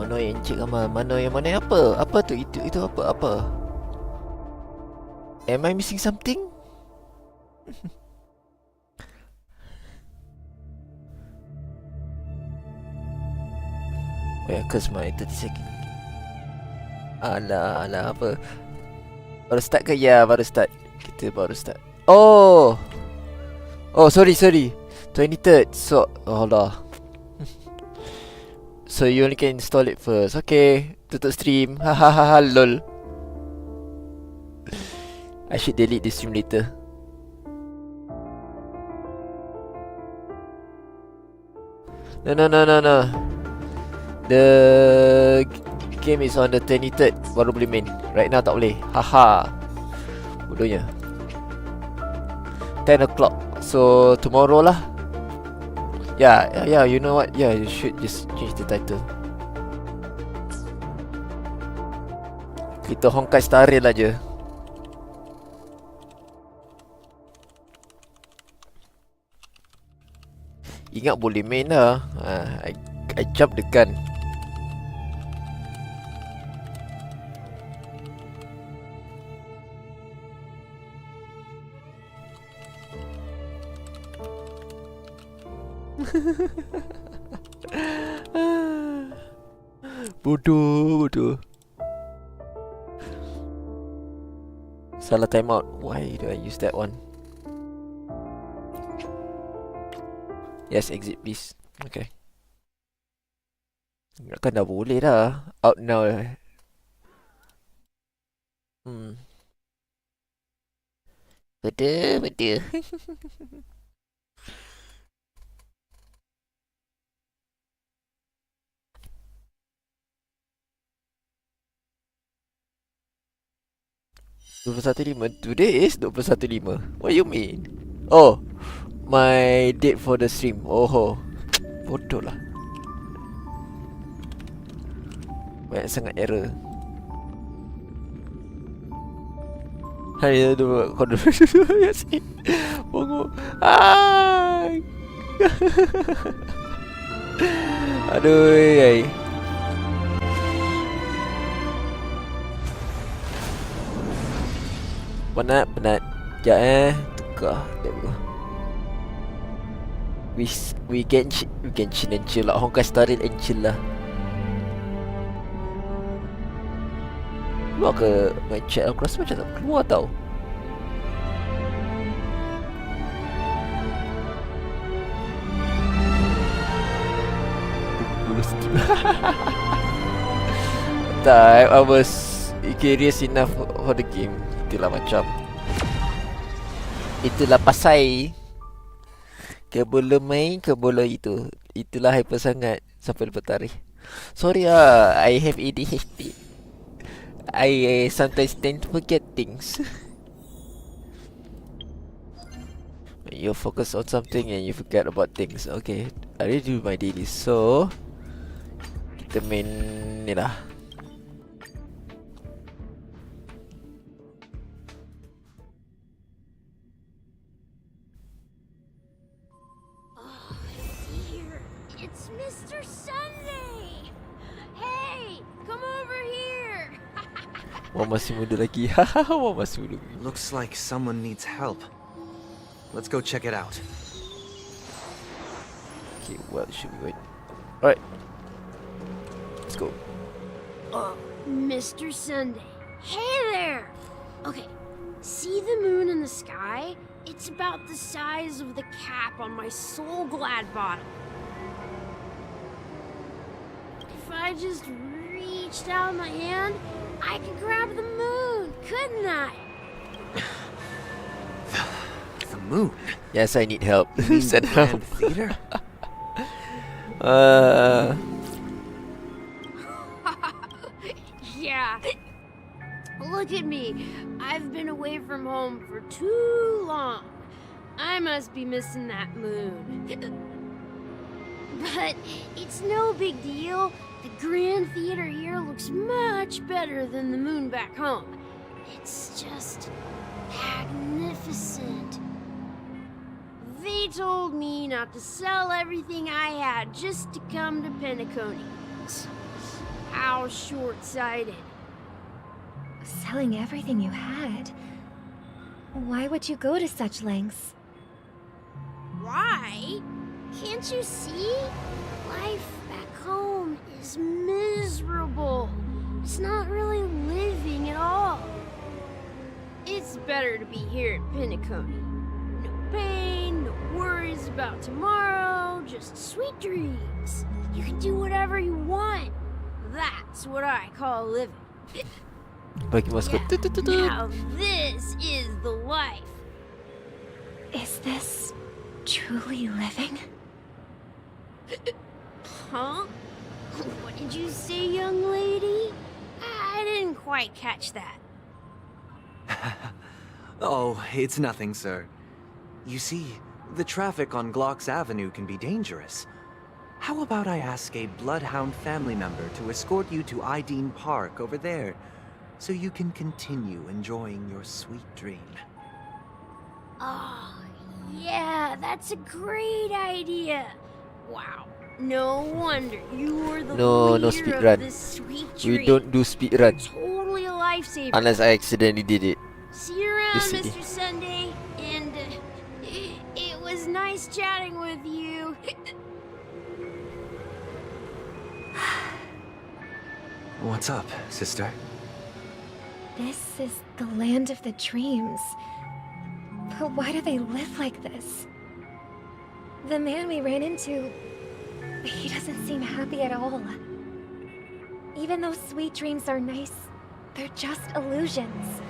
Mana yang Encik Amal? Mana yang apa? Apa tu? Itu apa? Am I missing something? Oh ya, curse my 30 second. Alah apa? Baru start ke? Ya, baru start. Kita baru start. Oh, sorry 23rd. So, oh Allah. So you only can install it first. Okay, tutup stream. Hahaha, lol. I should delete this stream later. No. The game is on the 23rd. Baru boleh main. Right now tak boleh. Haha. Bodohnya. 10 o'clock. So tomorrow lah. Yeah, you know what? Yeah, you should just change the title. Kita Honkai Star Rail aja. Ingat boleh main lah. I jump the gun. Bodoh. Salah timeout. Why do I use that one? Yes, exit please. Okay. Kan dah boleh dah. Out now. Betul. Today is 21.5. What you mean? Oh, my date for the stream. Oh, bodoh lah. Banyak sangat error. Hai tu kau dulu ya sini. Bongo. Ai. Aduh, ai. Penat. Sekejap tukar. We can chill and chill lah. Honkai Star Rail and chill lah. Keluar ke my chat? Aku rasa macam tak keluar tau. Tak, I was curious enough for the game. Itulah pasal kebelum main kebelum itu. Itulah hyper sangat sampai lupa tarikh. Sorry I have ADHD. I sometimes tend to forget things. You focus on something and you forget about things. Okay, I already do my daily. So kita main ni lah. It's Mr. Sunday. Hey, come over here. Wah masih muda lagi. Wah masih muda. Looks like someone needs help. Let's go check it out. Okay, what should we wait? Alright. Let's go. Mr. Sunday. Hey there. Okay, see the moon in the sky? It's about the size of the cap on my Soul Glad bottle. If I just reached out my hand, I could grab the moon, couldn't I? The moon? Yes, I need help. Send help. Theater? Yeah. Look at me. I've been away from home for too long. I must be missing that moon. But it's no big deal. The Grand Theater here looks much better than the moon back home. It's just magnificent. They told me not to sell everything I had just to come to Penacony. How short-sighted. Selling everything you had. Why would you go to such lengths? Why? Can't you see? Life back home is miserable. It's not really living at all. It's better to be here at Penacony. No pain, no worries about tomorrow, just sweet dreams. You can do whatever you want. That's what I call living. Bagi maskot. Tut, tut, tut, tut. Now this is the life. Is this truly living? Huh? What did you say, young lady? I didn't quite catch that. Oh, it's nothing, sir. You see, the traffic on Glock's Avenue can be dangerous. How about I ask a Bloodhound family member to escort you to Ideen Park over there, so you can continue enjoying your sweet dream? Oh, yeah, that's a great idea. Wow. No wonder you were the No leader speed of run. this sweet dream. We don't do speed run Totally a lifesaver. unless I accidentally did it. See you around, Yes, Mr. Sunday. And it was nice chatting with you. What's up, sister? This is the land of the dreams. But why do they live like this? The man we ran into, he doesn't seem happy at all. Even though sweet dreams are nice, they're just illusions.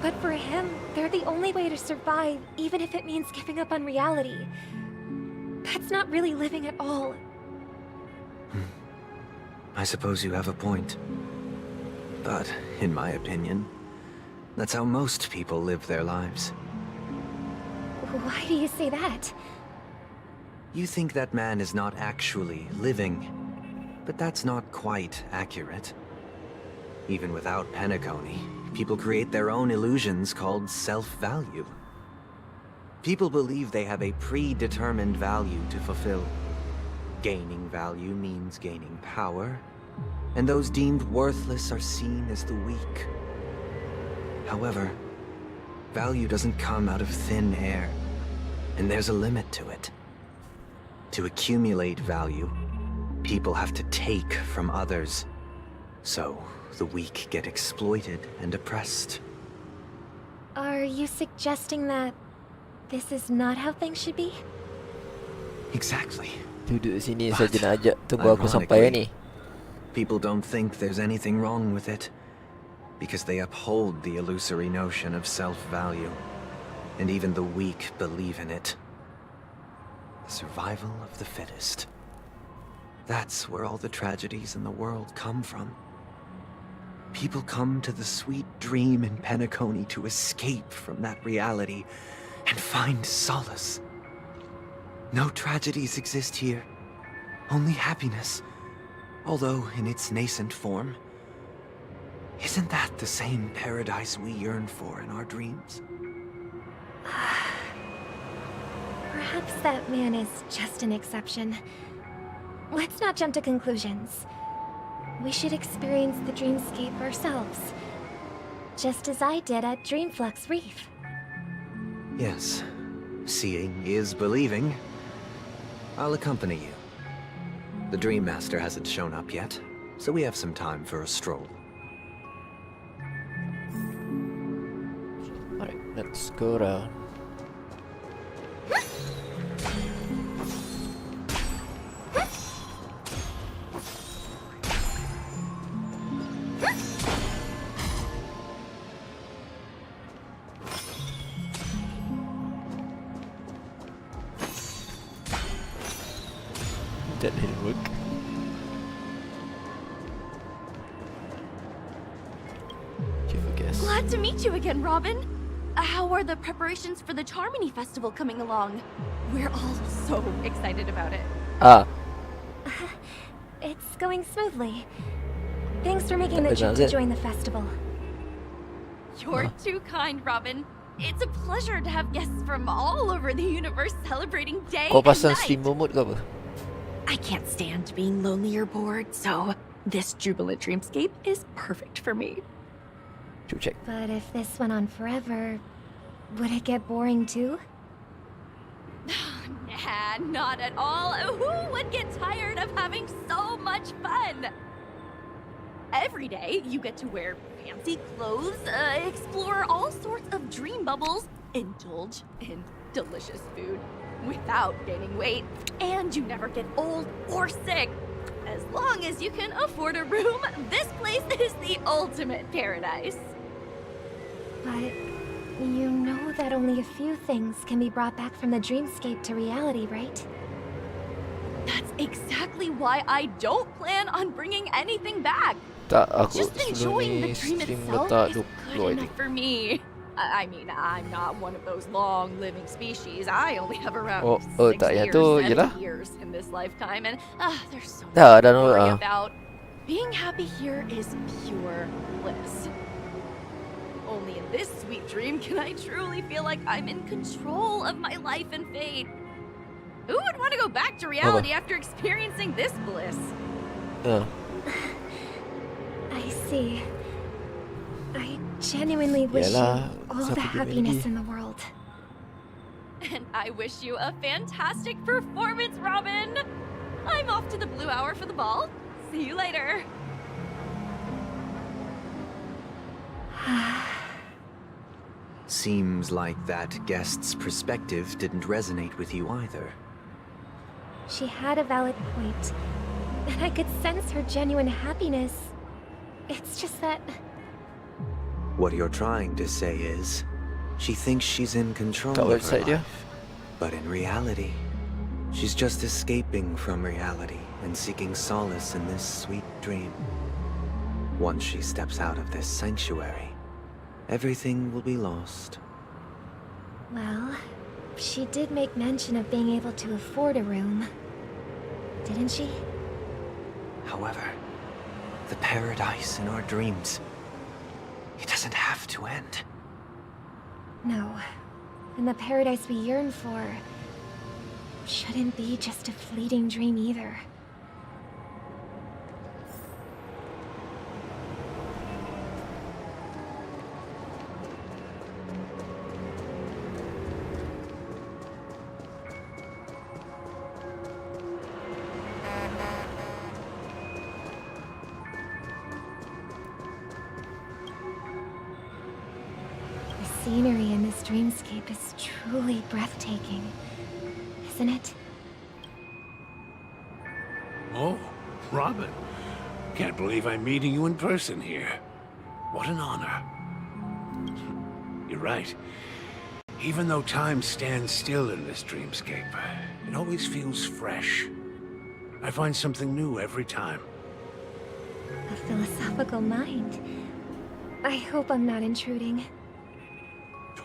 But for him, they're the only way to survive, even if it means giving up on reality. That's not really living at all. I suppose you have a point. But, in my opinion, that's how most people live their lives. Why do you say that? You think that man is not actually living, but that's not quite accurate. Even without Penacony, people create their own illusions called self-value. People believe they have a predetermined value to fulfill. Gaining value means gaining power, and those deemed worthless are seen as the weak. However, value doesn't come out of thin air, and there's a limit to it. To accumulate value, people have to take from others. So, the weak get exploited and oppressed. Are you suggesting that this is not how things should be? Exactly. Duduk sini But, saja nak ajak. Tunggu aku sampai ni. People don't think there's anything wrong with it, because they uphold the illusory notion of self-value, and even the weak believe in it. The survival of the fittest. That's where all the tragedies in the world come from. People come to the sweet dream in Penacony to escape from that reality and find solace. No tragedies exist here, only happiness, although in its nascent form. Isn't that the same paradise we yearn for in our dreams? Perhaps that man is just an exception. Let's not jump to conclusions. We should experience the dreamscape ourselves. Just as I did at Dreamflux Reef. Yes, seeing is believing. I'll accompany you. The Dream Master hasn't shown up yet, so we have some time for a stroll. Alright, let's go around. That didn't work. Give a guess. Glad to meet you again, Robin. How are the preparations for the Charmony Festival coming along? We're all so excited about it. Ah, It's going smoothly. Thanks for making the trip That's to it. join the festival. You're too kind, Robin. It's a pleasure to have guests from all over the universe celebrating day kau and pasang night. stream mode ke apa? I can't stand being lonely or bored, so This jubilant dreamscape is perfect for me. Check. But if this went on forever, would it get boring too? Nah, not at all. Who would get tired of having so much fun? Every day, you get to wear fancy clothes, explore all sorts of dream bubbles, indulge in delicious food without gaining weight, and you never get old or sick. As long as you can afford a room, this place is the ultimate paradise. But you know that only a few things can be brought back from the dreamscape to reality, right? That's exactly why I don't plan on bringing anything back. Tak, aku Just enjoying the sebelum ni dream stream itself letak is 20 good idea. enough for me. I mean, I'm not one of those long-living species. I only have around Oh, 60 tak, yang or tu 70 ialah. years in this lifetime, and there's so Dah, much dah to worry nombor, about. Being happy here is pure bliss. Only in this sweet dream can I truly feel like I'm in control of my life and fate. Who would want to go back to reality after experiencing this bliss? I see. I genuinely wish Yalah, you all siapa the dia happiness lagi? in the world. And I wish you a fantastic performance, Robin! I'm off to the Blue Hour for the ball. See you later. Seems like that guest's perspective didn't resonate with you either. She had a valid point, and I could sense her genuine happiness. It's just that What you're trying to say is, she thinks she's in control Kat of her website dia. life. But in reality, she's just escaping from reality and seeking solace in this sweet dream. Once she steps out of this sanctuary, everything will be lost. well, she did make mention of being able to afford a room. Didn't she? However, the paradise in our dreams, it doesn't have to end. No. And the paradise we yearn for shouldn't be just a fleeting dream either. The scenery in this dreamscape is truly breathtaking, isn't it? Oh, Robin. Can't believe I'm meeting you in person here. What an honor. You're right. Even though time stands still in this dreamscape, it always feels fresh. I find something new every time. A philosophical mind. I hope I'm not intruding.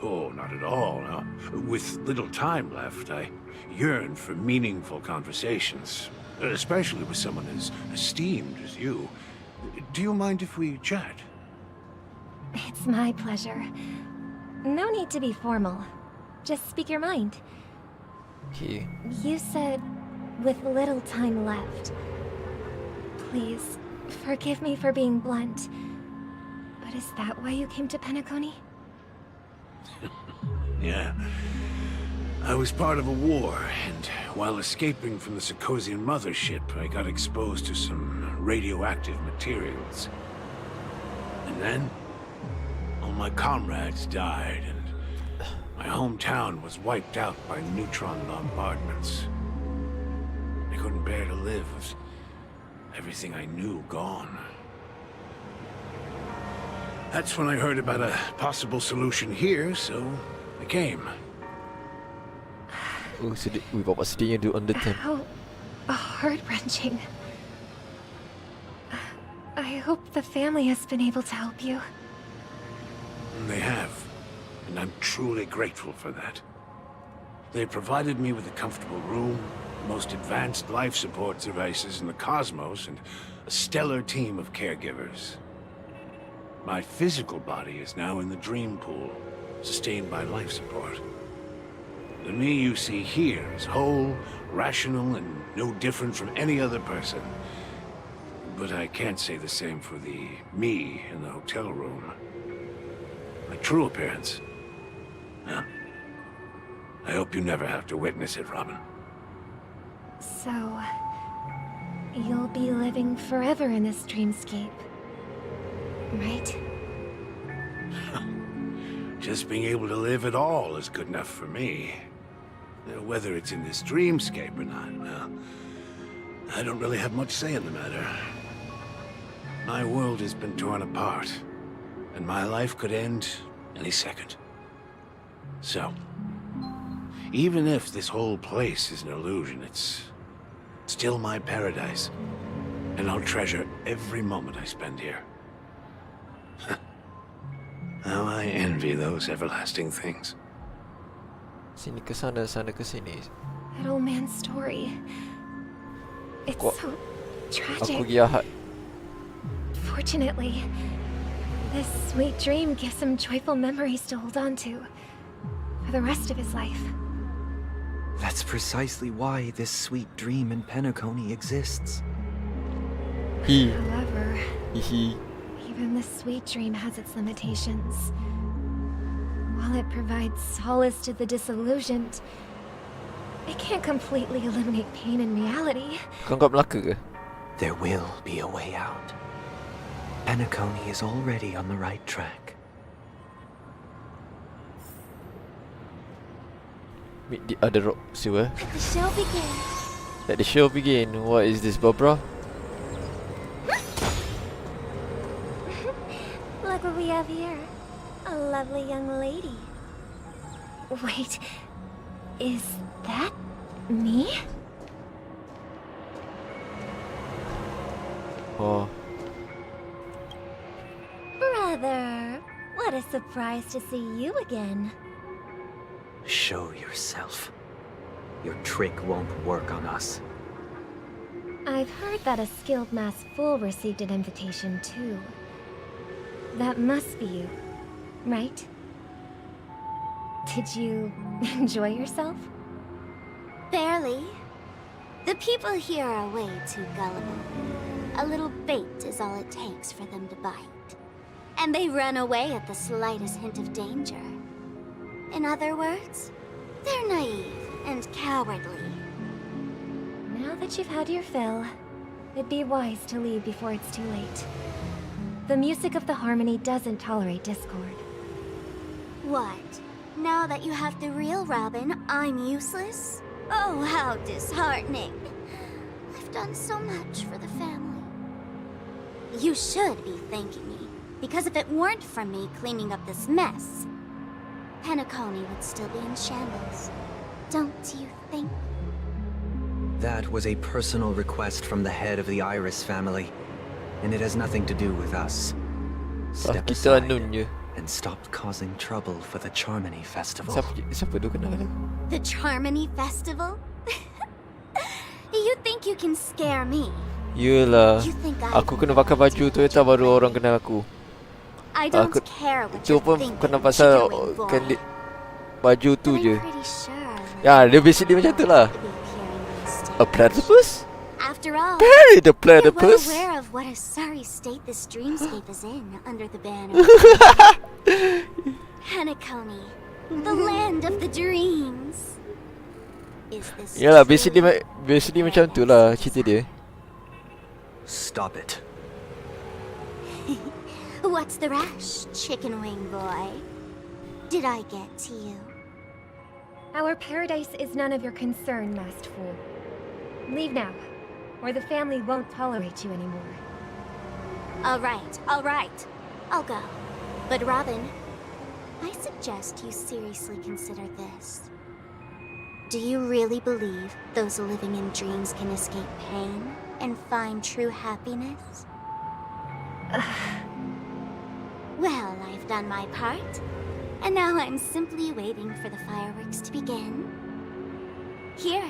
Oh, not at all. No. With little time left, I yearn for meaningful conversations, especially with someone as esteemed as you. Do you mind if we chat? It's my pleasure. No need to be formal. Just speak your mind. Okay. You said, with little time left. Please, forgive me for being blunt. But is that why you came to Penacony? Yeah. I was part of a war, and while escaping from the Sarkosian mothership, I got exposed to some radioactive materials. And then, all my comrades died, and my hometown was wiped out by neutron bombardments. I couldn't bear to live with everything I knew gone. That's when I heard about a possible solution here, so I came. Oh, sedih. Ui, bapak sedihnya do on the time. How heart-wrenching. I hope the family has been able to help you. They have, and I'm truly grateful for that. They provided me with a comfortable room, the most advanced life support devices in the cosmos, and a stellar team of caregivers. My physical body is now in the dream pool, sustained by life support. The me you see here is whole, rational, and no different from any other person. But I can't say the same for the me in the hotel room. My true appearance. Huh. I hope you never have to witness it, Robin. So, you'll be living forever in this dreamscape, right? Just being able to live at all is good enough for me. Whether it's in this dreamscape or not, well, I don't really have much say in the matter. My world has been torn apart, and my life could end any second. So, even if this whole place is an illusion, it's still my paradise, and I'll treasure every moment I spend here. How I envy those everlasting things. Sini ke sana, sana ke sini. That old man's story. It's Kok so aku tragic. jahat? Fortunately, this sweet dream gives him joyful memories to hold on to for the rest of his life. That's precisely why this sweet dream in Penacony exists. He. However, He. even the sweet dream has its limitations. While it provides solace to the disillusioned, it can't completely eliminate pain in reality. Kau kat Melaka ke? There will be a way out. Penacony is already on the right track. Meet the other rock sewer. Let the show begin. Let the show begin. What is this, Barbara? Look what we have here. A lovely young lady. Wait, is that me? Oh, Brother, what a surprise to see you again. Show yourself. Your trick won't work on us. I've heard that a skilled masked fool received an invitation too. That must be you, right? Did you enjoy yourself? Barely. The people here are way too gullible. A little bait is all it takes for them to bite. And they run away at the slightest hint of danger. In other words, they're naive and cowardly. Now that you've had your fill, it'd be wise to leave before it's too late. The music of the harmony doesn't tolerate discord. What? Now that you have the real Robin, I'm useless? Oh, how disheartening. I've done so much for the family. You should be thanking me, because if it weren't for me cleaning up this mess, Penacony would still be in shambles. Don't you think? That was a personal request from the head of the Iris family, and it has nothing to do with us. Step kita aside anun je. and stop causing trouble for the Charmony Festival. Siapa tu kenal dia? The Charmony Festival? You think you can scare me? Yelah. You think I Aku kena pakai baju Toyota baru orang kenal aku. I don't Aku care what tu you're pun thinking, kena pasal chilling boy. baju tu But je. I'm pretty sure Ya, dia basically macam tu lah. to be appearing on stage. A platypus? After all, Perry the you're well platypus. aware of what a sorry state this dreamscape is in under the banner. Penacony, the land of the dreams. Is this Yalah, truly basically macam tu lah cerita dia. Stop it. What's the rush, chicken wing boy? Did I get to you? Our paradise is none of your concern, masked fool. Leave now, or the family won't tolerate you anymore. All right. I'll go. But Robin, I suggest you seriously consider this. Do you really believe those living in dreams can escape pain and find true happiness? Well, I've done my part, and now I'm simply waiting for the fireworks to begin. Here,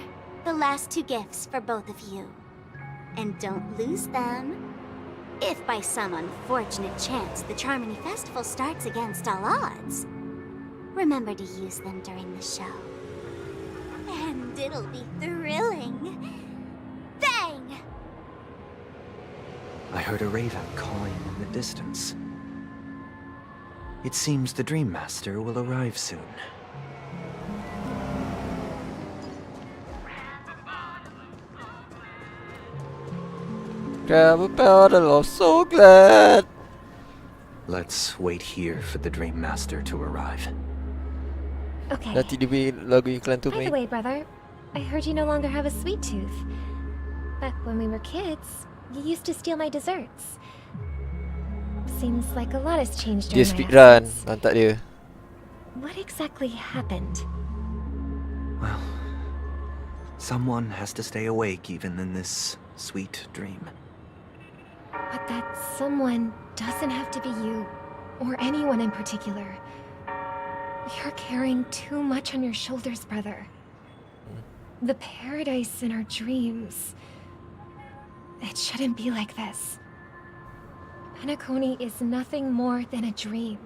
the last two gifts for both of you. And don't lose them. If by some unfortunate chance the Charmony Festival starts against all odds, remember to use them during the show. And it'll be thrilling. Bang! I heard a raven cawing in the distance. It seems the Dream Master will arrive soon. Grab a bottle, I'm so glad. Let's wait here for the Dream Master to arrive. Okay. Nanti dia beri lagu iklan tu By the main. way, brother, I heard you no longer have a sweet tooth. Back when we were kids, you used to steal my desserts. Seems like a lot has changed Dia during my speedrun, absence. lantak dia. What exactly happened? Well, someone has to stay awake even in this sweet dream. But that someone doesn't have to be you, or anyone in particular. You're carrying too much on your shoulders, brother. The paradise in our dreams. It shouldn't be like this. Penacony is nothing more than a dream.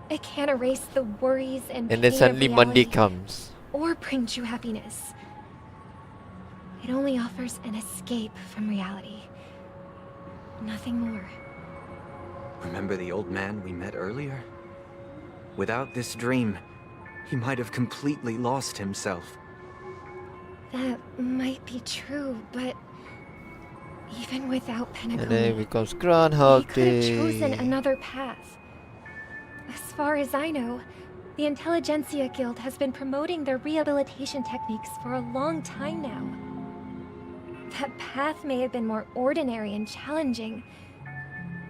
It can't erase the worries and And then pain suddenly of Monday reality comes. or bring true happiness. It only offers an escape from reality. Nothing more. Remember the old man we met earlier? Without this dream, he might have completely lost himself. That might be true, but even without And then it Penacony, becomes he Groundhog could have chosen Day. another path. As far as I know, the Intelligentsia Guild has been promoting their rehabilitation techniques for a long time now. That path may have been more ordinary and challenging,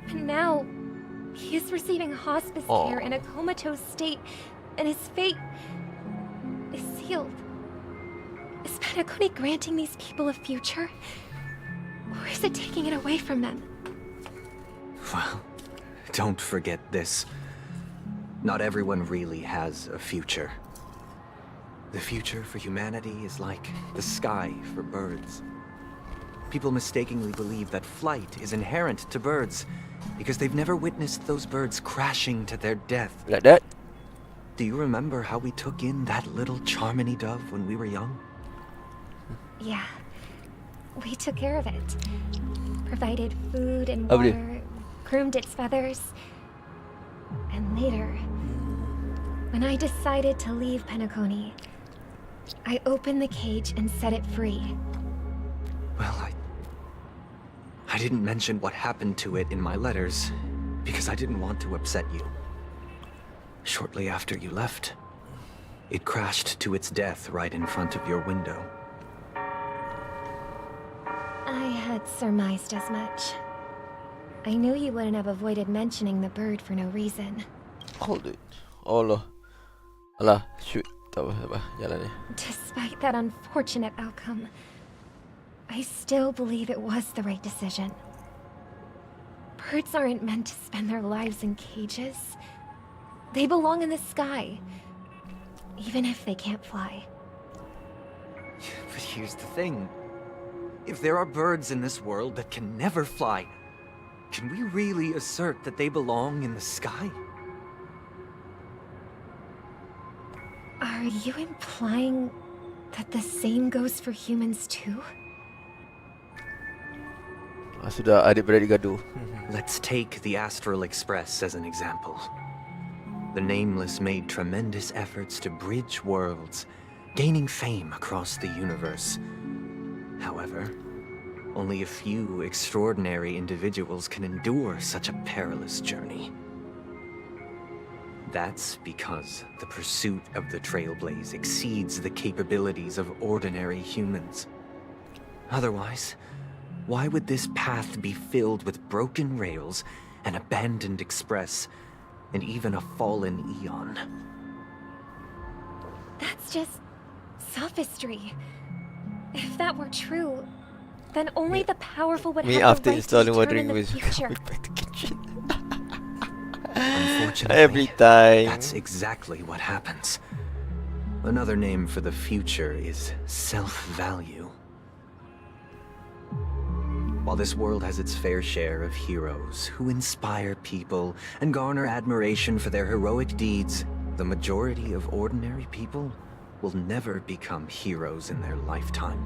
but now he is receiving hospice care in a comatose state, and his fate is sealed. Is Penacony granting these people a future? Or is it taking it away from them? Well, don't forget this. Not everyone really has a future. The future for humanity is like the sky for birds. People mistakenly believe that flight is inherent to birds because they've never witnessed those birds crashing to their death. Like that. Do you remember how we took in that little Charmony dove when we were young? Yeah. We took care of it. Provided food and Apa dia? water, groomed its feathers. And later, when I decided to leave Penacony, I opened the cage and set it free. Well, I didn't mention what happened to it in my letters because I didn't want to upset you. Shortly after you left, it crashed to its death right in front of your window. I had surmised as much. I knew you wouldn't have avoided mentioning the bird for no reason. Hold it. Allah. Alah, shoot. Tak apa, tak apa. Jalan ni. Despite that unfortunate outcome, I still believe it was the right decision. Birds aren't meant to spend their lives in cages. They belong in the sky, even if they can't fly. But here's the thing. If there are birds in this world that can never fly, can we really assert that they belong in the sky? Are you implying that the same goes for humans too? Sudah adik-beradik gaduh. Let's take the Astral Express as an example. The Nameless made tremendous efforts to bridge worlds, gaining fame across the universe. However, only a few extraordinary individuals can endure such a perilous journey. That's because the pursuit of the Trailblaze exceeds the capabilities of ordinary humans. Otherwise, why would this path be filled with broken rails, an abandoned express, and even a fallen Eon? That's just sophistry. If that were true, then only the powerful would Me have after the right to installing determine Wondering the was future. coming back to kitchen. Unfortunately, Every time. that's exactly what happens. Another name for the future is self-value. While this world has its fair share of heroes who inspire people and garner admiration for their heroic deeds, the majority of ordinary people will never become heroes in their lifetime.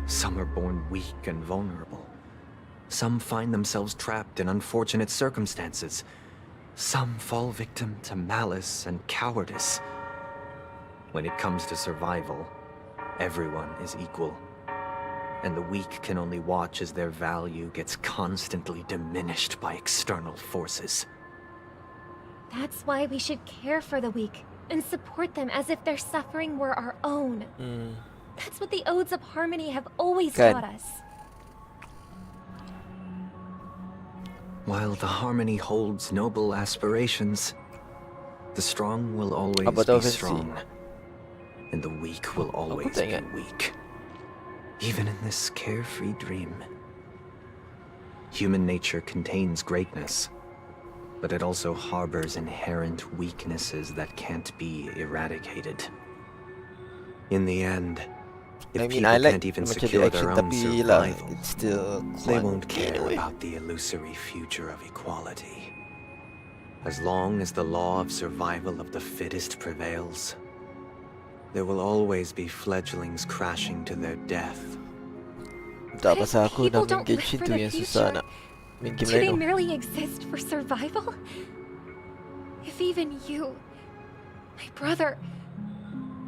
Some are born weak and vulnerable, Some find themselves trapped in unfortunate circumstances. Some fall victim to malice and cowardice. When it comes to survival, everyone is equal. And the weak can only watch as their value gets constantly diminished by external forces. That's why we should care for the weak and support them as if their suffering were our own. That's what the Odes of Harmony have always Good. taught us. While the Harmony holds noble aspirations, the strong will always About be offensive. strong, and the weak will always be tengok. weak. Even in this carefree dream. Human nature contains greatness, but it also harbors inherent weaknesses that can't be eradicated. In the end, if I mean, people I like can't even macam secure the their action, own tapi lah, survival, it's still they fun won't care anyway. about the illusory future of equality. As long as the law of survival of the fittest prevails, there will always be fledglings crashing to their death. Tak But if pasal aku people nak main don't live Genshin for tu the yang susah future, nak main game Do they lain tu. merely exist for survival? If even you, my brother,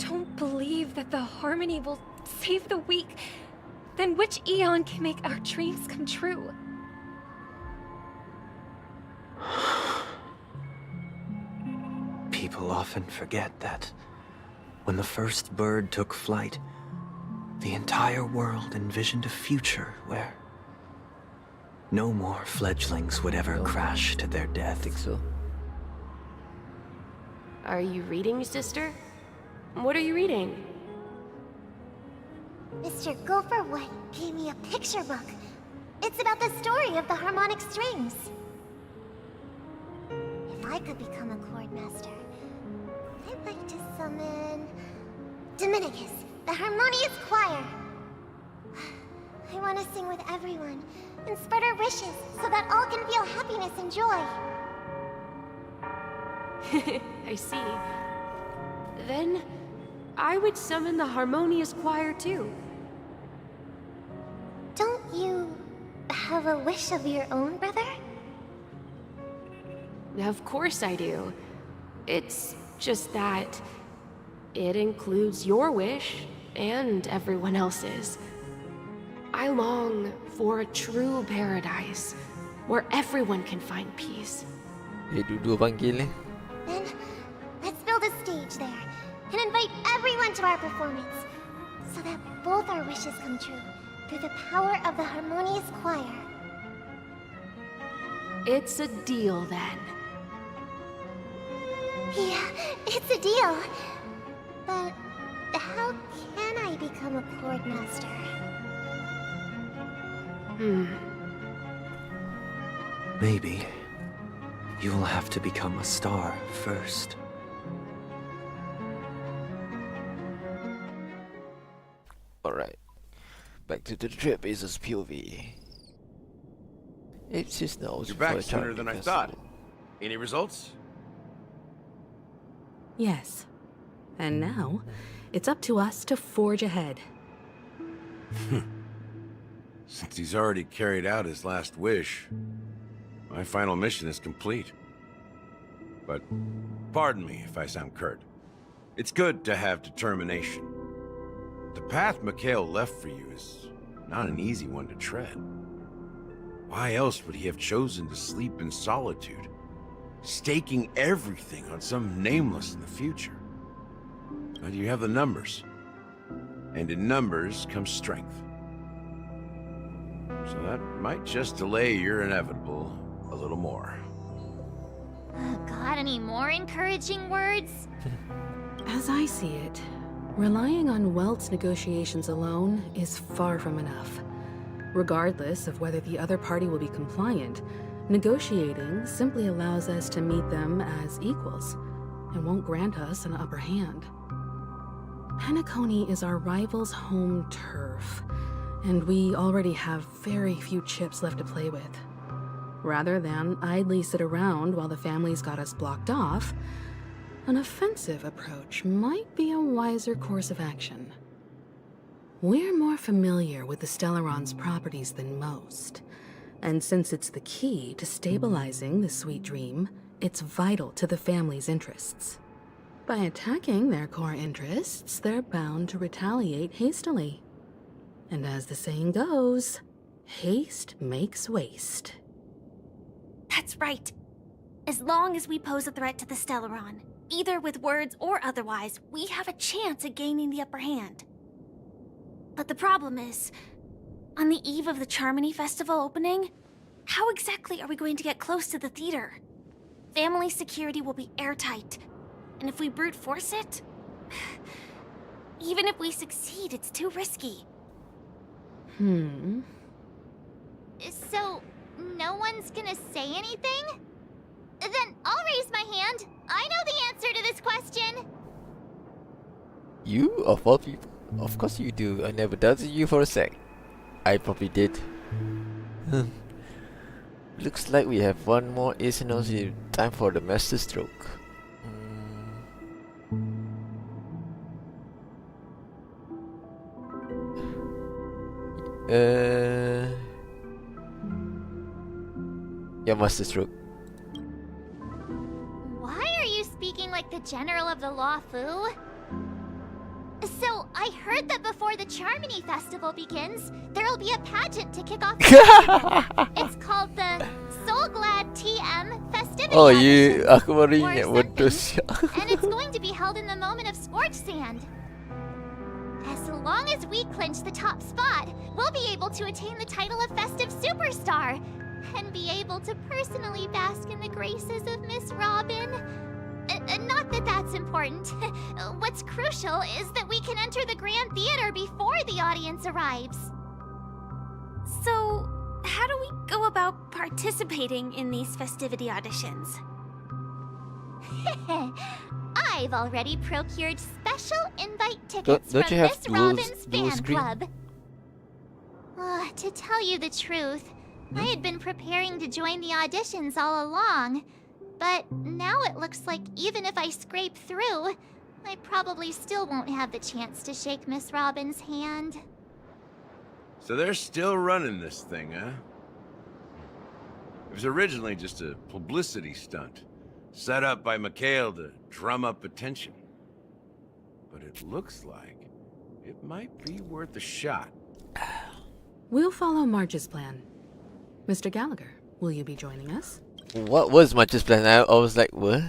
don't believe that the Harmony will save the weak, then which Eon can make our dreams come true? People often forget that when the first bird took flight, the entire world envisioned a future where no more fledglings would ever crash to their I death. think so. Are you reading, sister? What are you reading? Mr. Gopherwood gave me a picture book. It's about the story of the harmonic strings. If I could become a chord master, I'd like to summon Dominicus, the harmonious choir. I want to sing with everyone and spread our wishes so that all can feel happiness and joy. I see. Then, I would summon the harmonious choir too. Don't you have a wish of your own, brother? Of course I do. It's just that it includes your wish and everyone else's. I long for a true paradise where everyone can find peace. Dua panggil ni. Then, let's build a stage there and invite everyone to our performance so that both our wishes come true through the power of the harmonious choir. It's a deal then. Yeah, it's a deal. But how can I become a chord master? Maybe you will have to become a star first. Alright. Back to the trip is POV. It's just now. You're back sooner than I thought. Any results? Yes. And now, it's up to us to forge ahead. Since he's already carried out his last wish, my final mission is complete. But pardon me if I sound curt. It's good to have determination. The path Mikhail left for you is not an easy one to tread. Why else would he have chosen to sleep in solitude, staking everything on some nameless in the future? But you have the numbers, and in numbers comes strength. So that might just delay your inevitable a little more. Got any more encouraging words? As I see it, relying on Welt's negotiations alone is far from enough. Regardless of whether the other party will be compliant, negotiating simply allows us to meet them as equals and won't grant us an upper hand. Penacony is our rival's home turf, and we already have very few chips left to play with. Rather than idly sit around while the family's got us blocked off, an offensive approach might be a wiser course of action. We're more familiar with the Stellaron's properties than most, And since it's the key to stabilizing the sweet dream, it's vital to the family's interests. By attacking their core interests, they're bound to retaliate hastily. And as the saying goes, haste makes waste. That's right. As long as we pose a threat to the Stellaron, either with words or otherwise, we have a chance at gaining the upper hand. But the problem is, on the eve of the Charmony Festival opening, how exactly are we going to get close to the theater? Family security will be airtight, and if we brute force it, even if we succeed, it's too risky. So, no one's gonna say anything? Then I'll raise my hand. I know the answer to this question. You, of all people? Of course you do. I never doubted you for a sec. I probably did. Looks like we have one more ace in time for the master stroke. Yeah, master stroke. Why are you speaking like the General of the Law Fu? So, I heard that before the Charmony Festival begins, there'll be a pageant to kick off the festival. It's called the Soul Glad TM Festivity Oh, Audition, aku baru or ingat something. bodoh siap. And it's going to be held in the moment of scorch sand. As long as we clinch the top spot, we'll be able to attain the title of Festive Superstar and be able to personally bask in the graces of Miss Robin. Not that that's important. What's crucial is that we can enter the Grand Theater before the audience arrives. So, how do we go about participating in these festivity auditions? I've already procured special invite tickets Don't from you have Miss Robin's blue fan screen? club. To tell you the truth, I had been preparing to join the auditions all along. But now it looks like even if I scrape through, I probably still won't have the chance to shake Miss Robin's hand. So they're still running this thing, huh? It was originally just a publicity stunt, set up by Mikhail to drum up attention. But it looks like it might be worth a shot. We'll follow March's plan. Mr. Gallagher, will you be joining us? What was March's plan? I was like, what?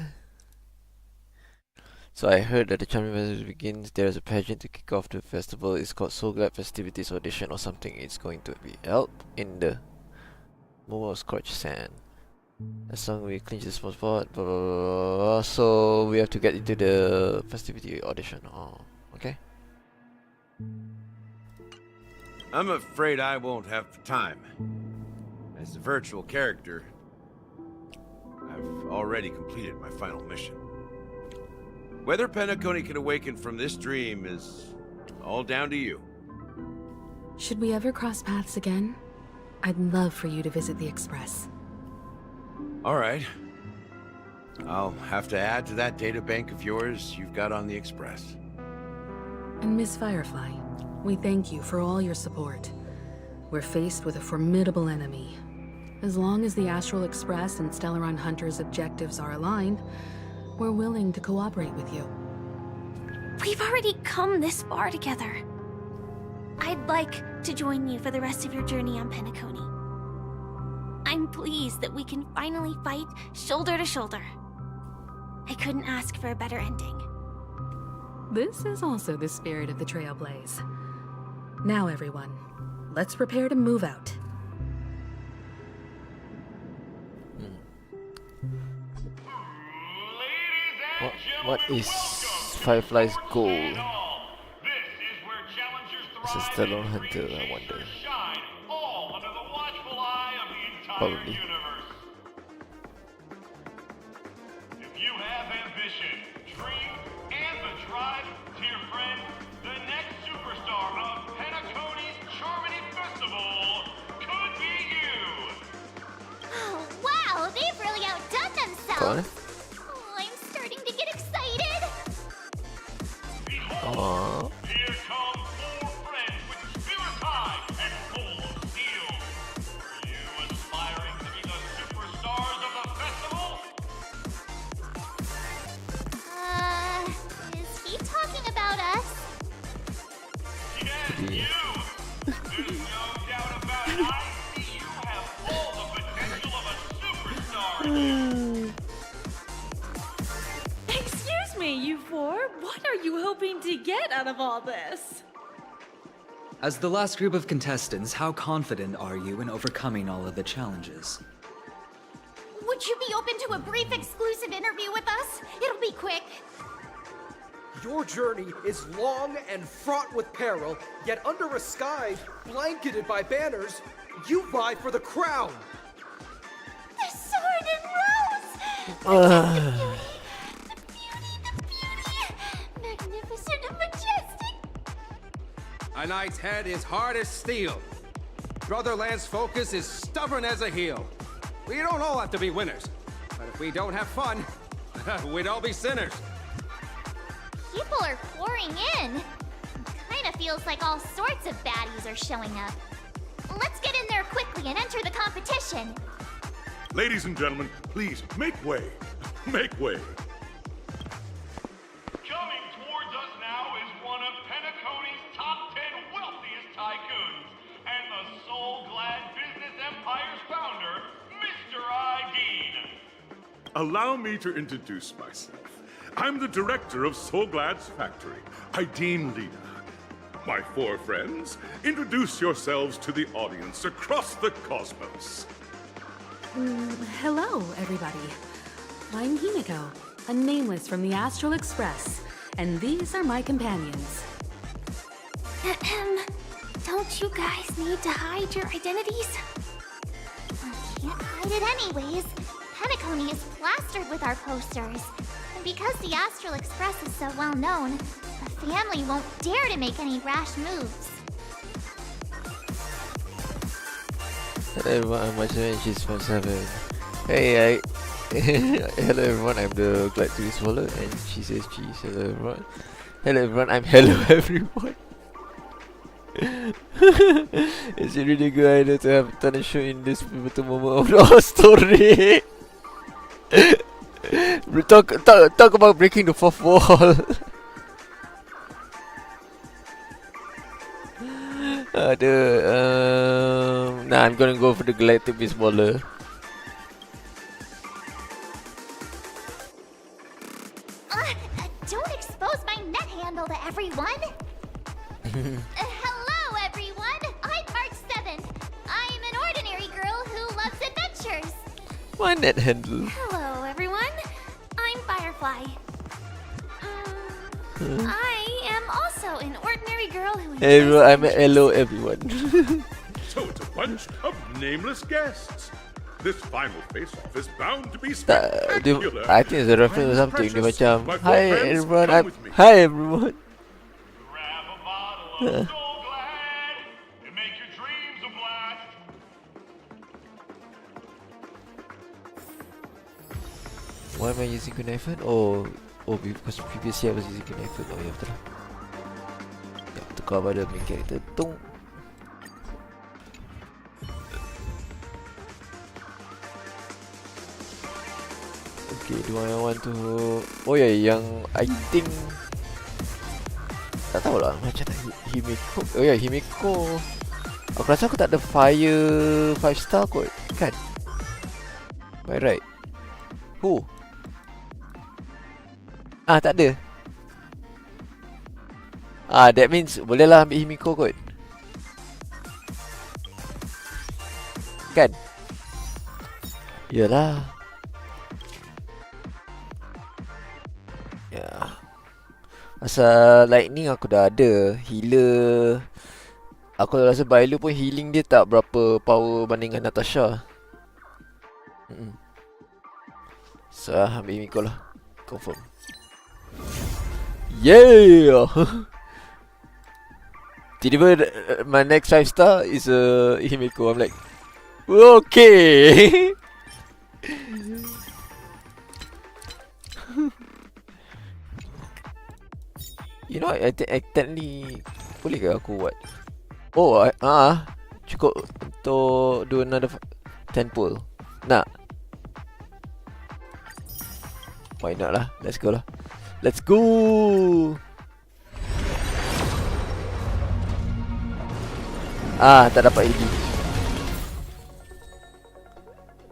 So I heard that the Charming Festival begins. There's a pageant to kick off the festival. It's called Soul Glad Festivities Audition or something. It's going to be held in the moment of scorched sand. As long as we clinch this spot, blah, blah, blah, blah. So we have to get into the festivity audition. Oh, okay. I'm afraid I won't have the time. As a virtual character, I've already completed my final mission. Whether Penacony can awaken from this dream is all down to you. Should we ever cross paths again? I'd love for you to visit the Express. All right. I'll have to add to that data bank of yours you've got on the Express. And Miss Firefly, we thank you for all your support. We're faced with a formidable enemy. As long as the Astral Express and Stellaron Hunter's objectives are aligned, we're willing to cooperate with you. We've already come this far together. I'd like to join you for the rest of your journey on Penacony. I'm pleased that we can finally fight shoulder to shoulder. I couldn't ask for a better ending. This is also the spirit of the Trailblaze. Now, everyone, let's prepare to move out. What is Firefly's goal? As a Stellaron Hunter, I wonder. Probably. If you have ambition, dream, and the drive, dear friend, the next superstar of Penacony's Charmony Festival could be you! Oh, wow, they've really outdone themselves! Oh, I'm starting to get excited! Behold, here come 4 friends with spirit high and full of steel. You Movie. There's no doubt about it. I see you have all the potential of a superstar. Excuse me, you four. What are you hoping to get out of all this? As the last group of contestants, how confident are you in overcoming all of the challenges? Would you be open to a brief exclusive interview with us? It'll be quick. Your journey is long and fraught with peril, yet under a sky blanketed by banners, you vie for the crown. The sword and rose! The beauty! Magnificent and majestic! A knight's head is hard as steel. Brotherland's focus is stubborn as a heel. We don't all have to be winners, but if we don't have fun, we'd all be sinners. People are pouring in. Kinda feels like all sorts of baddies are showing up. Let's get in there quickly and enter the competition. Ladies and gentlemen, please make way. Make way. Coming towards us now is one of Penacony's top 10 wealthiest tycoons and the soul-glad business empire's founder, Mr. Dean. Allow me to introduce myself. I'm the director of Soulglad's factory, Dean Lena. My four friends, introduce yourselves to the audience across the cosmos. Hello, everybody. I'm Himiko, a nameless from the Astral Express, and these are my companions. Don't you guys need to hide your identities? Can't hide it anyways. Penacony is plastered with our posters. And because the Astral Express is so well known, the family won't dare to make any rash moves. Hello everyone, I'm Machan, she's from 7. Hey, hello everyone, I'm the glad to be swallowed, and she says cheese. Hello everyone. Hello everyone, I'm hello everyone. It's a really good idea to have done a show in this pivotal moment of our story. Talk about breaking the fourth wall. Nah, I'm gonna go for the Galactic Baseballer. Don't expose my net handle to everyone. Hello, everyone. I'm March 7th. I'm an ordinary girl who loves adventures. My net handle. Hello, everyone. I'm Firefly. I am also an ordinary girl who enjoys Everyone, I'm adventures. hello everyone. So it's a bunch of nameless guests. This final face-off is bound to be Tak, dia, spectacular. I think it's a reference or something. Dia macam, My four hi friends, everyone, come I'm, with me. hi everyone. Grab a bottle of Soul Glad and make your dreams a blast. Why am I using Knife? Oh, because previously I was using Knife. Oh ya betul lah. Ya, tukar pada main character. Tung. Okay, do I want to... Oh ya, yang I think... Tak tahulah macam nak Himiko. Oh ya, Himiko. Aku rasa aku tak ada fire 5 star kot, kan? By right. Who? Tak ada. That means boleh lah ambil Himiko kot. Kan? Yalah. Ya. Asal lightning aku dah ada. Healer. Aku rasa Bailu pun healing dia tak berapa power bandingkan Natasha. So ambil Himiko lah. Confirm. Yeah. Tiba-tiba my next 5 star is a Himiko. I'm like, okay. You know, I technically boleh ke aku buat? Oh, cukup untuk do another 10 pull. Nak? Why not lah? Let's go lah. Let's go. Tak dapat lagi.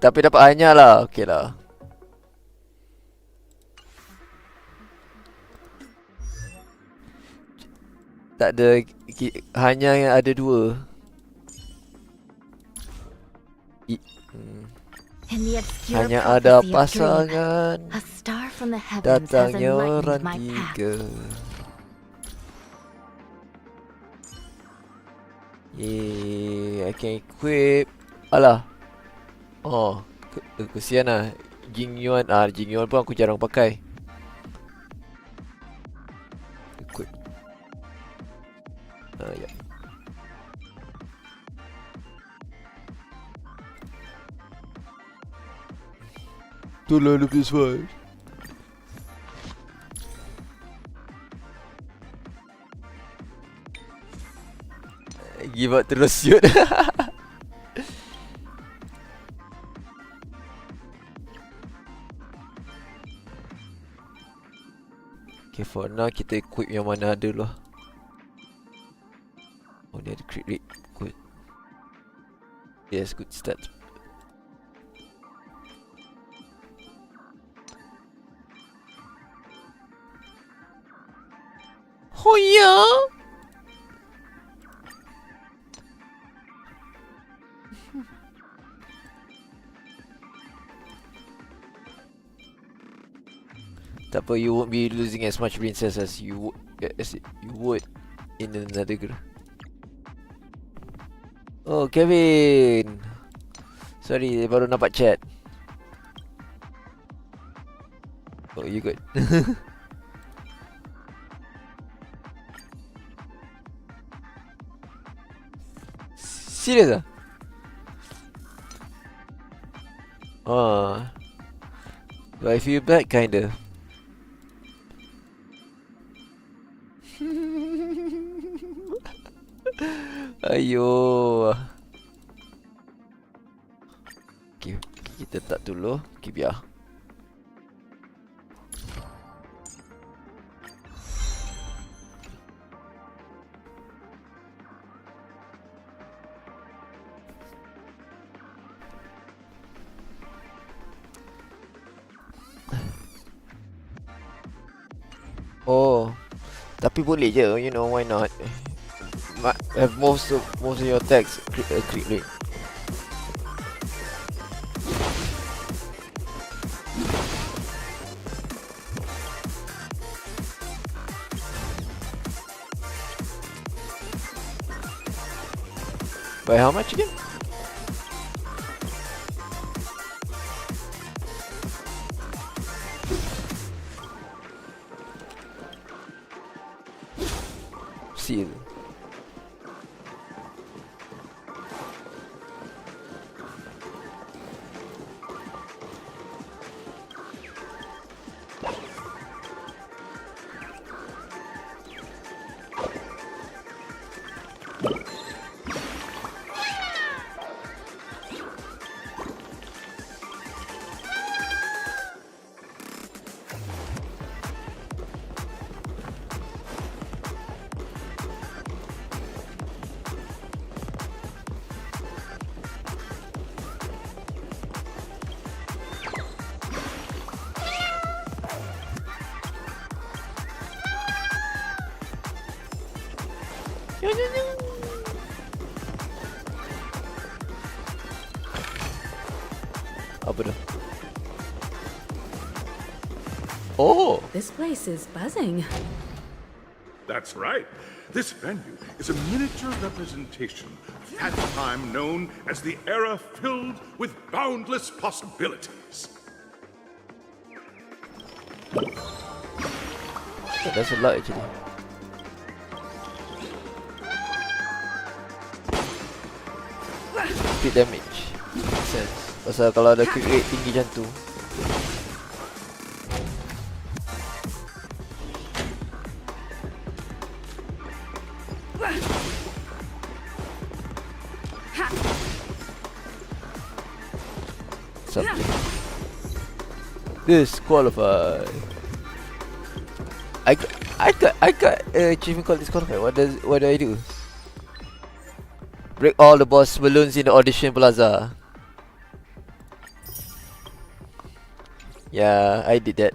Tapi dapat hanya lah. Okey lah. Tak ada, hanya yang ada 2. In the obscure Hanya ada prophecy of Dream, pasangan, a star from the heavens has datangnya enlightened orang my path. 3. I can equip. Alah. Oh, kesian lah. Jing Yuan pun aku jarang pakai. Equip. Ya. Itulah the PS5. Give up terus siut. Okay, for now kita equip yang mana ada lah. Oh, dia ada crit rate. Good. Yes, good start. Oh ya. Tak apa, you won't be losing as much brain cells as you would in another girl. Oh, Kevin. Sorry, baru nampak chat. Oh, you good. Serious ah? But I feel bad kinda. Ayo. Okay, kita tak dulu. Okay, biar. Oh, tapi boleh je, you know, why not? Have most of your attacks crit rate. By how much again? Seal. Apa dah? Oh! This place is buzzing. That's right. This venue is a miniature representation of that time known as the era filled with boundless possibilities. That's a lot actually. Crit damage. Makes sense. Pasal kalau ada crit rate tinggi macam tu. Something. Disqualified. I got achievement called disqualified. What do I do? Break all the boss balloons in the audition plaza. Yeah, I did that.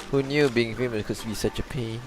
Who knew being famous could be such a pain?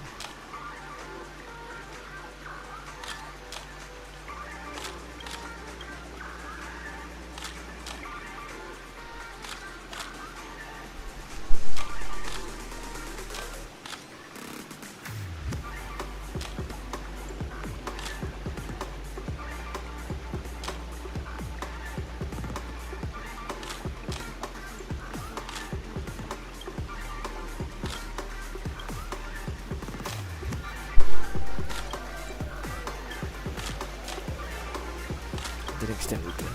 The next time we go.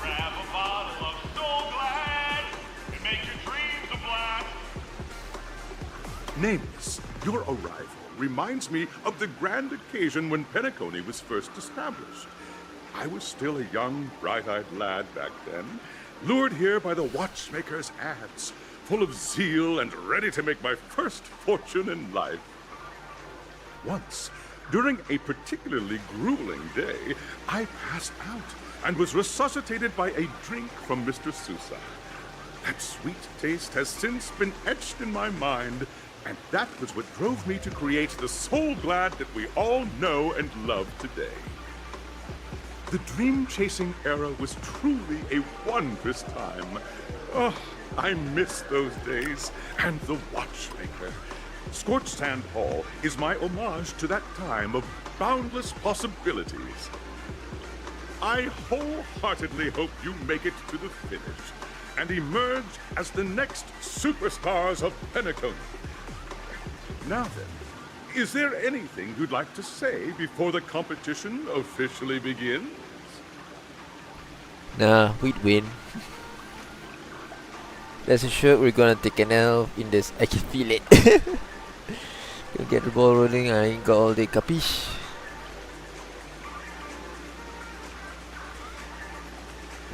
Grab a bottle of Soul Glad and make your dreams a blast. Nameless, your arrival reminds me of the grand occasion when Penacony was first established. I was still a young, bright-eyed lad back then, lured here by the watchmaker's ads, full of zeal and ready to make my first fortune in life. Once, during a particularly grueling day, I passed out and was resuscitated by a drink from Mr. Sousa. That sweet taste has since been etched in my mind, and that was what drove me to create the Soul Glad that we all know and love today. The dream-chasing era was truly a wondrous time. Oh, I miss those days, and the watchmaker. Scorched Sand Hall is my homage to that time of boundless possibilities. I wholeheartedly hope you make it to the finish and emerge as the next superstars of Penacony. Now then, is there anything you'd like to say before the competition officially begins? Nah, we'd win. That's a sure we're gonna take an L in this. I can feel it. Gonna get the ball rolling. I ain't got all the capiche.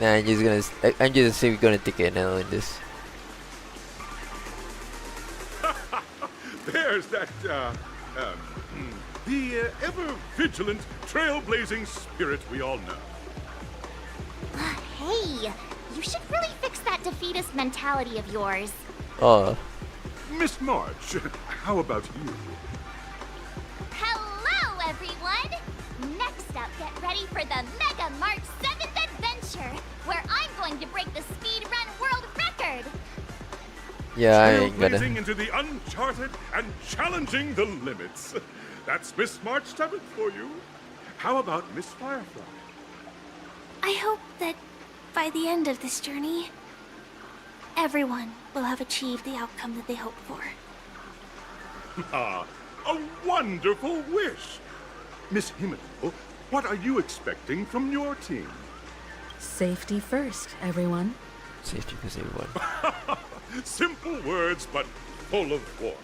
Nah, I'm just gonna say we're gonna take an L in this. There's that, the ever-vigilant, trailblazing spirit we all know. Hey, you should really fix that defeatist mentality of yours. Oh, Miss March, how about you? Hello, everyone! Next up, get ready for the Mega March 7th Adventure, where I'm going to break the speed run world record! yeah, I ain't gonna. Trailblazing into the uncharted and challenging the limits. That's Miss March 7th for you. How about Miss Firefly? I hope that by the end of this journey, everyone will have achieved the outcome that they hoped for. Ah, a wonderful wish! Miss Himiko, what are you expecting from your team? Safety first, everyone. Safety for everyone. Simple words, but full of warmth.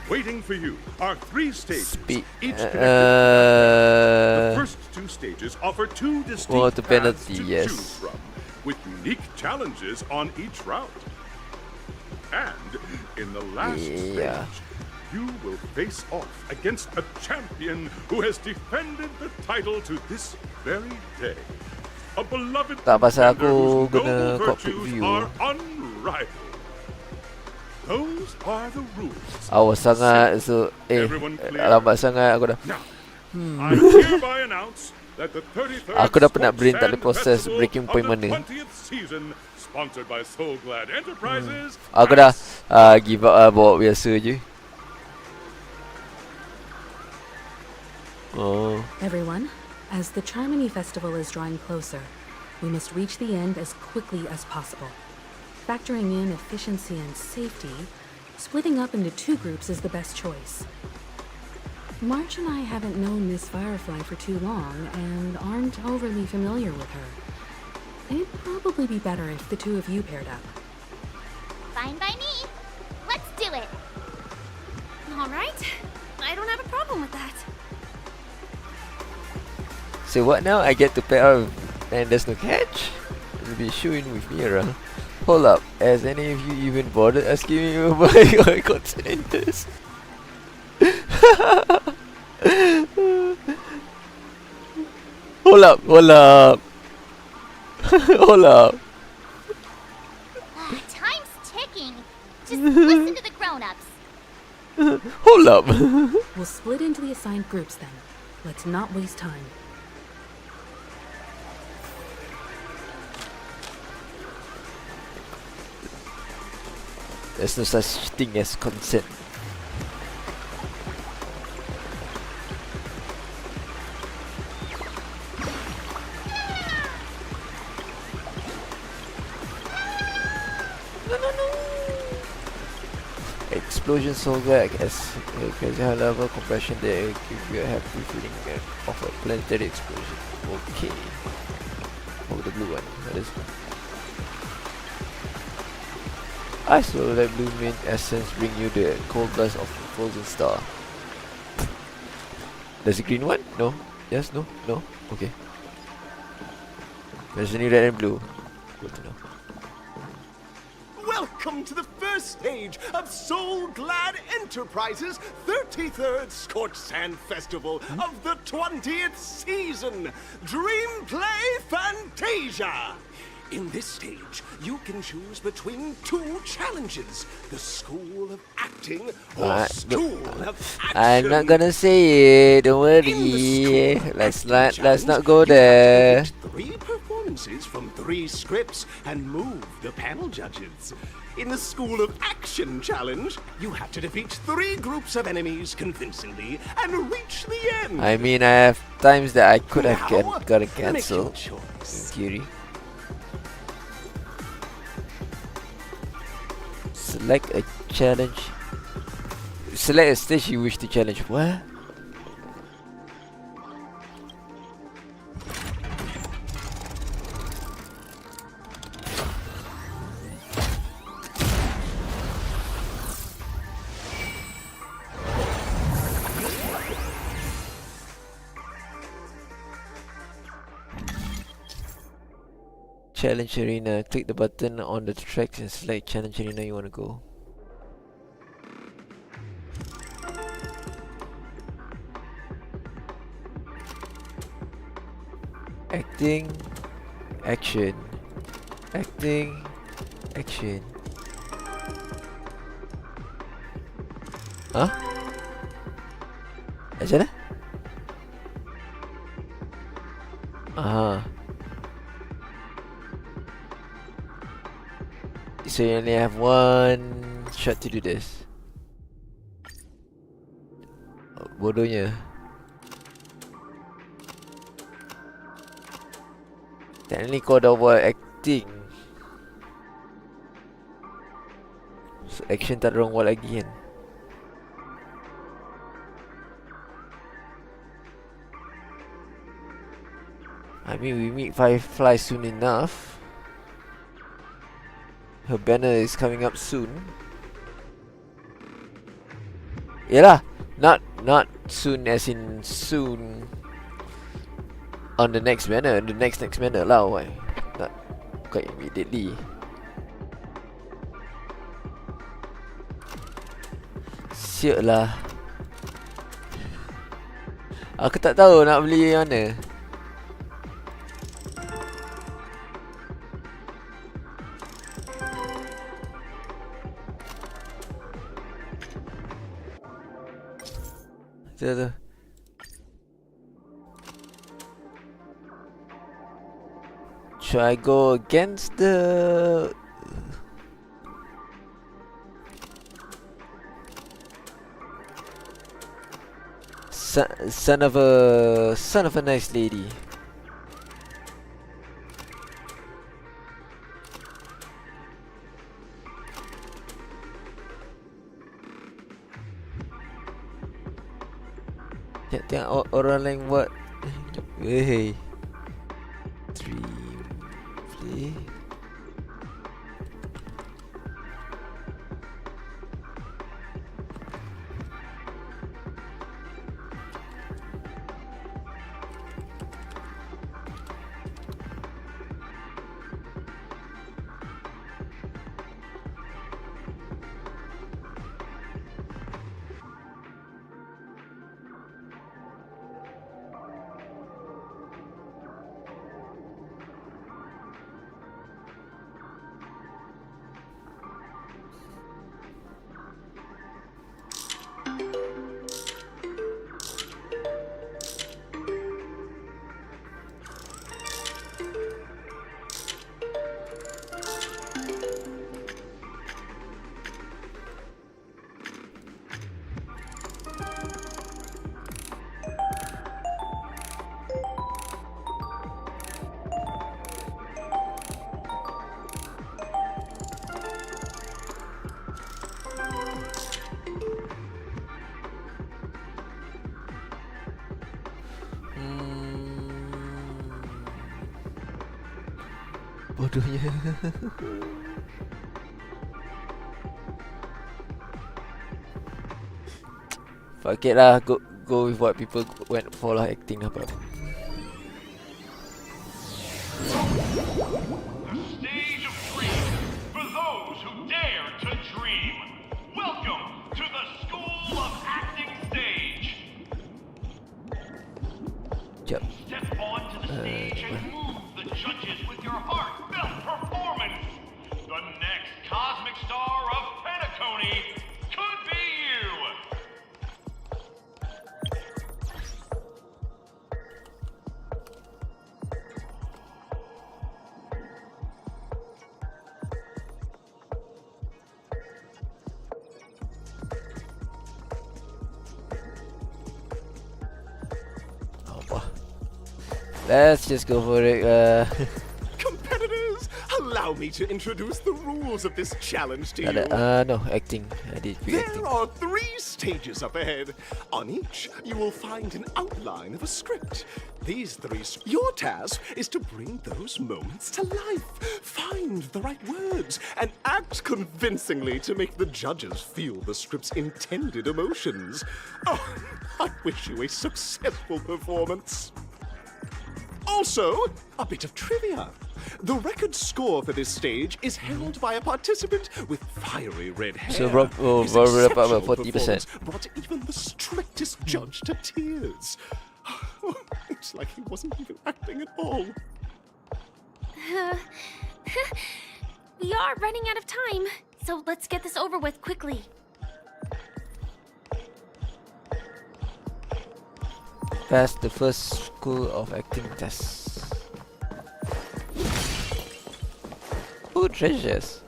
Waiting for you are 3 stages, each connected. The first 2 stages offer 2 distinct the paths penalty, to yes. choose from, with unique challenges on each route. And in the last Yeah. stage, you will face off against a champion who has defended the title to this very day. A beloved Tak pasal contender aku whose kena noble cockpit virtues view. are unrivaled. Those are the rules. Awas sangat so Everyone clear? lambat sangat aku dah. Now, I hereby announce that the 33rd Aku dah penat Scorched brain tak Sand boleh proses Festival breaking point of the mana. 20th season, sponsored by Soul Glad Enterprises. Aku dah give up bawa biasa je. Oh, Everyone, as the Charmony Festival is drawing closer, we must reach the end as quickly as possible. Factoring in efficiency and safety, splitting up into 2 groups is the best choice. March and I haven't known Miss Firefly for too long and aren't overly familiar with her. It'd probably be better if the 2 of you paired up. Fine by me. Let's do it. All right, I don't have a problem with that. so what now? I get to pair up with And there's no catch? It'll be shooing with me around. Hold up, has any of you even bothered asking me about my concern in this? Hold up, hold up. Hold up. Time's ticking. Just listen to the grown-ups. Hold up. We'll split into the assigned groups then. Let's not waste time. There's no such thing as consent. Explosion so bad as crazy high level compression that give you a happy feeling of a planetary explosion. Okay. Oh, the blue one. That is one. I saw that blue mint essence bring you the cold blast of a frozen star. There's a green one? No. Yes, no, no. Okay. There's only red and blue. Good to know. Welcome to the first stage of Soul Glad Enterprises' 33rd Scorched Sand Festival of the 20th season, Dream Play Fantasia. In this stage, you can choose between two challenges, the School of Acting or School of Action. I'm not gonna say it, don't worry. Let's not go there. 3 performances from 3 scripts and move the panel judges. In the School of Action challenge, you have to defeat 3 groups of enemies convincingly and reach the end. I mean, I have times that I could have gotten make your cancelled. choice. Kiri. Select a challenge. Select a stage you wish to challenge. What? Challenge Arena. Click the button on the tracks and select Challenge Arena you want to go. Acting, action, acting, action. Huh? Macam mana? Aha. So you only have one shot to do this. Bodohnya. Technically kau dah buat acting. So action tak ada orang buat lagi kan. I mean we meet Firefly soon enough. Her banner is coming up soon. Yalah, not soon as in soon on the next banner, the next banner lah, why? Not quite immediately. Siap lah. Aku tak tahu nak beli mana. Tu. Should I go against the son of a nice lady? Tengok orang lain buat. Hey. Dream play. Bodohnya. Fuck it lah, go with what people went for lah, acting apa. The stage of dreams for those who dare to dream. Welcome to the School of Acting Stage. Jap. Step onto the stage and move the judges with your heartfelt performance. The next cosmic star of Penacony could be you. Let's just go for it. Competitors, allow me to introduce the rules of this challenge to you. No, acting. I did pick acting. There are 3 stages up ahead. On each, you will find an outline of a script. These 3. Your task is to bring those moments to life. Find the right words and act convincingly to make the judges feel the script's intended emotions. Oh, I wish you a successful performance. Also, a bit of trivia. The record score for this stage is held by a participant with fiery red hair. So, His about exceptional 40%. performance brought even the strictest judge to tears. It's like he wasn't even acting at all. We are running out of time, so let's get this over with quickly. Pass the first school of acting test. Ooh, treasures.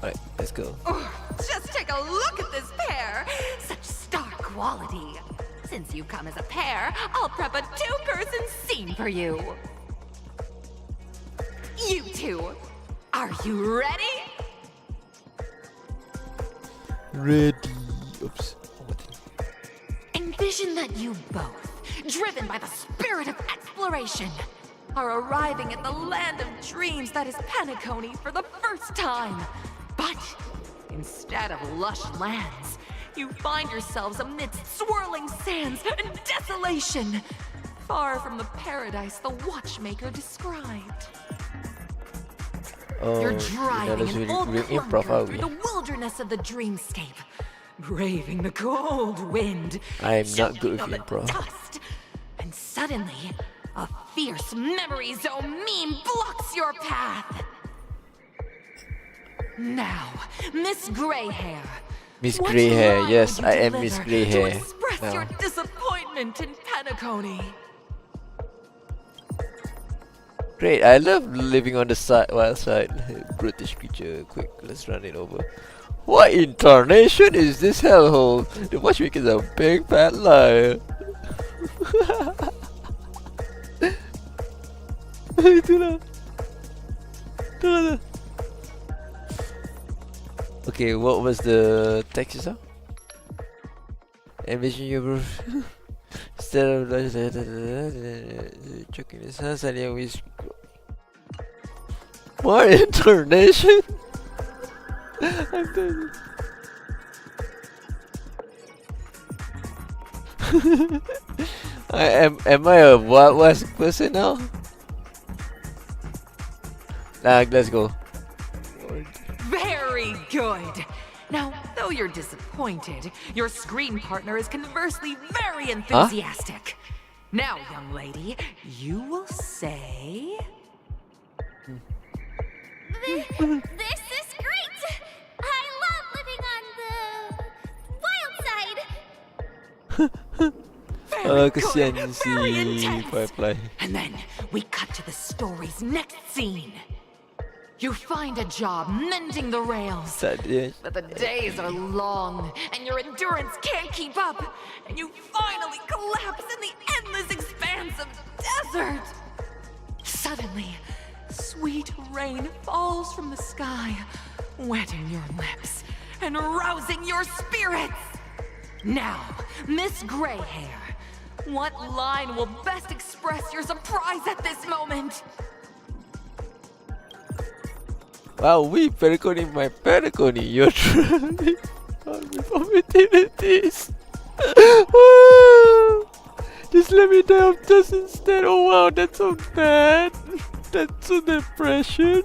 Alright, let's go. Just take a look at this pair! Such star quality. Since you come as a pair, I'll prep a 2-person scene for you. You two, are you ready? Ready. Oops. Envision that you both, driven by the spirit of exploration, are arriving at the land of dreams that is Penacony for the first time. But instead of lush lands, you find yourselves amidst swirling sands and desolation, far from the paradise the watchmaker described. Oh, You're driving an old improv, clunker are through we? the wilderness of the dreamscape, braving the cold wind. I'm not good with choking on the improv. dust, and suddenly, a fierce memory zone meme blocks your path. Now, Miss Grey Hair. Miss what Grey Hair, line yes, would you I am Miss deliver Grey to Hair. express now. your disappointment in Penacony. Great, I love living on the wild side. Brutish creature, quick, let's run it over. What incarnation is this hellhole? The watchmaker's a big fat liar. Itulah. Okay, what was the text just now? Envision your bro. Instead of choking his hands, and he always. More incarnation? I'm done. Am I a Wild West person now? Nah, let's go. Very good. Now, though you're disappointed, your screen partner is conversely very enthusiastic. Now, young lady, you will say... This is great! I love living on the wild side. Very kesian good, si very intense. Firefly. And then we cut to the story's next scene. You find a job mending the rails. Sadly. But the days are long, and your endurance can't keep up, and you finally collapse in the endless expanse of desert. Suddenly, sweet rain falls from the sky, wetting your lips and rousing your spirits. Now, Miss Greyhair, what line will best express your surprise at this moment? Wow, we Pericone, my Pericone, you're truly opportunities. Just let me die of dust instead. Oh wow, that's so bad. That's so depression.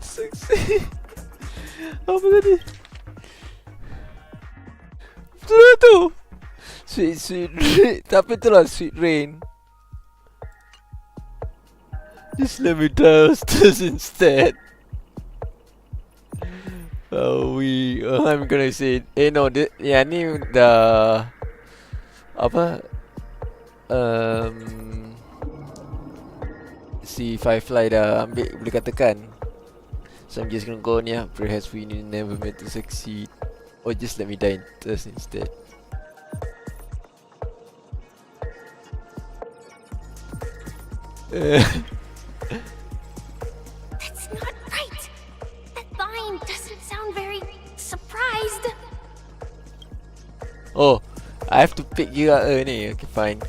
Sexy. Apa tadi? Betul tu. Sweet rain. Tapi itulah sweet rain. Just let me die of dust instead. I'm gonna say no, ya ni dah apa si Firefly dah ambil, boleh katakan. So I'm just gonna go on, yeah, perhaps we never meant to succeed, or just let me die in thirst instead. That's not right. That line doesn't sound very surprised. Oh, I have to pick you up ni. Okay, fine.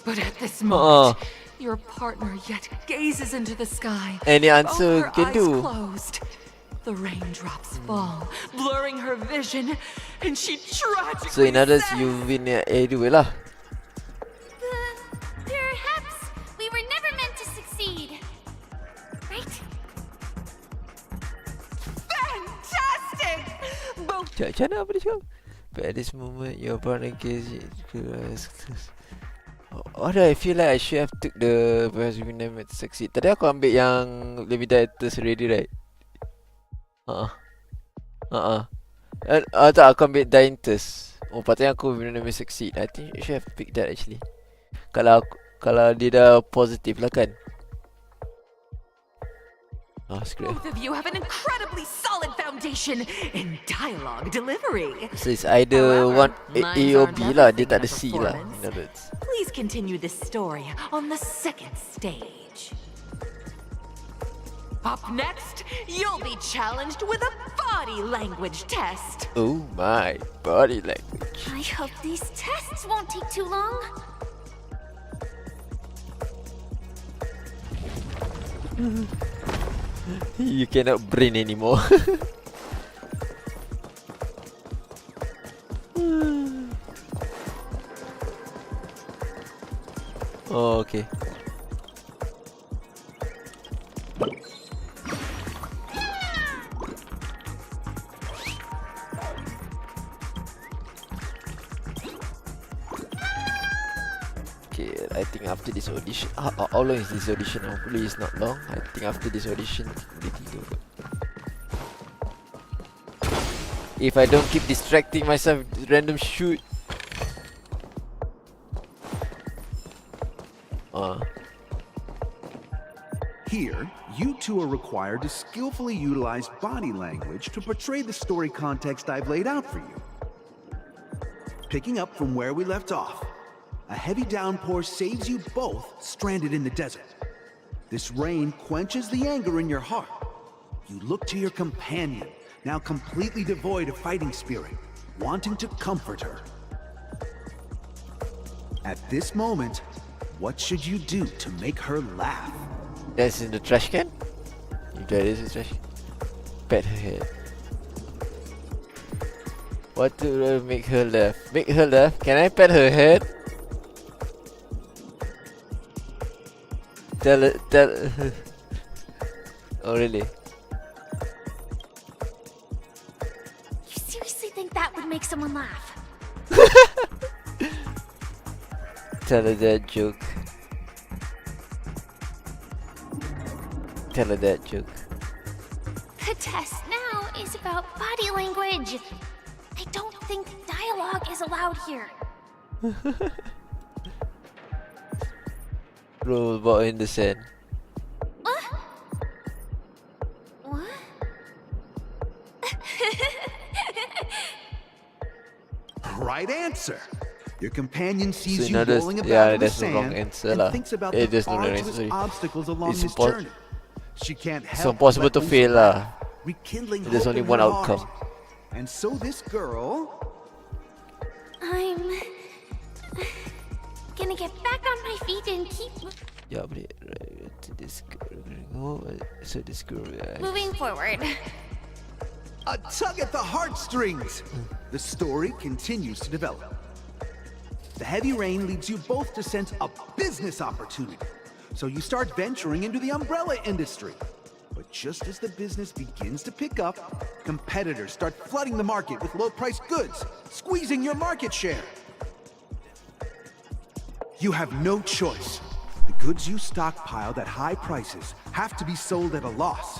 But at this moment, your partner yet gazes into the sky. Any answer both her can eyes do. Closed. The raindrops fall, blurring her vision, and she tragically So in others, says, you win anyway lah. Perhaps we were never meant to succeed. Right? Fantastic! Both Macam mana apa dia cakap? But at this moment, your partner gaze. Why do I feel like I should have took the perhaps we never meant to succeed? Tadi aku ambil yang lebih directors already, right? Tak, aku ambil Dintus. Oh, patutnya aku never succeed. I think you should have picked that actually. Kalau dia dah positif lah kan. Screw it. both of you have an incredibly solid foundation in dialogue delivery. So it's either However, one A minds or aren't B lah. Dia everything tak in ada a C lah. performance. In other words. Please continue this story on the second stage. Up next, you'll be challenged with a body language test. Oh my, body language. I hope these tests won't take too long. You cannot brain anymore. Oh, okay. Okay, I think after this audition, how long is this audition? Hopefully it's not long. I think after this audition, boleh tidur. If I don't keep distracting myself with random shoot. Here, you two are required to skillfully utilize body language to portray the story context I've laid out for you. Picking up from where we left off, a heavy downpour saves you both stranded in the desert. This rain quenches the anger in your heart. You look to your companion, now completely devoid of fighting spirit, wanting to comfort her. At this moment, what should you do to make her laugh? That's in the trash can? If that is the trash can. Pet her head. What to make her laugh? Make her laugh? Can I pet her head? Tell Oh really? You seriously think that would make someone laugh? Tell her that joke. Tell her that joke. The test now is about body language. I don't think dialogue is allowed here. Roll about in the sand. What? Right answer. Your companion So sees in you others, rolling about yeah, in the that's the wrong sand answer and lah. thinks about It the is not arduous necessary. obstacles along It's this journey. She can't help impossible but to ooze fail around, lah. rekindling There's hope only in one her outcome. heart. And so this girl I'm gonna get back on my feet and keep Yeah, but to this girl. Oh, so this girl. moving forward. a tug at the heartstrings. The story continues to develop. The heavy rain leads you both to sense a business opportunity. So you start venturing into the umbrella industry. But just as the business begins to pick up, competitors start flooding the market with low-priced goods, squeezing your market share. You have no choice. The goods you stockpiled at high prices have to be sold at a loss.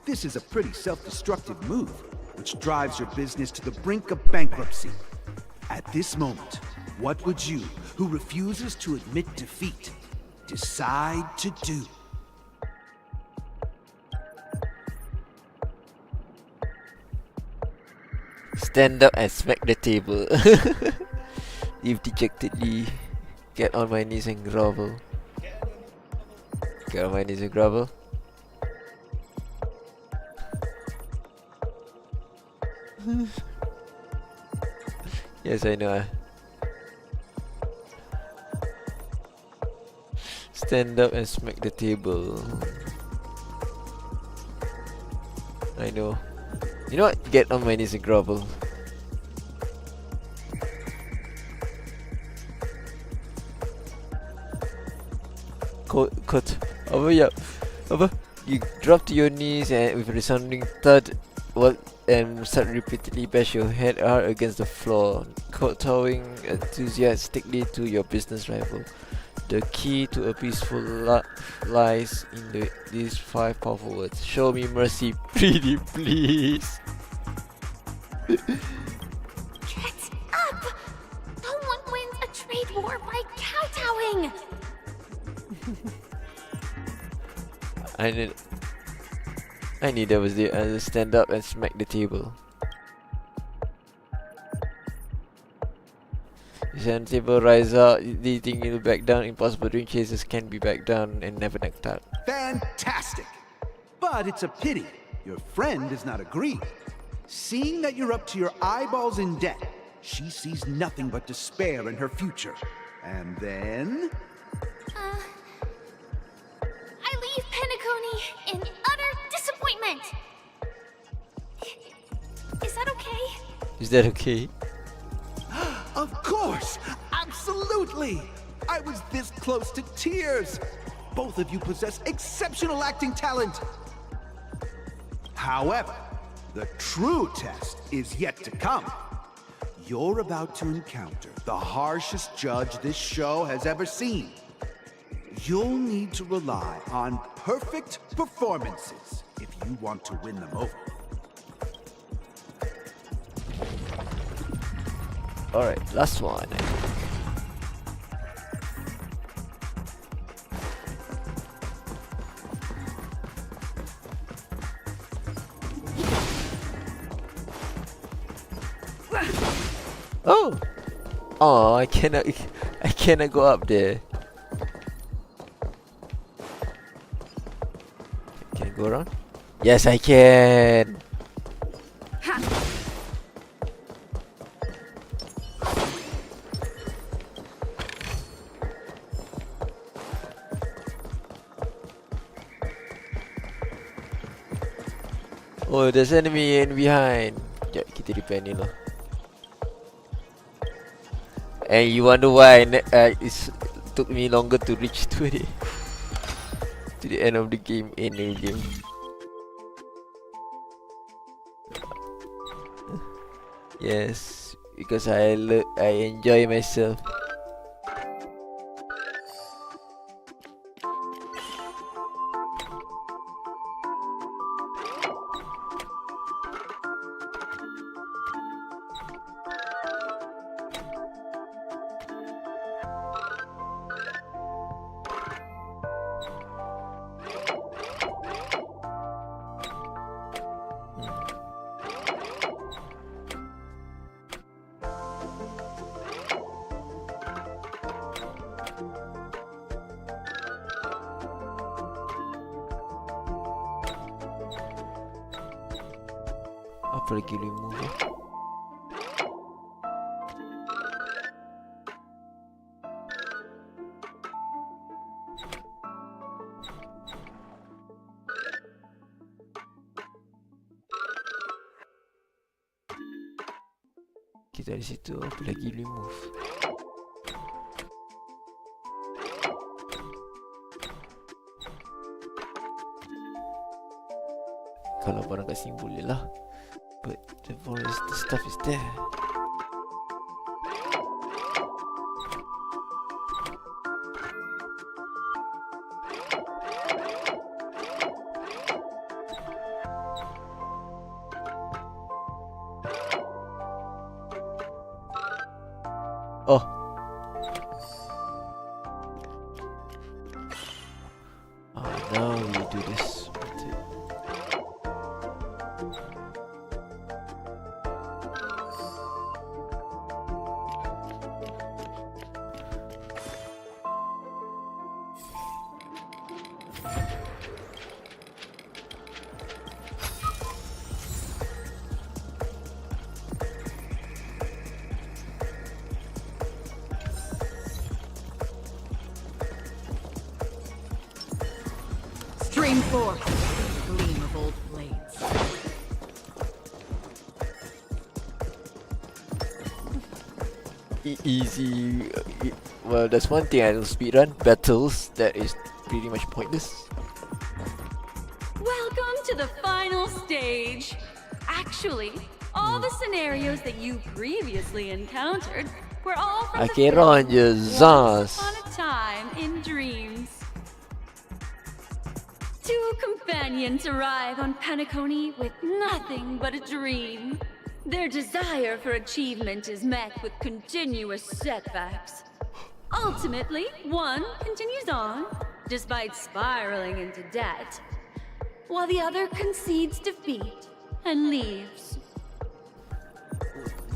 This is a pretty self-destructive move, which drives your business to the brink of bankruptcy. At this moment, what would you, who refuses to admit defeat, decide to do? Stand up and smack the table. If dejectedly, get on my knees and grovel. Get on my knees and grovel. Yes, I know. Stand up and smack the table. I know. You know what? Get on my knees and grovel. Quote. Apa ya? Apa? You drop to your knees and with a resounding thud, and start repeatedly bash your head hard against the floor, kowtowing enthusiastically to your business rival. The key to a peaceful lies in these 5 powerful words. Show me mercy, pretty please. Get up! No one wins a trade war by kowtowing! I knew that was the stand up and smack the table. You stand the table, rise up, do you think you'll back down? Impossible dream chasers can be back down and never knocked out. Fantastic! But it's a pity your friend does not agree. Seeing that you're up to your eyeballs in debt, she sees nothing but despair in her future. And then... I leave Penacony in utter disappointment! Is that okay? Is that okay? Of course! Absolutely! I was this close to tears! Both of you possess exceptional acting talent! However, the true test is yet to come. You're about to encounter the harshest judge this show has ever seen. You'll need to rely on perfect performances if you want to win them over. Alright, last one. Oh! Oh, I cannot go up there. Can I go around? Yes, I can! Oh, there's enemy in behind. Sekejap, kita repair ni lah. And you wonder why it took me longer to reach to the end of the game, new game. Yes, because I enjoy myself. Apa lagi remove eh? Kita di situ, apa lagi remove? Kalau barang kat sini boleh lah. But the forest, the stuff is there. Oh. Now we do this. Stream forth, gleam of old blades. Easy. Well, that's one thing I don't speedrun. Battles, that is pretty much pointless. Welcome to the final stage. Actually, all the scenarios that you previously encountered were all from the Akhiran film je Once Zaz. Upon a Time in Dreams. Two companions arrive on Penacony with nothing but a dream. Their desire for achievement is met with continuous setbacks. Ultimately, one continues on, despite spiraling into debt, while the other concedes defeat and leaves.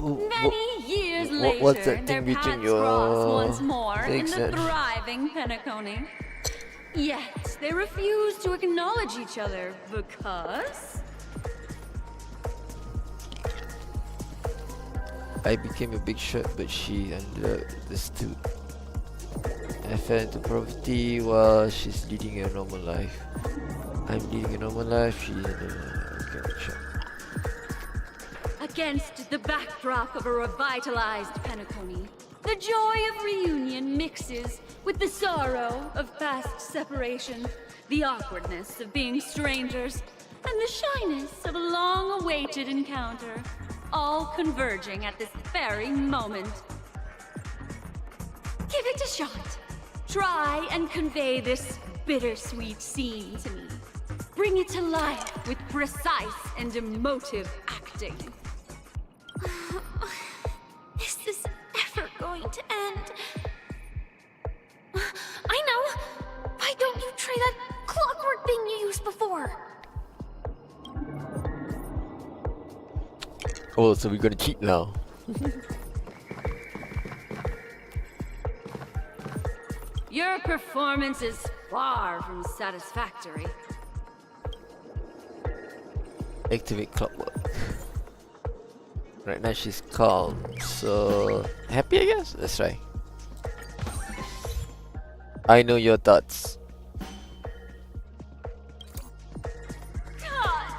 Many years later, what's that their thing between paths your cross once more in legs the then? thriving Penacony. Yet, they refuse to acknowledge each other because... I became a big shot, but she understood. I fell into poverty while she's leading a normal life. I'm leading a normal life, she became a shot. Against the backdrop of a revitalized Penacony, the joy of reunion mixes with the sorrow of past separation, the awkwardness of being strangers, and the shyness of a long-awaited encounter, all converging at this very moment. Give it a shot. Try and convey this bittersweet scene to me. Bring it to life with precise and emotive acting. Is this ever going to end? I know! Why don't you try that clockwork thing you used before? Oh, so we're gonna cheat now. Your performance is far from satisfactory. Activate clockwork. Right now she's calm, so happy I guess? That's right. I know your thoughts. God!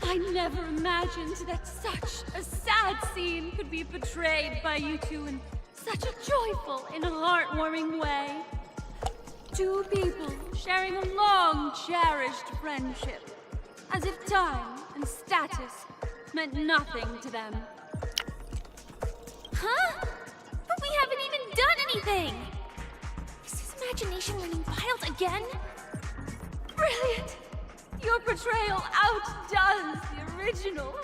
I never imagined that such a sad scene could be portrayed by you two in such a joyful and heartwarming way. Two people sharing a long cherished friendship, as if time and status meant nothing to them. Huh? But we haven't even done anything! Is his imagination running wild again? Brilliant! Your portrayal outdoes the original.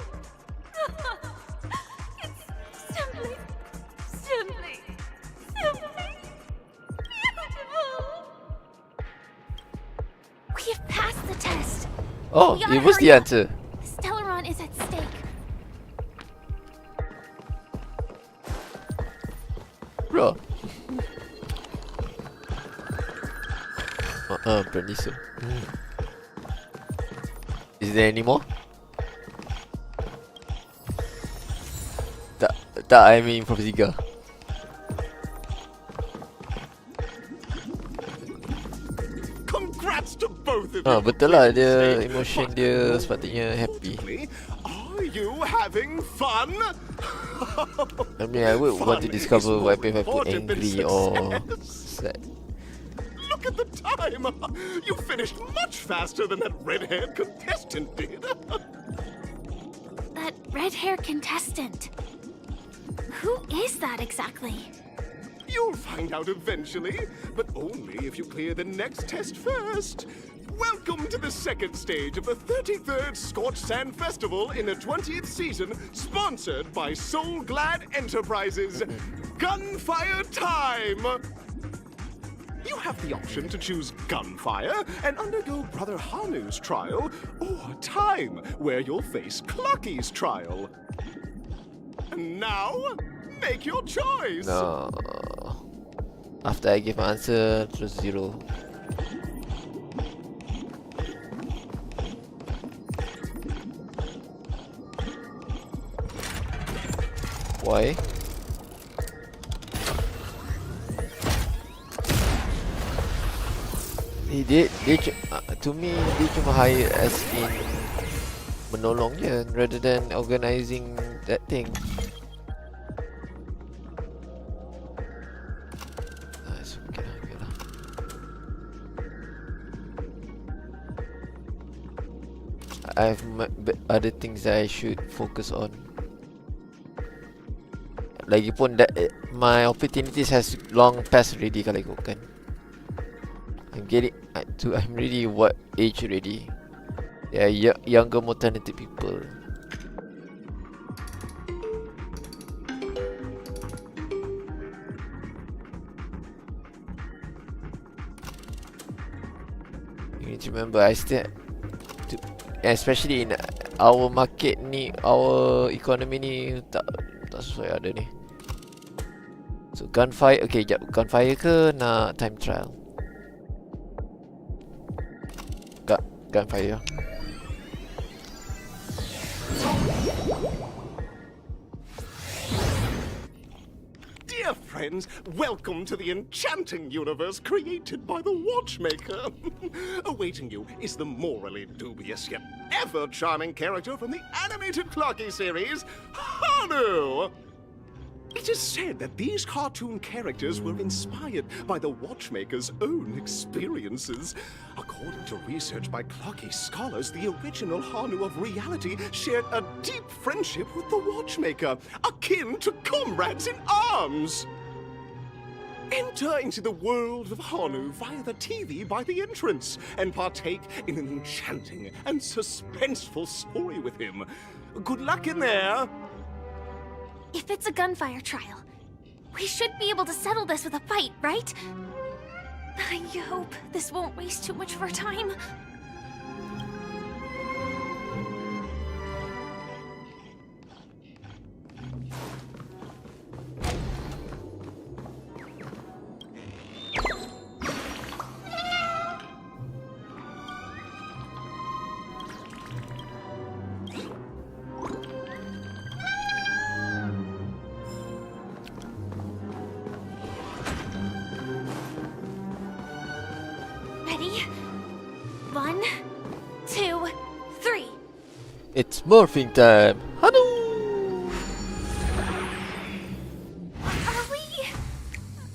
It's simply beautiful. We have passed the test. Oh, We gotta it was hurry the up. answer. Stellaron is at stake. Bro. Apparently so. Is there any more? Tak, I mean Prophecy Girl. Congrats to both of you. Betul lah, dia emotion dia sepatutnya happy. Are you having fun? I mean, I would want to discover what if I put angry or sad. Look at the time! You finished much faster than that red-haired contestant did. That red-haired contestant. Who is that exactly? You'll find out eventually, but only if you clear the next test first. Welcome to the second stage of the 33rd Scorched Sand Festival in the 20th season, sponsored by Soul Glad Enterprises. Gunfire time! You have the option to choose gunfire and undergo Brother Hanu's trial, or time, where you'll face Clucky's trial. And now, make your choice! No. After I give my answer, terus 0. Why? Dia to me dia cuma hire as in menolong je rather than organising that thing. It's okay lah. I have other things that I should focus on. Lagipun that my opportunities has long passed already kalau ikutkan. I'm really what age already? Yeah, younger, more talented people. You need to remember, especially in our market ni, our economy ni tak sesuai ada ni. So gunfire, okay, jap, gunfire ke nak time trial? Gunfire. Dear friends, welcome to the enchanting universe created by the Watchmaker. Awaiting you is the morally dubious yet ever-charming character from the animated Clocky series, Hanu! It is said that these cartoon characters were inspired by the Watchmaker's own experiences. According to research by Clocky scholars, the original Hanu of reality shared a deep friendship with the Watchmaker, akin to comrades in arms. Enter into the world of Hanu via the TV by the entrance and partake in an enchanting and suspenseful story with him. Good luck in there! If it's a gunfire trial, we should be able to settle this with a fight, right? I hope this won't waste too much of our time. Ready? 1, 2, 3. It's morphing time. Hanu!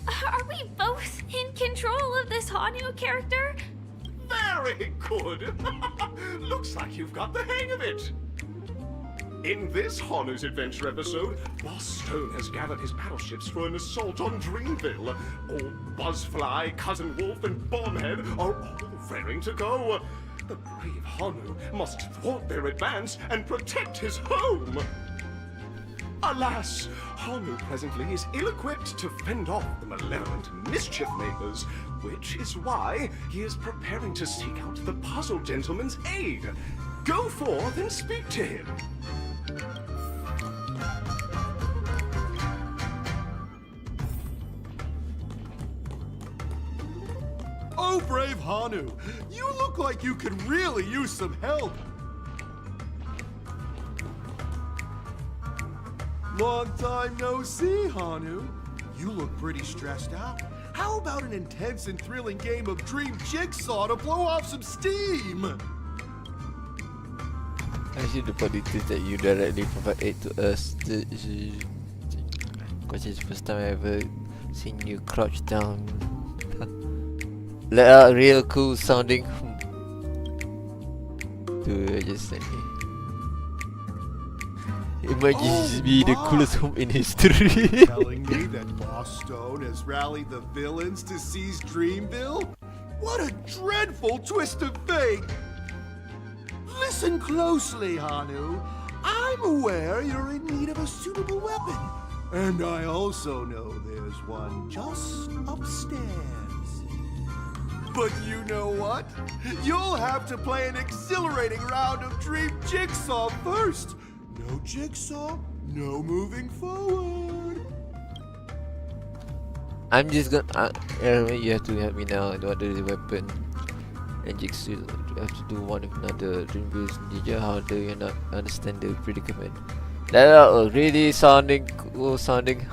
Are we both in control of this Hanu character? Very good! Looks like you've got the hang of it! In this Hanu's Adventure episode, Boss Stone has gathered his battleships for an assault on Dreamville. Old Buzzfly, Cousin Wolf, and Bombhead are all raring to go. The brave Hanu must thwart their advance and protect his home. Alas, Hanu presently is ill-equipped to fend off the malevolent mischief makers, which is why he is preparing to seek out the Puzzle Gentleman's aid. Go forth and speak to him. Oh, brave Hanu, you look like you could really use some help. Long time no see, Hanu. You look pretty stressed out. How about an intense and thrilling game of Dream Jigsaw to blow off some steam? Actually, the politics that you directly provided to us, because it's the first time I ever seen you crouch down. Let out real cool sounding. Dude, I just sent me. It might just be the coolest home in history. Telling me that Boss Stone has rallied the villains to seize Dreamville? What a dreadful twist of fate! Listen closely, Hanu. I'm aware you're in need of a suitable weapon. And I also know there's one just upstairs. But you know what? You'll have to play an exhilarating round of Dream Jigsaw first. No jigsaw, no moving forward. I'm just gonna. You have to help me now. I don't do the weapon. And Jigsaw, you have to do one with another. Dreamville's Ninja. How do you not understand the predicament? That are really sounding cool sounding.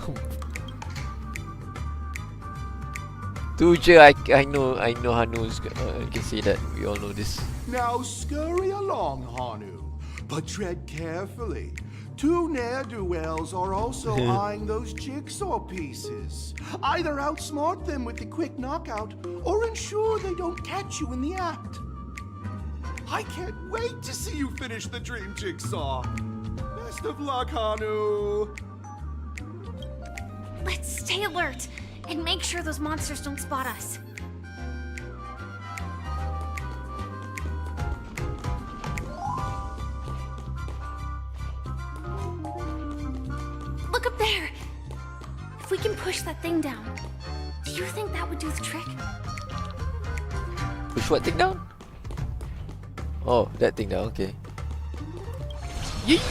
Tuja, I know Hanu's. I can see that. We all know this. Now scurry along, Hanu. But tread carefully. Two ne'er-do-wells are also eyeing those jigsaw pieces. Either outsmart them with the quick knockout, or ensure they don't catch you in the act. I can't wait to see you finish the dream jigsaw. Best of luck, Hanu. Let's stay alert and make sure those monsters don't spot us. Look up there! If we can push that thing down, do you think that would do the trick? Push what thing down? Oh, that thing down, okay. Yeet!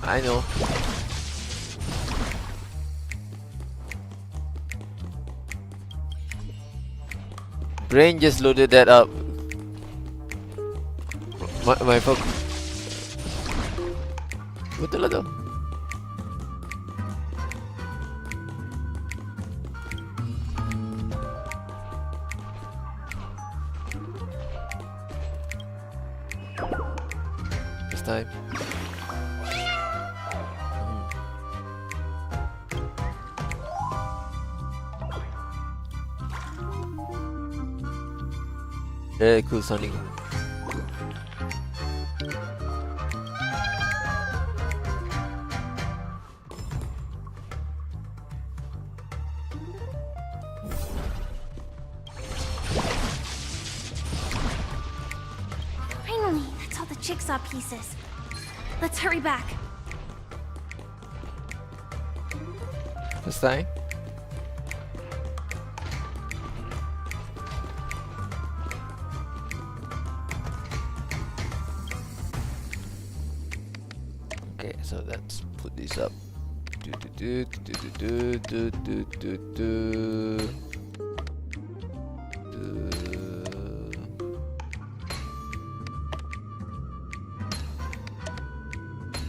I know. Brain just loaded that up. My fuck. Betul lah tu. This time. Very cool sounding. Finally, that's all the jigsaw pieces. Let's hurry back. This time. Okay, so let's put this up.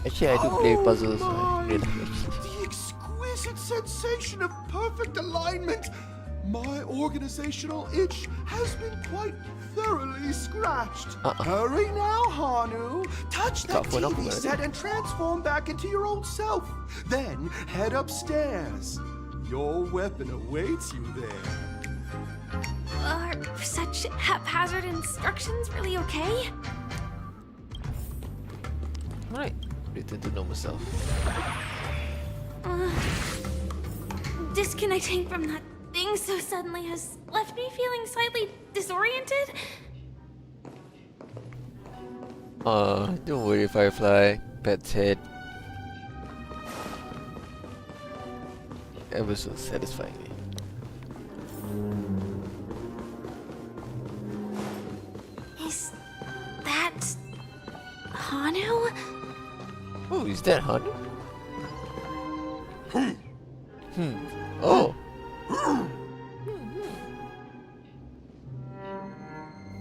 Actually, I do play puzzles. The exquisite sensation of perfect alignment. My organizational itch has been quite thoroughly scratched. Hurry now, Hanu. Touch that TV set and transform back into your old self. Then head upstairs. Your weapon awaits you there. Are such haphazard instructions really okay? Right. Return to normal self. Disconnecting from that thing so suddenly has left me feeling slightly disoriented. Don't worry, Firefly. Pet's head. Ever so satisfying. Is that that Hanu? Oh.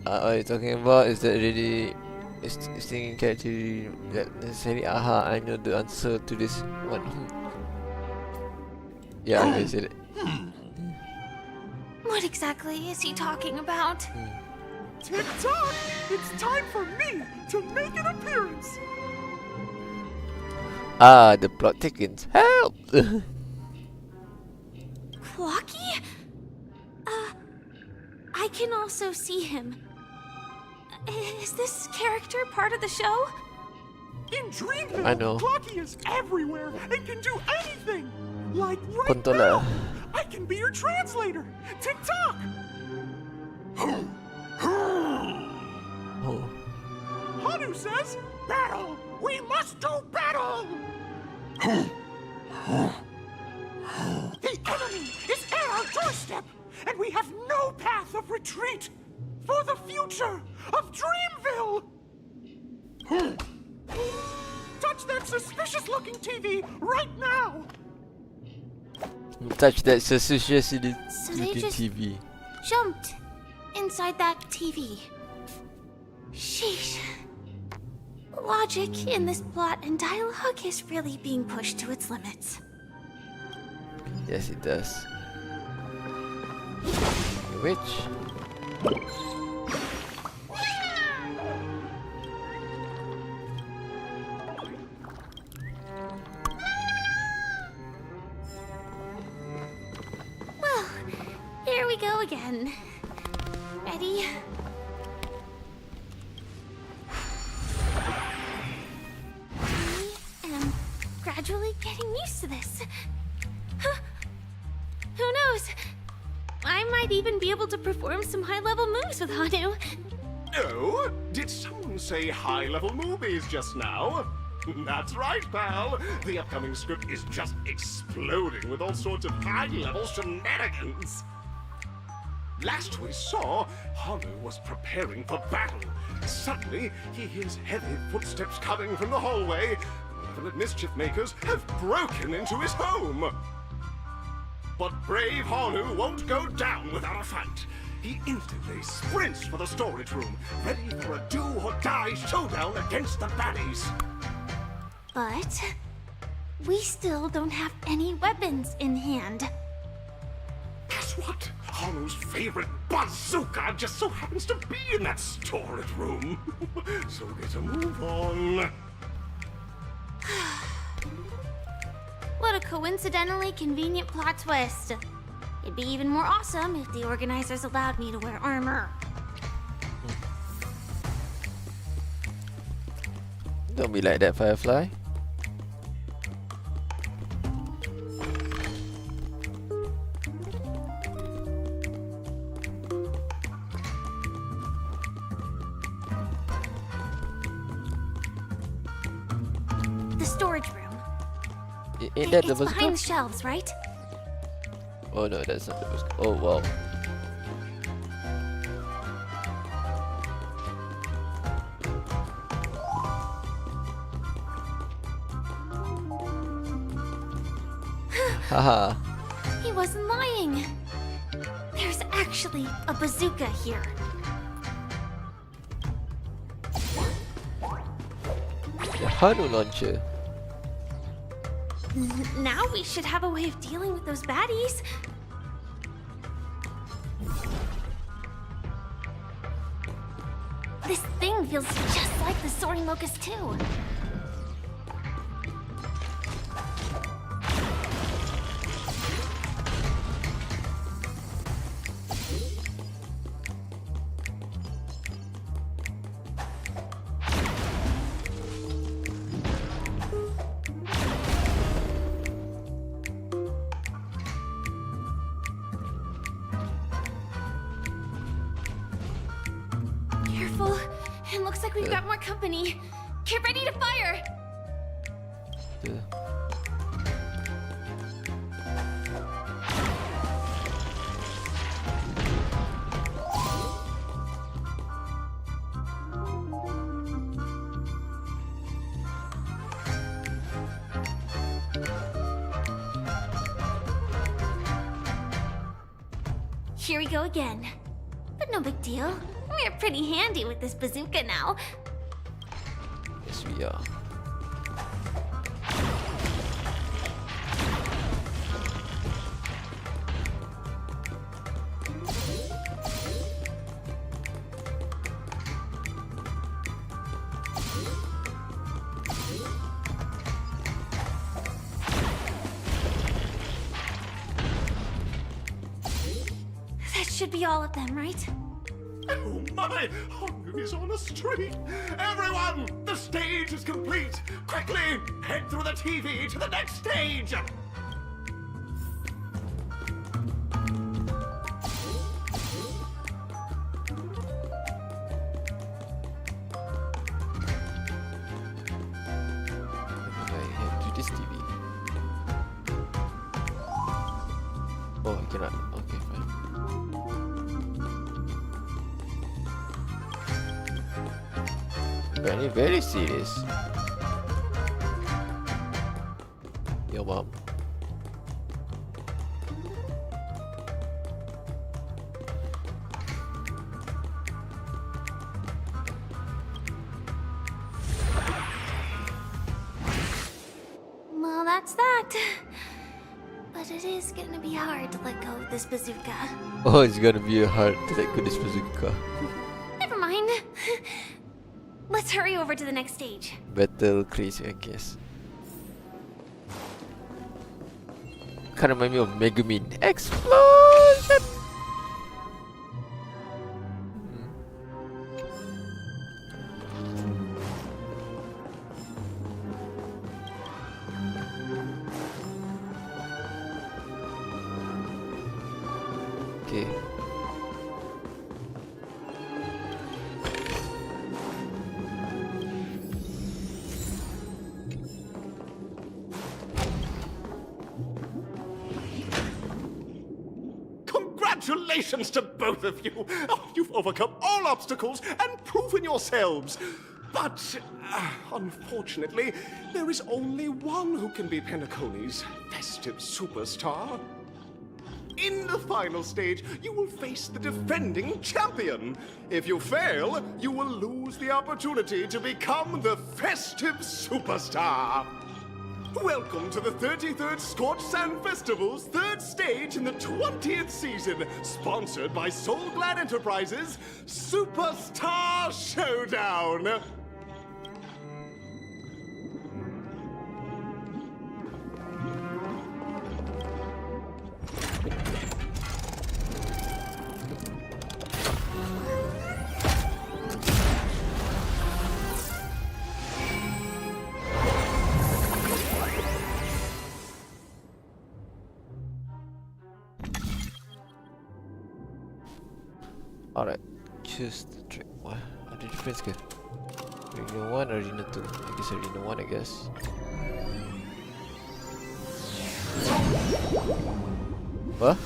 Are you talking about? Is that really singing character that necessarily? Aha, I know the answer to this one. Yeah, I said it. What exactly is he talking about? Tick-tock! It's time for me to make an appearance! Ah, the plot thickens. Help! Clocky? I can also see him. Is this character part of the show? In Dreamville, I know. Clocky is everywhere and can do anything! Like right Controller. now! I can be your translator! Tick-tock! Oh. Hanu says, battle! We must do battle! The enemy is at our doorstep, and we have no path of retreat for the future of Dreamville! Touch that suspicious-looking TV right now! Touch that suspicious looking So they just TV. jumped inside that TV. Sheesh. Logic in this plot and dialogue is really being pushed to its limits. Yes, it does. Which? Well, here we go again. Ready? I am gradually getting used to this. Huh. Who knows? I might even be able to perform some high-level moves with Hanu. Oh, did someone say high-level movies just now? That's right, pal. The upcoming script is just exploding with all sorts of high-level shenanigans. Last we saw, Hanu was preparing for battle. Suddenly, he hears heavy footsteps coming from the hallway. Malevolent mischief makers have broken into his home. But brave Hanu won't go down without a fight. He instantly sprints for the storage room, ready for a do-or-die showdown against the baddies. But we still don't have any weapons in hand. Guess what? Hanu's favorite bazooka just so happens to be in that storage room. So get a move on. What a coincidentally convenient plot twist. It'd be even more awesome if the organizers allowed me to wear armor. Don't be like that, Firefly. The storage room. Ain't that the It's behind bazooka? the shelves, right? Oh no, that's not the bazooka. Oh wow. Haha. He wasn't lying. There's actually a bazooka here. The Hanu launcher. Now we should have a way of dealing with those baddies. This thing feels just like the Soaring Locust too. Careful. It looks like we've got more company. Get ready to fire! Here we go again. But no big deal. We're pretty handy with this bazooka now. Yes, we are. That should be all of them, right? Oh my! Hanu is on the street! Everyone! The stage is complete! Quickly! Head through the TV to the next stage! I head to this TV. Oh, I cannot. Okay, fine. Very serious. Yo, mom. Well, that's that. But it is gonna be hard to let go of this bazooka. Oh, it's gonna be hard to let go this bazooka. Never mind. Let's hurry over to the next stage. Battle crazy, I guess. Kind of remind me of Megumin. Explosion! Okay. Congratulations to both of you! Oh, you've overcome all obstacles and proven yourselves! But, unfortunately, there is only one who can be Penacony's festive superstar. In the final stage, you will face the defending champion. If you fail, you will lose the opportunity to become the festive superstar. Welcome to the 33rd Scorched Sand Festival's third stage in the 20th season, sponsored by Soul Glad Enterprises, Superstar Showdown. Alright, choose the track. What? Ada difference ke? Arena 1, Arena 2. I guess Arena 1, I guess. What?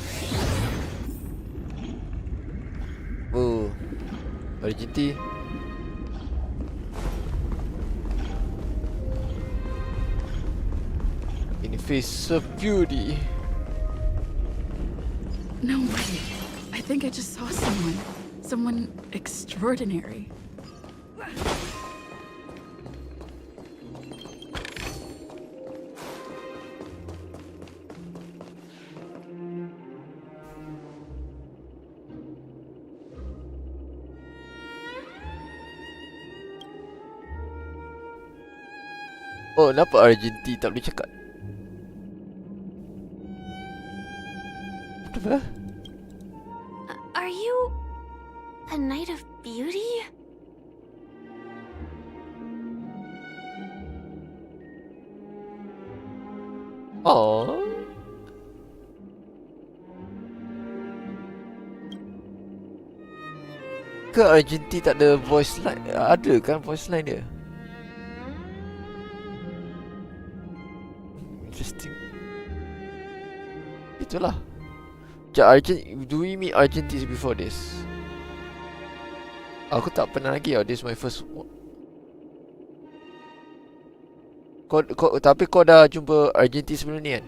Oh, Argenti. In the face of beauty. No way. I think I just saw someone. Someone extraordinary. Oh, kenapa Argenti tak boleh cakap? Apa? Are you a knight of beauty? Oh. Ke Argenti tak ada voice line? Ada kan voice line dia? Interesting. Itulah. Do we meet Argentis before this? Aku tak pernah lagi. This is my first one. Tapi kau dah jumpa Argentis sebelum ni kan?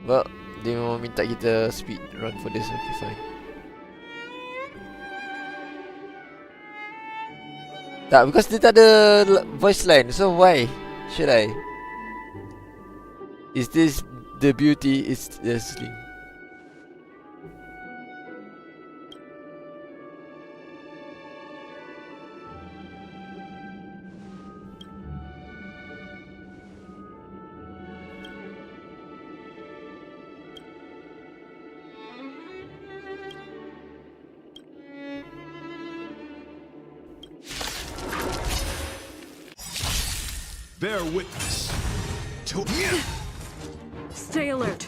Well, dia memang minta kita speed run for this. Okay, fine. Tak, because dia tak ada voice line. So why should I? Is this the beauty? Is the sling? Bear witness to Stay alert.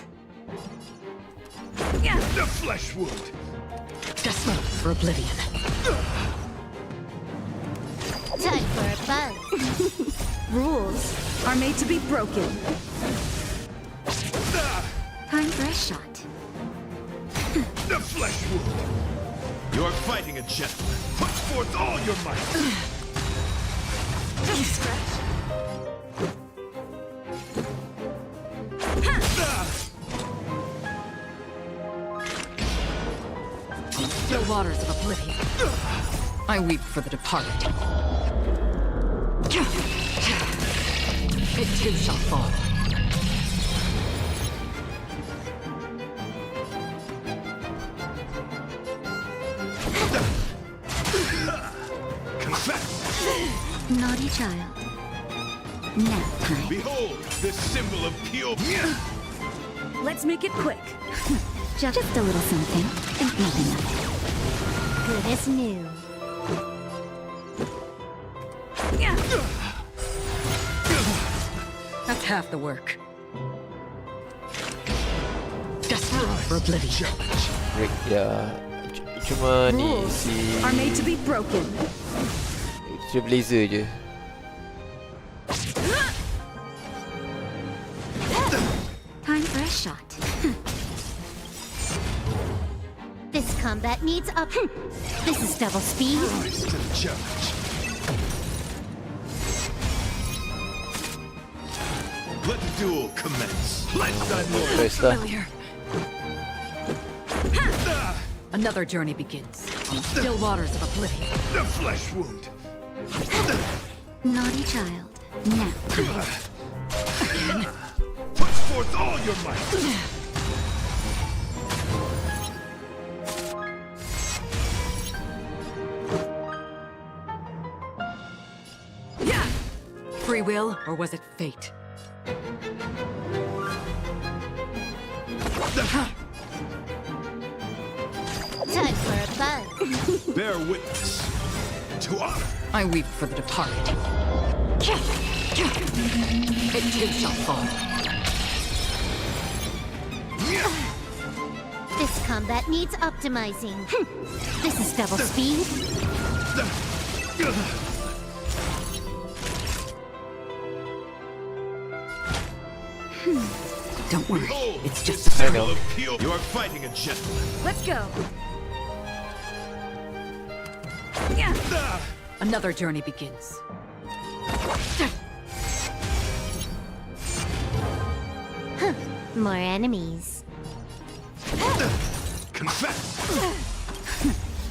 the flesh wound. Desperate for oblivion. Time for a buzz. Rules are made to be broken. Time for a shot. The flesh wound. You're fighting a gentleman. Put forth all your might. Stretch. Still waters of oblivion. I weep for the departed. It too shall fall. Confess. Naughty child. Nap time. Behold, this symbol of pure. Let's make it quick. Just a little something. Think nothing of it. Good as new. That's half the work. Desperate for oblivion. Break ya. Cuma ni Rules si are made to be broken. Trailblazer je. Time for a shot. This combat needs up. This is double speed. Rise to the challenge. Let the duel commence. Let's Honkai Star. Familiar. Another journey begins on still waters of oblivion. The flesh wound. Naughty child. Nap time. Put forth all your might. Free will, or was it fate? Time for a buzz. Bear witness to honor. I weep for the departed. It too shall fall. This combat needs optimizing. This is double speed. Don't worry, Behold, it's just this a symbol know. of pure. You are fighting a gentleman. Let's go. Another journey begins. More enemies. Confess.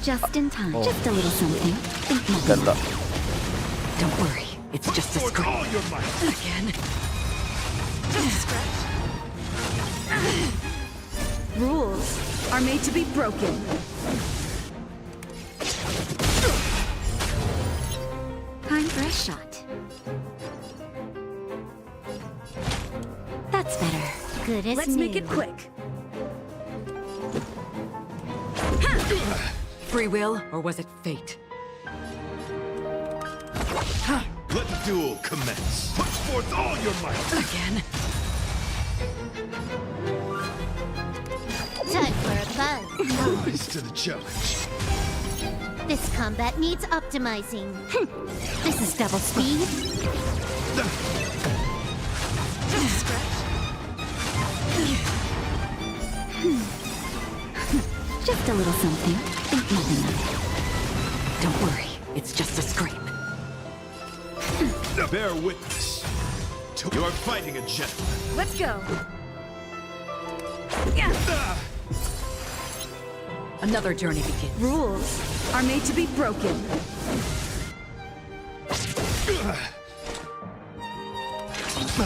Just in time. Oh. Just a little something. Think nothing. Galak. Don't worry, it's Put just a forth scrape. all your might. Again. Rules are made to be broken. Time for a shot. That's better. Good as Let's new. make it quick. Free will, or was it fate? Let the duel commence. Put forth all your might. Again. Time for a buzz. Rise to the challenge. This combat needs optimizing. This is double speed. Just a little something. Think nothing of it. Don't worry, it's just a scrape. Bear witness to. You are fighting a gentleman. Let's go. Another journey begins. Rules are made to be broken.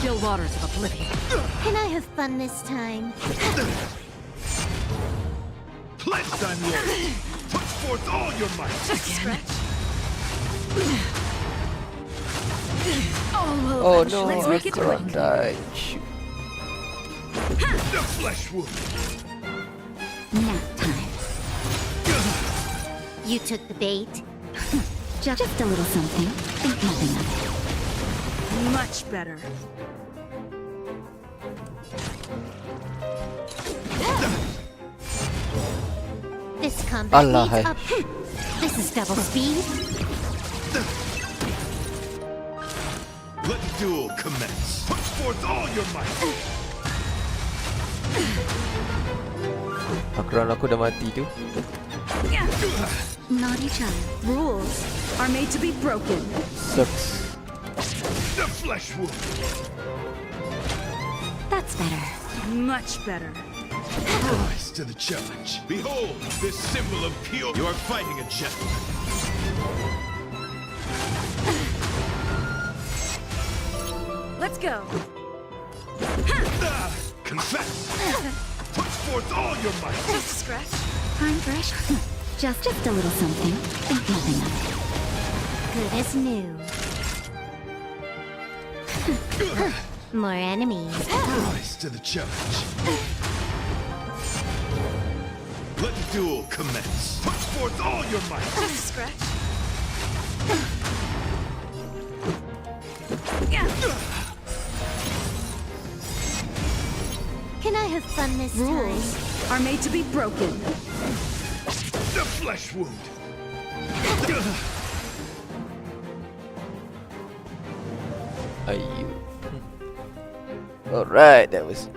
Still waters of oblivion. Can I have fun this time? Pledge thine loyalty. Put forth all your might. Oh no, I can't die. Shoot. The flesh wound. Nap time. You took the bait. Just a little something. Think nothing of it. Much better. This combat Allah needs up. This is double speed. Let the duel commence. Put forth all your might. Background aku dah mati tu. Naughty child. Rules are made to be broken. Sucks. The flesh wound. That's better. Much better. Rise to the challenge. Behold, this symbol of pure. You are fighting a gentleman. Let's go. Confess. Put forth all your might. Just a scratch. I'm fresh. Just a little something. Think nothing of it. Good as new. More enemies. Rise to the challenge. Let the duel commence. Put forth all your might. Just a scratch. Can I have fun this Rules time? are made to be broken. The flesh wound. Are you? Alright, that was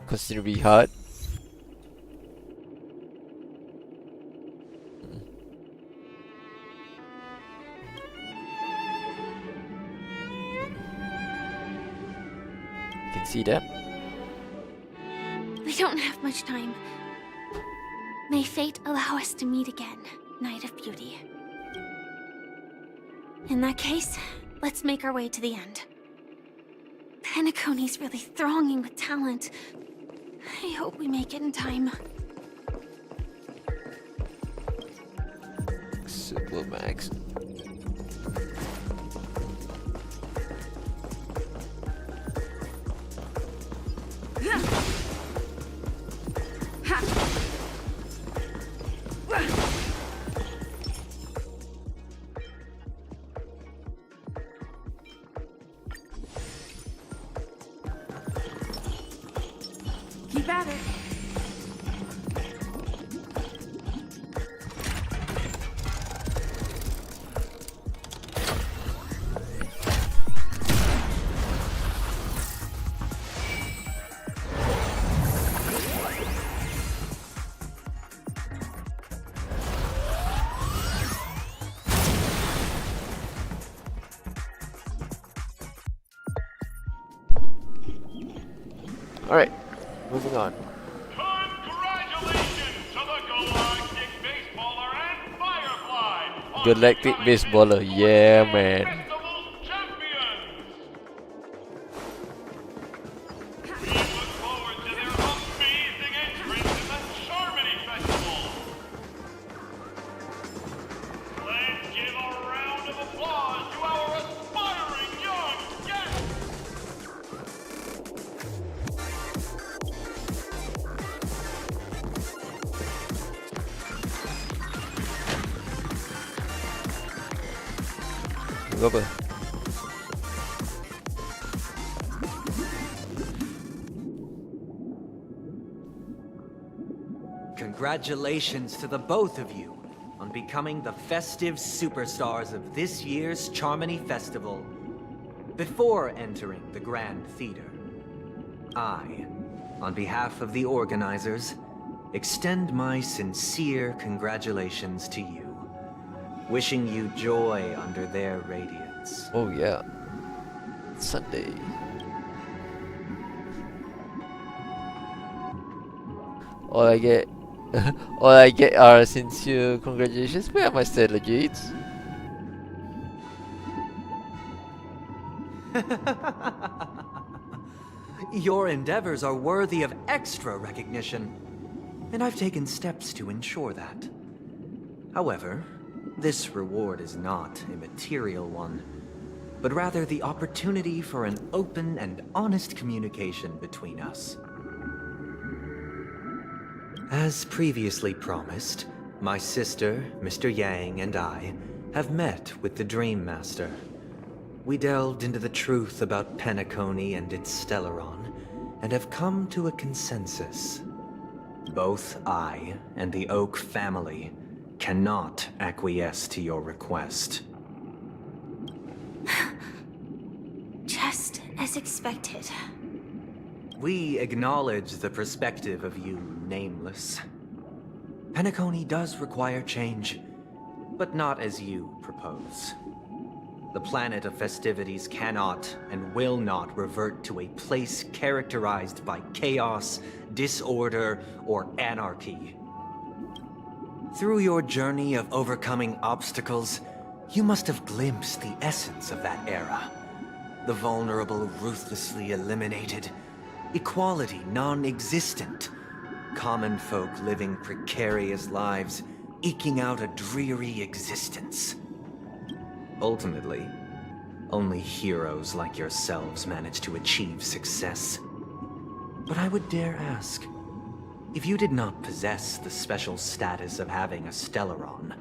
considerably hard. You can see that. We don't have much time. May fate allow us to meet again, Knight of Beauty. In that case, let's make our way to the end. Penacony's really thronging with talent. I hope we make it in time. Super Max. Keep at it. Alright, moving on. Congratulations to the Galactic Baseballer and Firefly on Galactic Baseballer, yeah man. Festival's champions! We look forward to their amazing entrance in the Charmony Festival! Let's give a round of applause to our aspiring young guests! Tunggu apa? Congratulations to the both of you on becoming the festive superstars of this year's Charmony Festival. Before entering the Grand Theater, I, on behalf of the organizers, extend my sincere congratulations to you, wishing you joy under their radiance. Oh yeah. Sunday. All I get, all I get are sincere congratulations. Where are my stellar jades? Your endeavors are worthy of extra recognition, and I've taken steps to ensure that. However, this reward is not a material one, but rather the opportunity for an open and honest communication between us. As previously promised, my sister, Mr. Yang, and I have met with the Dream Master. We delved into the truth about Penacony and its Stellaron, and have come to a consensus. Both I and the Oak family cannot acquiesce to your request. Just as expected. We acknowledge the perspective of you, Nameless. Penacony does require change, but not as you propose. The planet of festivities cannot and will not revert to a place characterized by chaos, disorder, or anarchy. Through your journey of overcoming obstacles, you must have glimpsed the essence of that era. The vulnerable ruthlessly eliminated, equality non-existent, common folk living precarious lives, eking out a dreary existence. Ultimately, only heroes like yourselves manage to achieve success. But I would dare ask, if you did not possess the special status of having a Stellaron,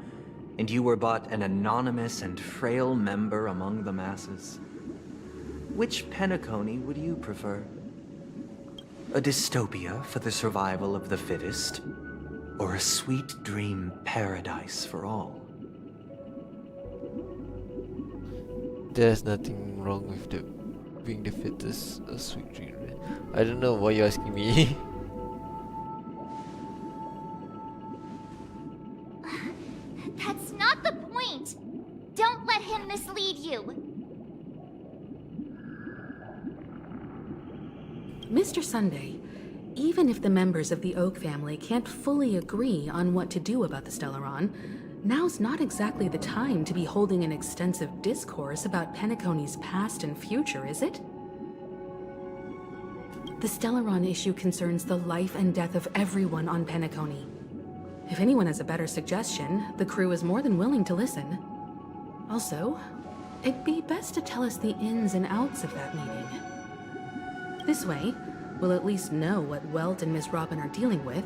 and you were but an anonymous and frail member among the masses, which Penacony would you prefer? A dystopia for the survival of the fittest, or a sweet dream paradise for all? There's nothing wrong with being the fittest, a sweet dream. I don't know why you're asking me. That's not the point! Don't let him mislead you! Mr. Sunday, even if the members of the Oak family can't fully agree on what to do about the Stellaron, now's not exactly the time to be holding an extensive discourse about Penacony's past and future, is it? The Stellaron issue concerns the life and death of everyone on Penacony. If anyone has a better suggestion, the crew is more than willing to listen. Also, it'd be best to tell us the ins and outs of that meeting. This way, we'll at least know what Welt and Miss Robin are dealing with,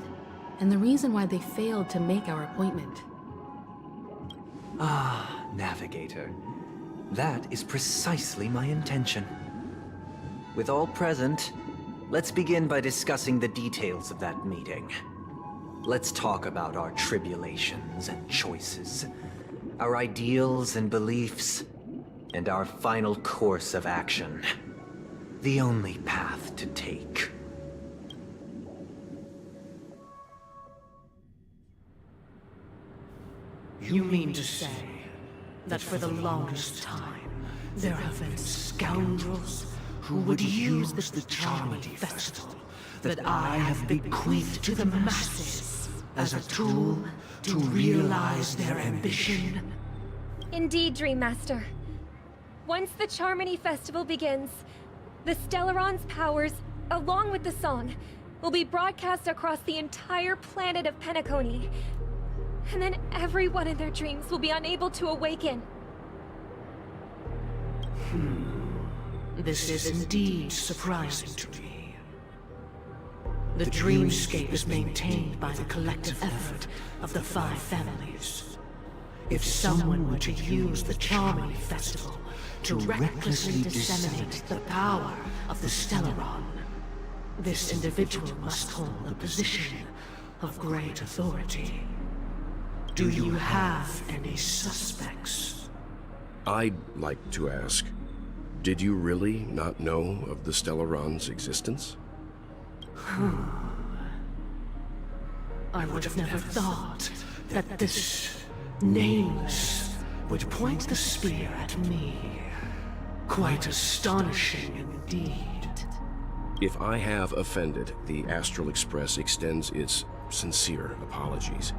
and the reason why they failed to make our appointment. Ah, Navigator. That is precisely my intention. With all present, let's begin by discussing the details of that meeting. Let's talk about our tribulations and choices, our ideals and beliefs, and our final course of action. The only path to take. You mean to say that for the longest time, there have been scoundrels who would use the Charmity Festival that I have bequeathed to the masses as a tool to realize their ambition? Indeed, Dream Master. Once the Charmony Festival begins, the Stellaron's powers, along with the song, will be broadcast across the entire planet of Penacony. And then everyone in their dreams will be unable to awaken. This is indeed surprising to me. The dreamscape is maintained by the collective effort of the 5 families. If someone were to use the Charmony Festival to recklessly disseminate the power of the Stellaron, this individual must hold a position of great authority. Do you have any suspects? I'd like to ask, did you really not know of the Stellaron's existence? I would have never thought that this Nameless would point the spear at me. Quite astonishing indeed. If I have offended, the Astral Express extends its sincere apologies.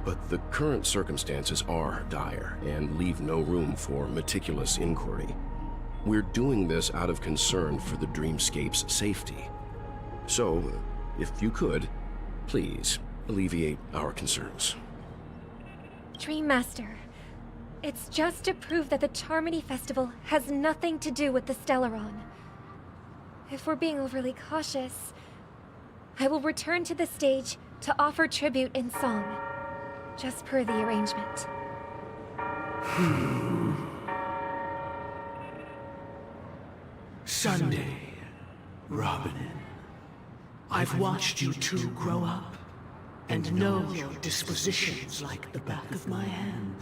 But the current circumstances are dire and leave no room for meticulous inquiry. We're doing this out of concern for the Dreamscape's safety. So, if you could, please alleviate our concerns. Dream Master, it's just to prove that the Charmony Festival has nothing to do with the Stellaron. If we're being overly cautious, I will return to the stage to offer tribute in song, just per the arrangement. Sunday, Robin. I've watched you two grow up, and know your dispositions like the back of my hand.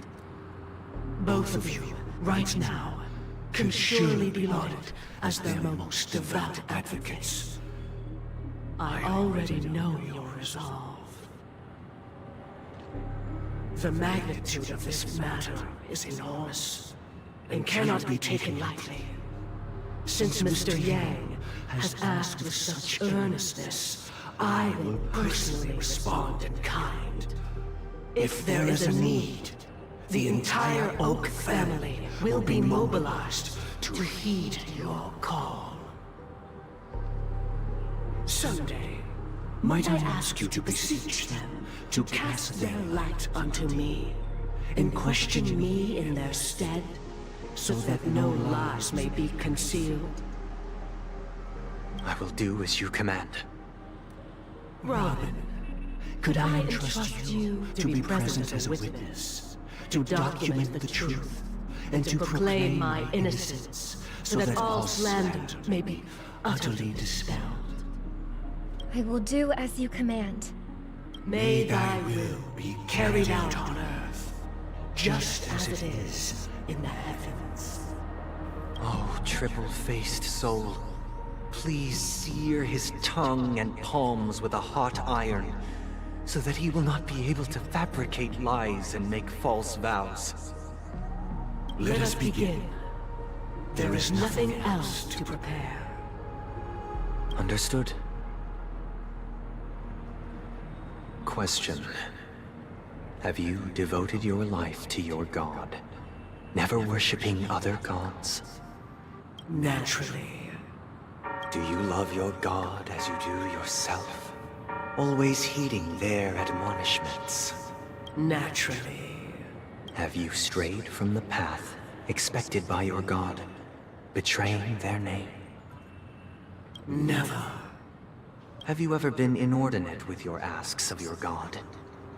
Both of you, right now, can surely be lauded as their most devout advocates. I already know your resolve. The magnitude of this matter is enormous, and cannot be taken lightly. Since Mr. Yang has asked with such earnestness, I will personally respond in kind. If there is a need, the entire Oak family will be mobilized to heed your call. Someday, might I ask you to beseech them to cast their light unto me, and question me in their stead, so that no lies may be concealed? I will do as you command. Robin, could I entrust you to be present as a witness, to document the truth, and to proclaim my innocence, so that all slander may be utterly dispelled? I will do as you command. May thy will be carried out on earth, just as it is in the heavens. Oh, triple-faced soul, please sear his tongue and palms with a hot iron, so that he will not be able to fabricate lies and make false vows. Let us begin. There is nothing else to prepare. Understood. Question. Have you devoted your life to your god, never worshipping other gods? Naturally. Do you love your god as you do yourself, always heeding their admonishments? Naturally. Have you strayed from the path expected by your god, betraying their name? Never. Have you ever been inordinate with your asks of your god,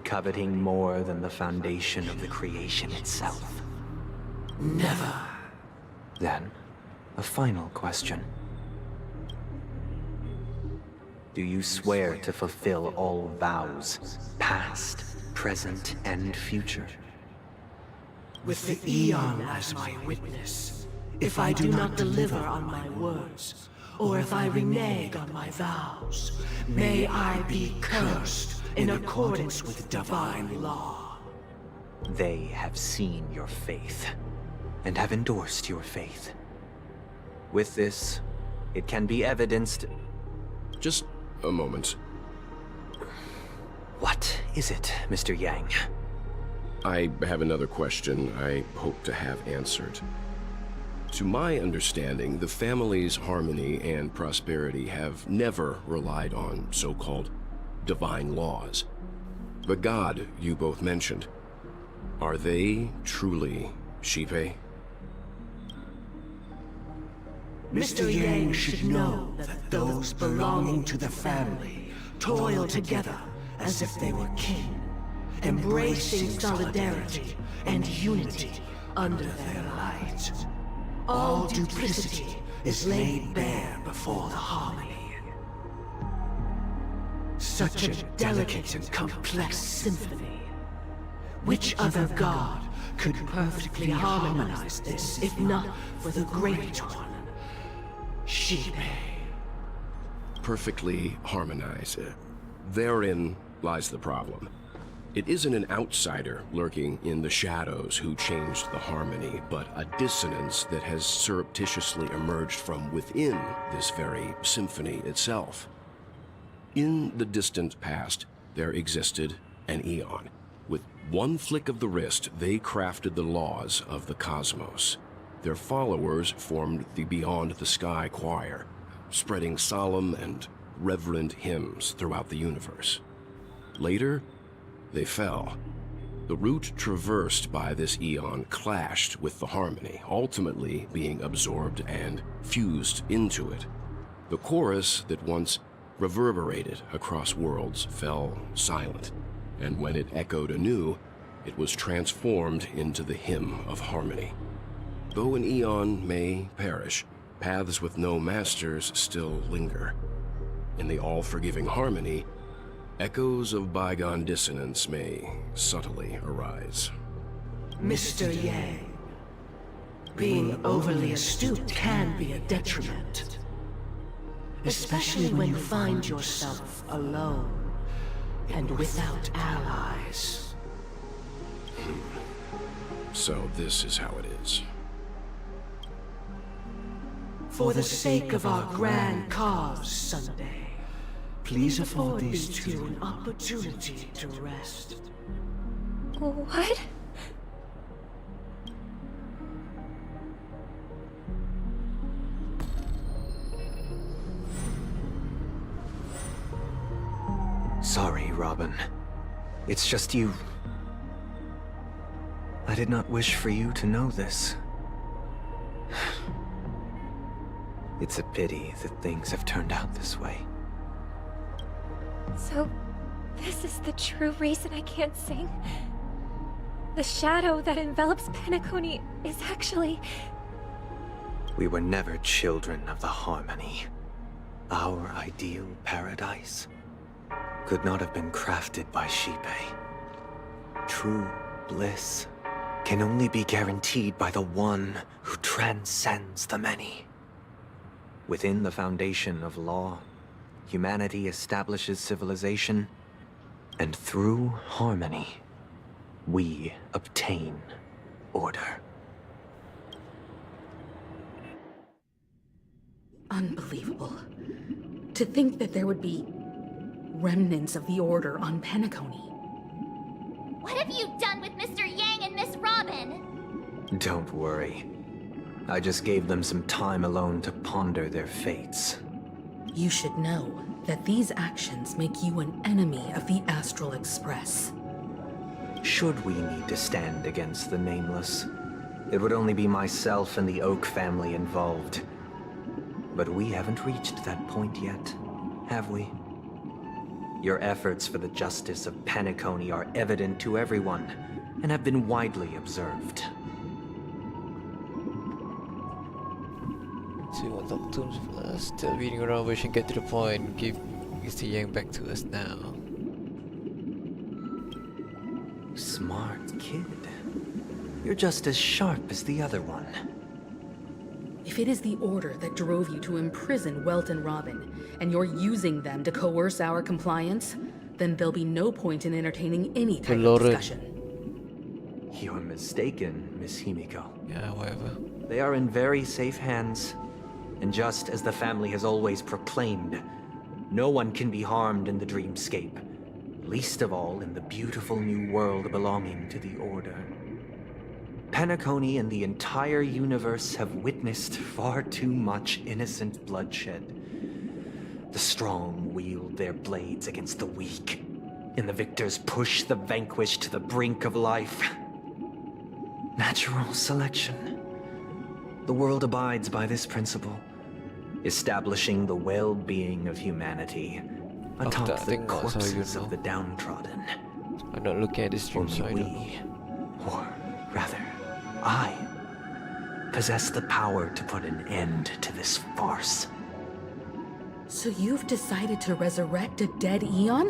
coveting more than the foundation of the creation itself? Never. Then, a final question. Do you swear to fulfill all vows, past, present, and future? With the Eon as my witness, if I do not deliver on my words, or if I renege on my vows, may I be cursed in accordance with divine law. They have seen your faith, and have endorsed your faith. With this, it can be evidenced... Just a moment. What is it, Mr. Yang? I have another question I hope to have answered. To my understanding, the family's harmony and prosperity have never relied on so-called divine laws. The god you both mentioned, are they truly Shipe? Mr. Yang should know that those belonging to the family toil together as if they were kin, embracing solidarity and unity under their light. All duplicity is laid bare before the harmony. Such a delicate and complex symphony. Which other god could perfectly harmonize this, if not for the great one, Shipe? Perfectly harmonize. Therein lies the problem. It isn't an outsider lurking in the shadows who changed the harmony, but a dissonance that has surreptitiously emerged from within this very symphony itself. In the distant past, there existed an Eon. With one flick of the wrist, they crafted the laws of the cosmos. Their followers formed the Beyond the Sky Choir, spreading solemn and reverent hymns throughout the universe. Later, they fell. The route traversed by this Eon clashed with the harmony, ultimately being absorbed and fused into it. The chorus that once reverberated across worlds fell silent, and when it echoed anew, it was transformed into the hymn of harmony. Though an Eon may perish, paths with no masters still linger. In the all-forgiving harmony, echoes of bygone dissonance may subtly arise. Mr. Yang, being overly astute can be a detriment. Especially when you find yourself alone and without allies. So this is how it is. For the sake of our grand cause, Sunday, please afford these two an opportunity to rest. What? Sorry, Robin. It's just you. I did not wish for you to know this. It's a pity that things have turned out this way. So, this is the true reason I can't sing? The shadow that envelops Penacony is actually... We were never children of the harmony. Our ideal paradise could not have been crafted by Xipe. True bliss can only be guaranteed by the one who transcends the many. Within the foundation of law, humanity establishes civilization, and through harmony, we obtain order. Unbelievable. To think that there would be remnants of the Order on Penacony. What have you done with Mr. Yang and Miss Robin? Don't worry. I just gave them some time alone to ponder their fates. You should know that these actions make you an enemy of the Astral Express. Should we need to stand against the Nameless, it would only be myself and the Oak family involved. But we haven't reached that point yet, have we? Your efforts for the justice of Penacony are evident to everyone, and have been widely observed. See what Doctor's first. Still reading around, we should get to the point. Give Mr. Yang back to us now. Smart kid. You're just as sharp as the other one. If it is the Order that drove you to imprison Welt and Robin, and you're using them to coerce our compliance, then there'll be no point in entertaining any type of discussion. You're mistaken, Miss Himiko. Yeah, whatever. They are in very safe hands. And just as the family has always proclaimed, no one can be harmed in the dreamscape, least of all in the beautiful new world belonging to the Order. Penacony and the entire universe have witnessed far too much innocent bloodshed. The strong wield their blades against the weak, and the victors push the vanquished to the brink of life. Natural selection. The world abides by this principle, establishing the well-being of humanity atop the corpses of the downtrodden. I'm not looking at this stream, so I don't know. We, or rather, I, possess the power to put an end to this farce. So you've decided to resurrect a dead Eon?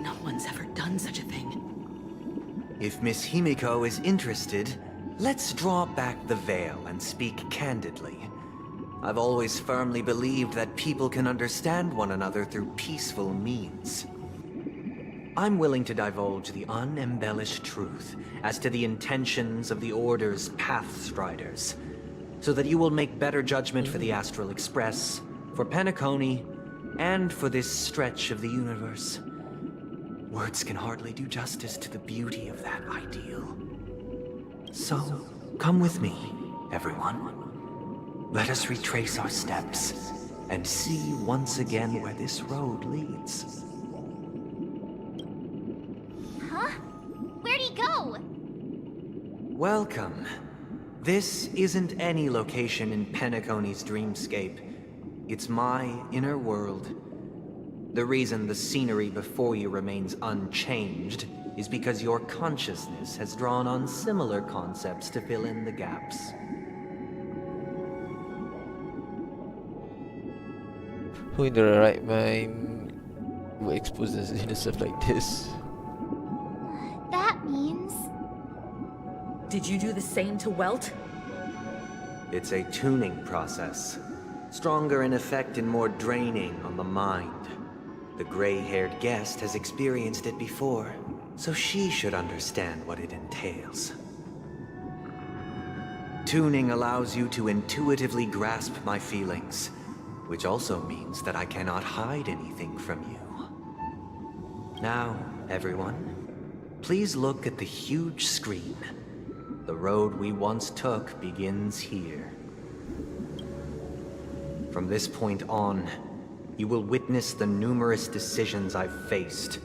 No one's ever done such a thing. If Miss Himiko is interested, let's draw back the veil and speak candidly. I've always firmly believed that people can understand one another through peaceful means. I'm willing to divulge the unembellished truth as to the intentions of the Order's Pathstriders, so that you will make better judgment for the Astral Express, for Penacony, and for this stretch of the universe. Words can hardly do justice to the beauty of that ideal. So, come with me, everyone. Let us retrace our steps and see once again where this road leads. Huh? Where'd he go? Welcome. This isn't any location in Penacony's dreamscape. It's my inner world. The reason the scenery before you remains unchanged is because your consciousness has drawn on similar concepts to fill in the gaps. Who in their right mind would expose us in stuff like this? That means... Did you do the same to Welt? It's a tuning process. Stronger in effect and more draining on the mind. The gray-haired guest has experienced it before, so she should understand what it entails. Tuning allows you to intuitively grasp my feelings, which also means that I cannot hide anything from you. Now, everyone, please look at the huge screen. The road we once took begins here. From this point on, you will witness the numerous decisions I've faced.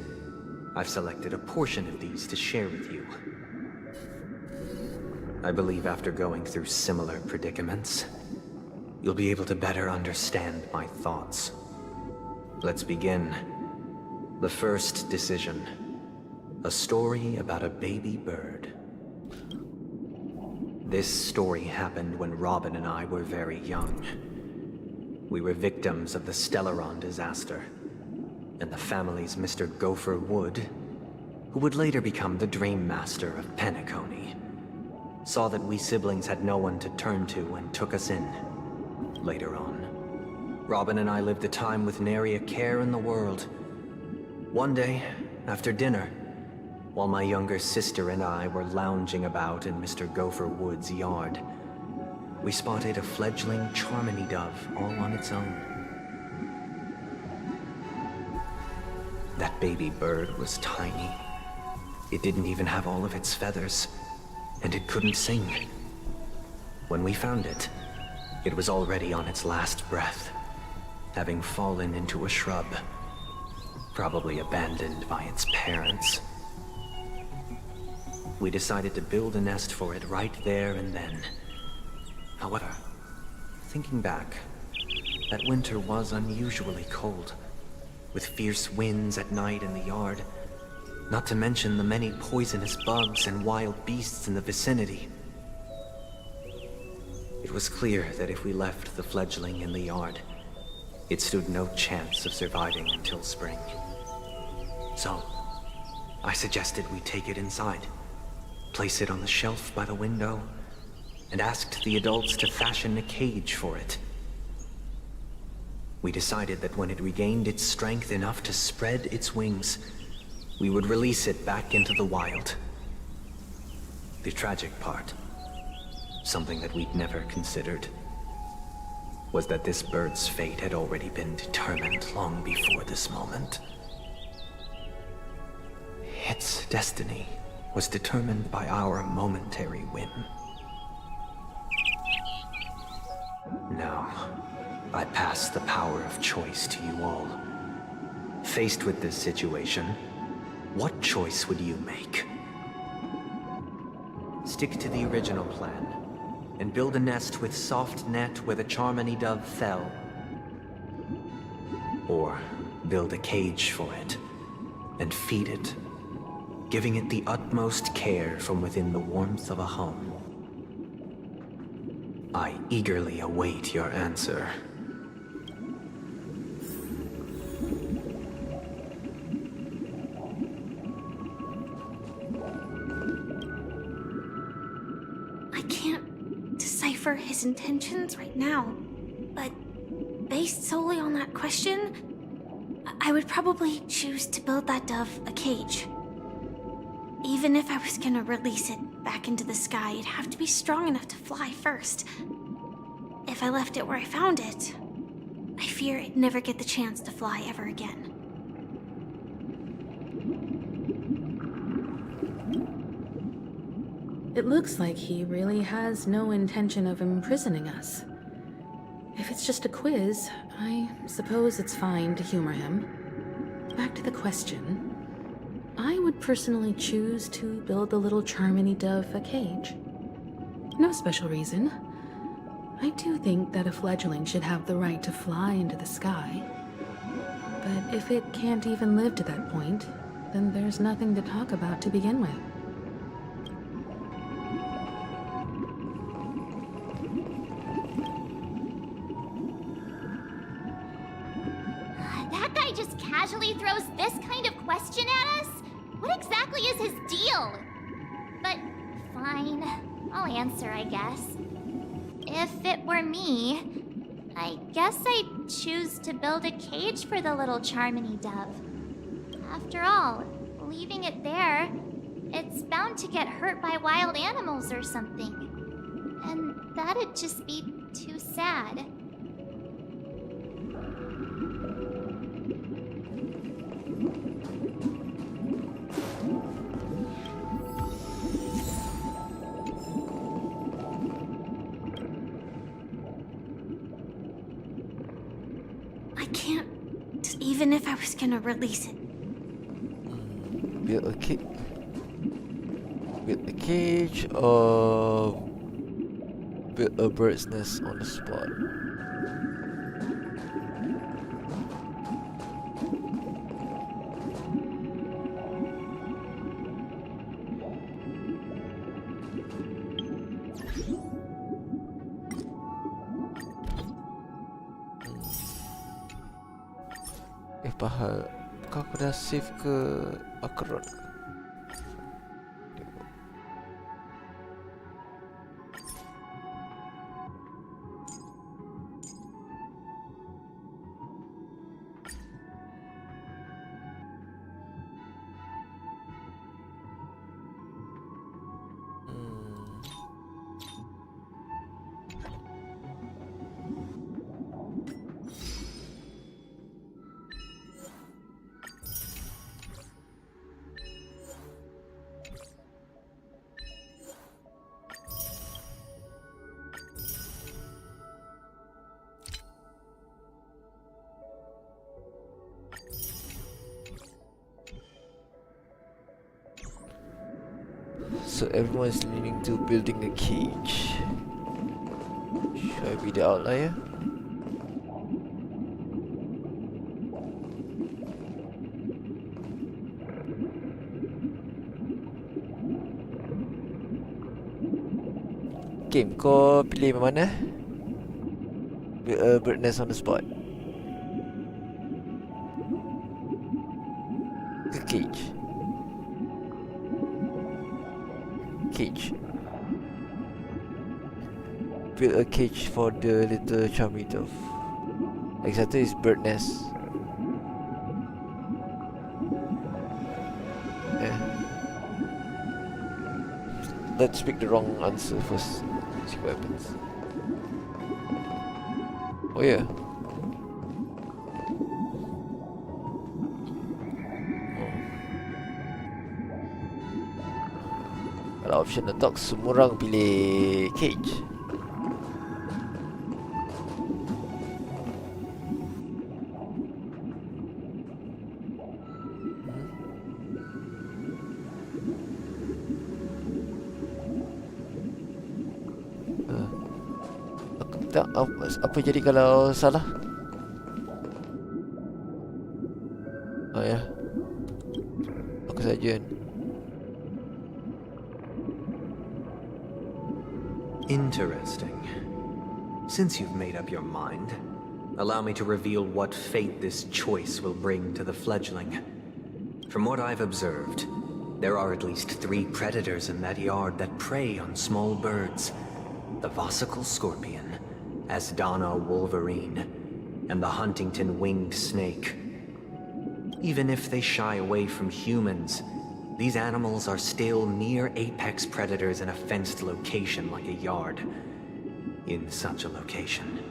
I've selected a portion of these to share with you. I believe after going through similar predicaments, you'll be able to better understand my thoughts. Let's begin. The first decision. A story about a baby bird. This story happened when Robin and I were very young. We were victims of the Stellaron disaster, and the family's Mr. Gopher Wood, who would later become the Dream Master of Penacony, saw that we siblings had no one to turn to and took us in. Later on, Robin and I lived a time with nary a care in the world. One day, after dinner, while my younger sister and I were lounging about in Mr. Gopher Wood's yard, we spotted a fledgling Charmony dove all on its own. That baby bird was tiny. It didn't even have all of its feathers, and it couldn't sing. When we found it, it was already on its last breath, having fallen into a shrub, probably abandoned by its parents. We decided to build a nest for it right there and then. However, thinking back, that winter was unusually cold, with fierce winds at night in the yard, not to mention the many poisonous bugs and wild beasts in the vicinity. It was clear that if we left the fledgling in the yard, it stood no chance of surviving until spring. So, I suggested we take it inside, place it on the shelf by the window, and asked the adults to fashion a cage for it. We decided that when it regained its strength enough to spread its wings, we would release it back into the wild. The tragic part, something that we'd never considered, was that this bird's fate had already been determined long before this moment. Its destiny was determined by our momentary whim. Now, I pass the power of choice to you all. Faced with this situation, what choice would you make? Stick to the original plan, and build a nest with soft net where the Charmony dove fell. Or build a cage for it, and feed it, giving it the utmost care from within the warmth of a home. I eagerly await your answer. I can't decipher his intentions right now, but based solely on that question, I would probably choose to build that dove a cage. Even if I was gonna release it back into the sky, it'd have to be strong enough to fly first. If I left it where I found it, I fear it'd never get the chance to fly ever again. It looks like he really has no intention of imprisoning us. If it's just a quiz, I suppose it's fine to humor him. Back to the question. I would personally choose to build the little Charmony dove a cage. No special reason. I do think that a fledgling should have the right to fly into the sky. But if it can't even live to that point, then there's nothing to talk about to begin with. That guy just casually throws this kind of question at us? What exactly is his deal? But fine, I'll answer, I guess. If it were me, I guess I'd choose to build a cage for the little Charmony dove. After all, leaving it there, it's bound to get hurt by wild animals or something. And that'd just be too sad. I can't, even if I was gonna release it. Build a cage or build a bird's nest on the spot. Pahal. Kau aku dah save ke Akaron? So everyone's leaning to building a cage. Should I be the outlier? Game, kau pilih mana? Build a bird nest on the spot. A cage. Cage. Build a cage for the little Charmy dove. Lagi satu is bird nest. Let's pick the wrong answer first. See what happens. Oh yeah. Kalau option letak, semua orang pilih cage. Tak, apa jadi kalau salah? Oh ya. Aku saja. Interesting. Since you've made up your mind, allow me to reveal what fate this choice will bring to the fledgling. From what I've observed, there are at least 3 predators in that yard that prey on small birds. The Vossicle scorpion, Asdana wolverine, and the Huntington winged snake. Even if they shy away from humans, these animals are still near apex predators in a fenced location like a yard. In such a location,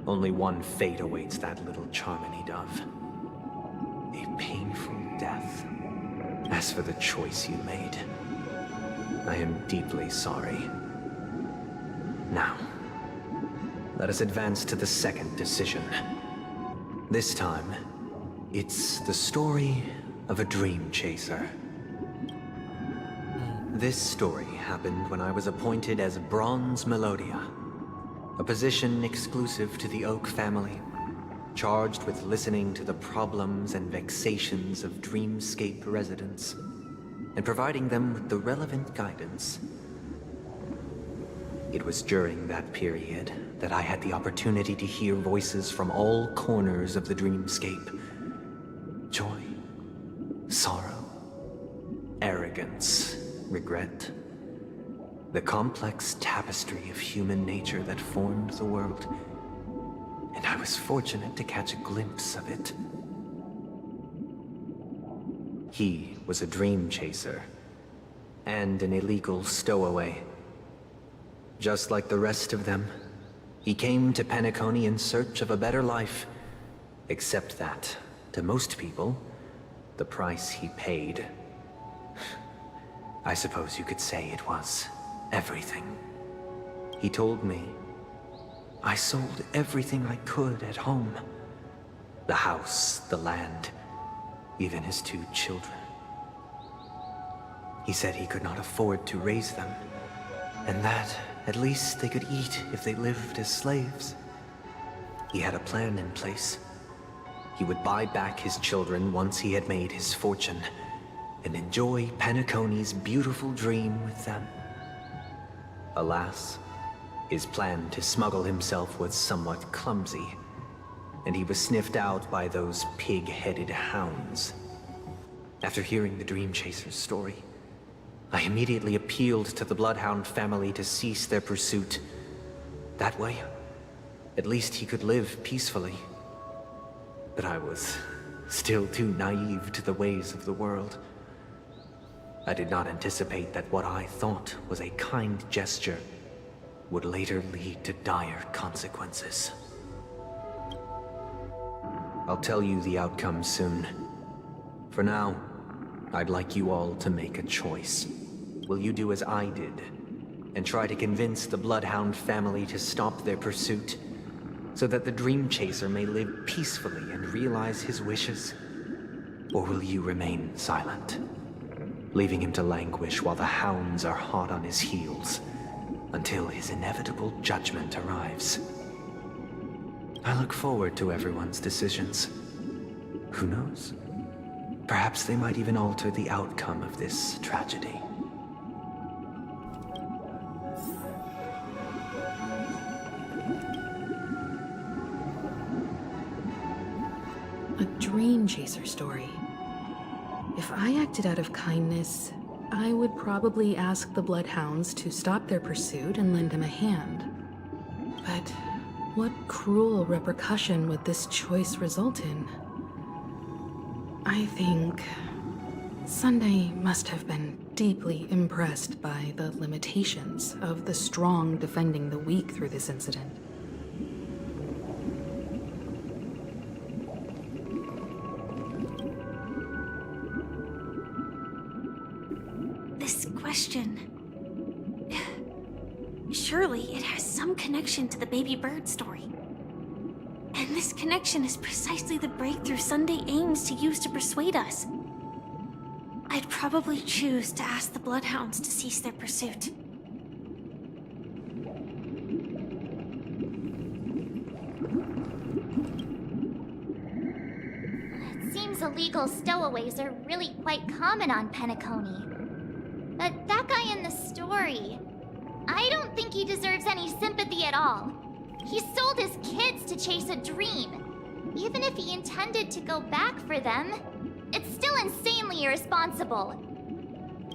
only one fate awaits that little Charmony dove. A painful death. As for the choice you made, I am deeply sorry. Now, let us advance to the second decision. This time, it's the story of a dream chaser. This story happened when I was appointed as Bronze Melodia, a position exclusive to the Oak family, charged with listening to the problems and vexations of Dreamscape residents and providing them with the relevant guidance. It was during that period that I had the opportunity to hear voices from all corners of the dreamscape. Joy, sorrow, arrogance, regret. The complex tapestry of human nature that formed the world. And I was fortunate to catch a glimpse of it. He was a dream chaser and an illegal stowaway. Just like the rest of them, he came to Penacony in search of a better life. Except that, to most people, the price he paid, I suppose you could say it was everything. He told me, I sold everything I could at home. The house, the land, even his 2 children. He said he could not afford to raise them, and that at least they could eat if they lived as slaves. He had a plan in place. He would buy back his children once he had made his fortune, and enjoy Penacony's beautiful dream with them. Alas, his plan to smuggle himself was somewhat clumsy, and he was sniffed out by those pig-headed hounds. After hearing the Dream Chaser's story, I immediately appealed to the Bloodhound family to cease their pursuit. That way, at least he could live peacefully. But I was still too naive to the ways of the world. I did not anticipate that what I thought was a kind gesture would later lead to dire consequences. I'll tell you the outcome soon. For now, I'd like you all to make a choice. Will you do as I did, and try to convince the Bloodhound family to stop their pursuit, so that the Dream Chaser may live peacefully and realize his wishes? Or will you remain silent, leaving him to languish while the hounds are hot on his heels, until his inevitable judgment arrives? I look forward to everyone's decisions. Who knows? Perhaps they might even alter the outcome of this tragedy. A dream chaser story. If I acted out of kindness, I would probably ask the Bloodhounds to stop their pursuit and lend him a hand. But what cruel repercussion would this choice result in? I think Sunday must have been deeply impressed by the limitations of the strong defending the weak through this incident. This question... Surely it has some connection to the baby bird story. And this connection is precisely the breakthrough Sunday aims to use to persuade us. I'd probably choose to ask the Bloodhounds to cease their pursuit. It seems illegal stowaways are really quite common on Penacony. But that guy in the story, I don't think he deserves any sympathy at all. He sold his kids to chase a dream. Even if he intended to go back for them, it's still insanely irresponsible.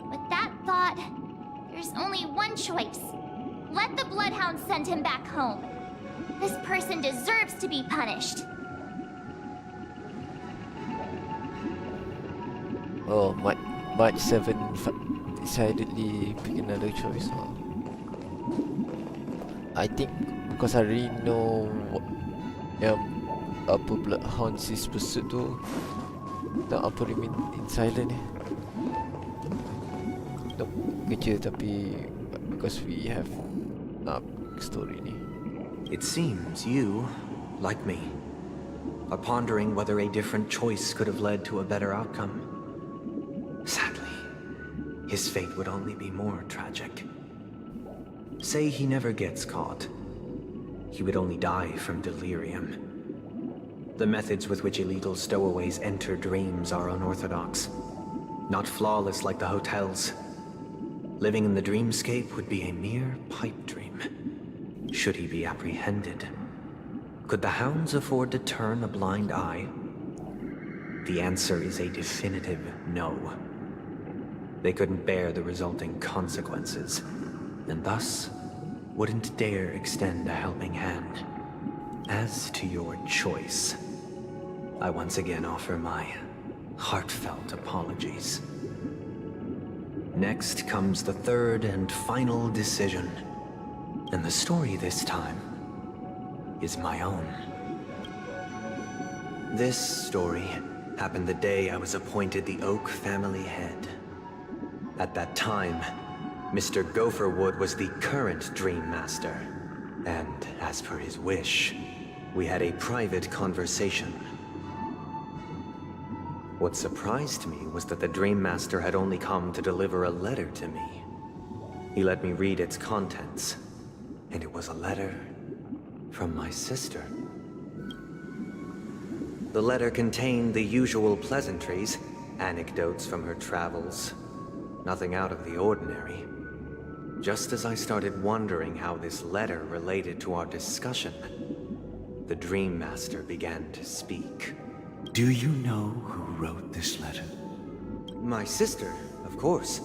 With that thought, there's only one choice. Let the Bloodhound send him back home. This person deserves to be punished. Oh, March 7 decidedly pick another choice. I think because I already know yang apa Bloodhound sis pursuit tu, tak apa remain in silent Nope, kerja tapi because we have story ni. It seems you, like me, are pondering whether a different choice could have led to a better outcome. Sadly, his fate would only be more tragic. Say he never gets caught. He would only die from delirium. The methods with which illegal stowaways enter dreams are unorthodox. Not flawless like the hotels. Living in the dreamscape would be a mere pipe dream. Should he be apprehended? Could the hounds afford to turn a blind eye? The answer is a definitive no. They couldn't bear the resulting consequences, and thus wouldn't dare extend a helping hand. As to your choice, I once again offer my heartfelt apologies. Next comes the third and final decision, and the story this time is my own. This story happened the day I was appointed the Oak family head. At that time, Mr. Gopherwood was the current Dream Master, and as per his wish, we had a private conversation. What surprised me was that the Dream Master had only come to deliver a letter to me. He let me read its contents, and it was a letter from my sister. The letter contained the usual pleasantries, anecdotes from her travels. Nothing out of the ordinary. Just as I started wondering how this letter related to our discussion, the Dream Master began to speak. Do you know who wrote this letter? My sister, of course.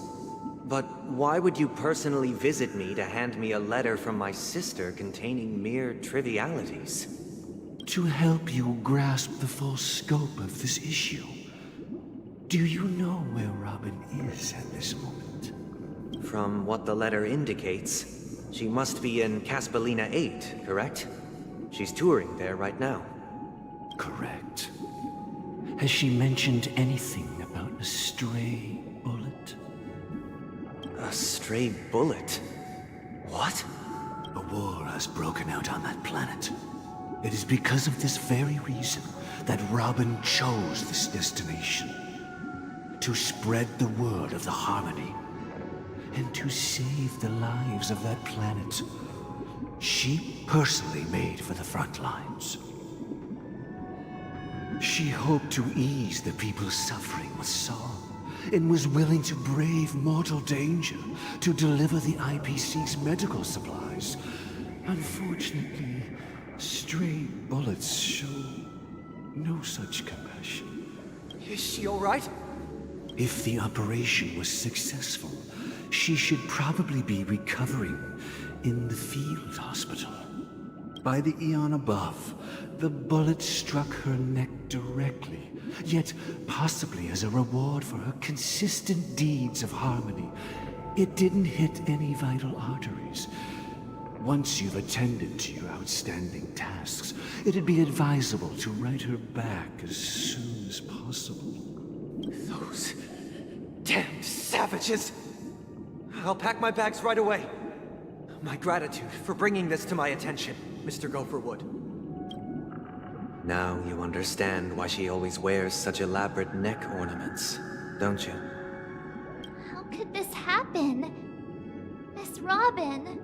But why would you personally visit me to hand me a letter from my sister containing mere trivialities? To help you grasp the full scope of this issue. Do you know where Robin is at this moment? From what the letter indicates, she must be in Caspelina 8, correct? She's touring there right now. Correct. Has she mentioned anything about a stray bullet? A stray bullet? What? A war has broken out on that planet. It is because of this very reason that Robin chose this destination. To spread the word of the Harmony. And to save the lives of that planet. She personally made for the front lines. She hoped to ease the people's suffering with song, and was willing to brave mortal danger to deliver the IPC's medical supplies. Unfortunately, stray bullets show no such compassion. Is she all right? If the operation was successful, she should probably be recovering in the field hospital. By the eon above, the bullet struck her neck directly, yet possibly as a reward for her consistent deeds of harmony. It didn't hit any vital arteries. Once you've attended to your outstanding tasks, it'd be advisable to write her back as soon as possible. Those damned savages! I'll pack my bags right away. My gratitude for bringing this to my attention, Mr. Gopherwood. Now you understand why she always wears such elaborate neck ornaments, don't you? How could this happen? Miss Robin.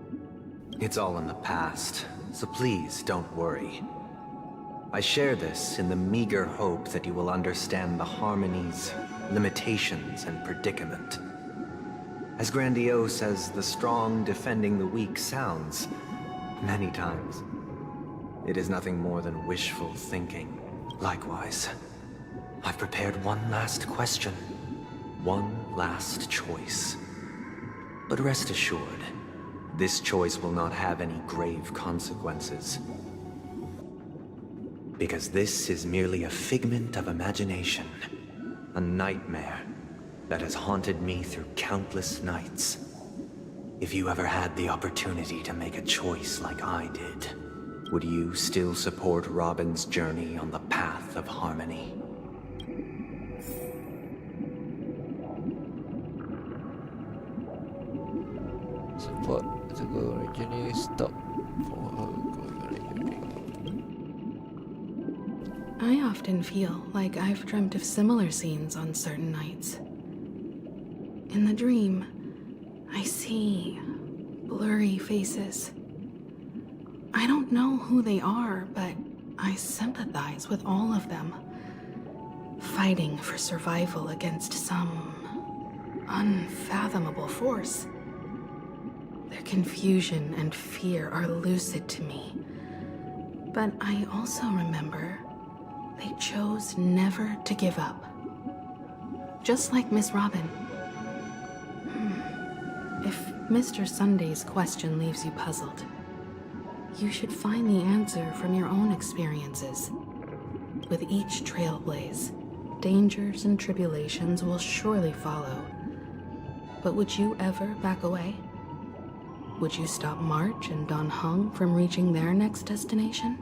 It's all in the past, so please don't worry. I share this in the meager hope that you will understand the Harmony's limitations and predicament. As grandiose as the strong defending the weak sounds, many times, it is nothing more than wishful thinking. Likewise, I've prepared one last question, one last choice. But rest assured, this choice will not have any grave consequences. Because this is merely a figment of imagination, a nightmare that has haunted me through countless nights. If you ever had the opportunity to make a choice like I did, would you still support Robin's journey on the path of harmony? Support to go originally stop for her going originally. I often feel like I've dreamt of similar scenes on certain nights. In the dream, I see blurry faces. I don't know who they are, but I sympathize with all of them, fighting for survival against some unfathomable force. Their confusion and fear are lucid to me, but I also remember they chose never to give up. Just like Miss Robin. If Mr. Sunday's question leaves you puzzled, you should find the answer from your own experiences. With each trailblaze, dangers and tribulations will surely follow. But would you ever back away? Would you stop March and Don Hung from reaching their next destination?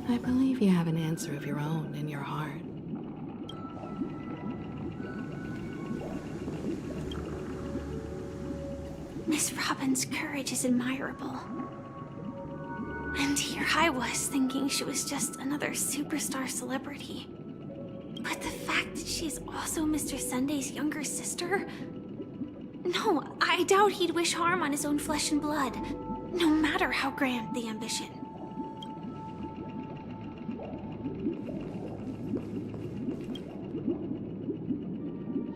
I believe you have an answer of your own in your heart. Miss Robin's courage is admirable. And here I was thinking she was just another superstar celebrity. But the fact that she's also Mr. Sunday's younger sister? No, I doubt he'd wish harm on his own flesh and blood, no matter how grand the ambition.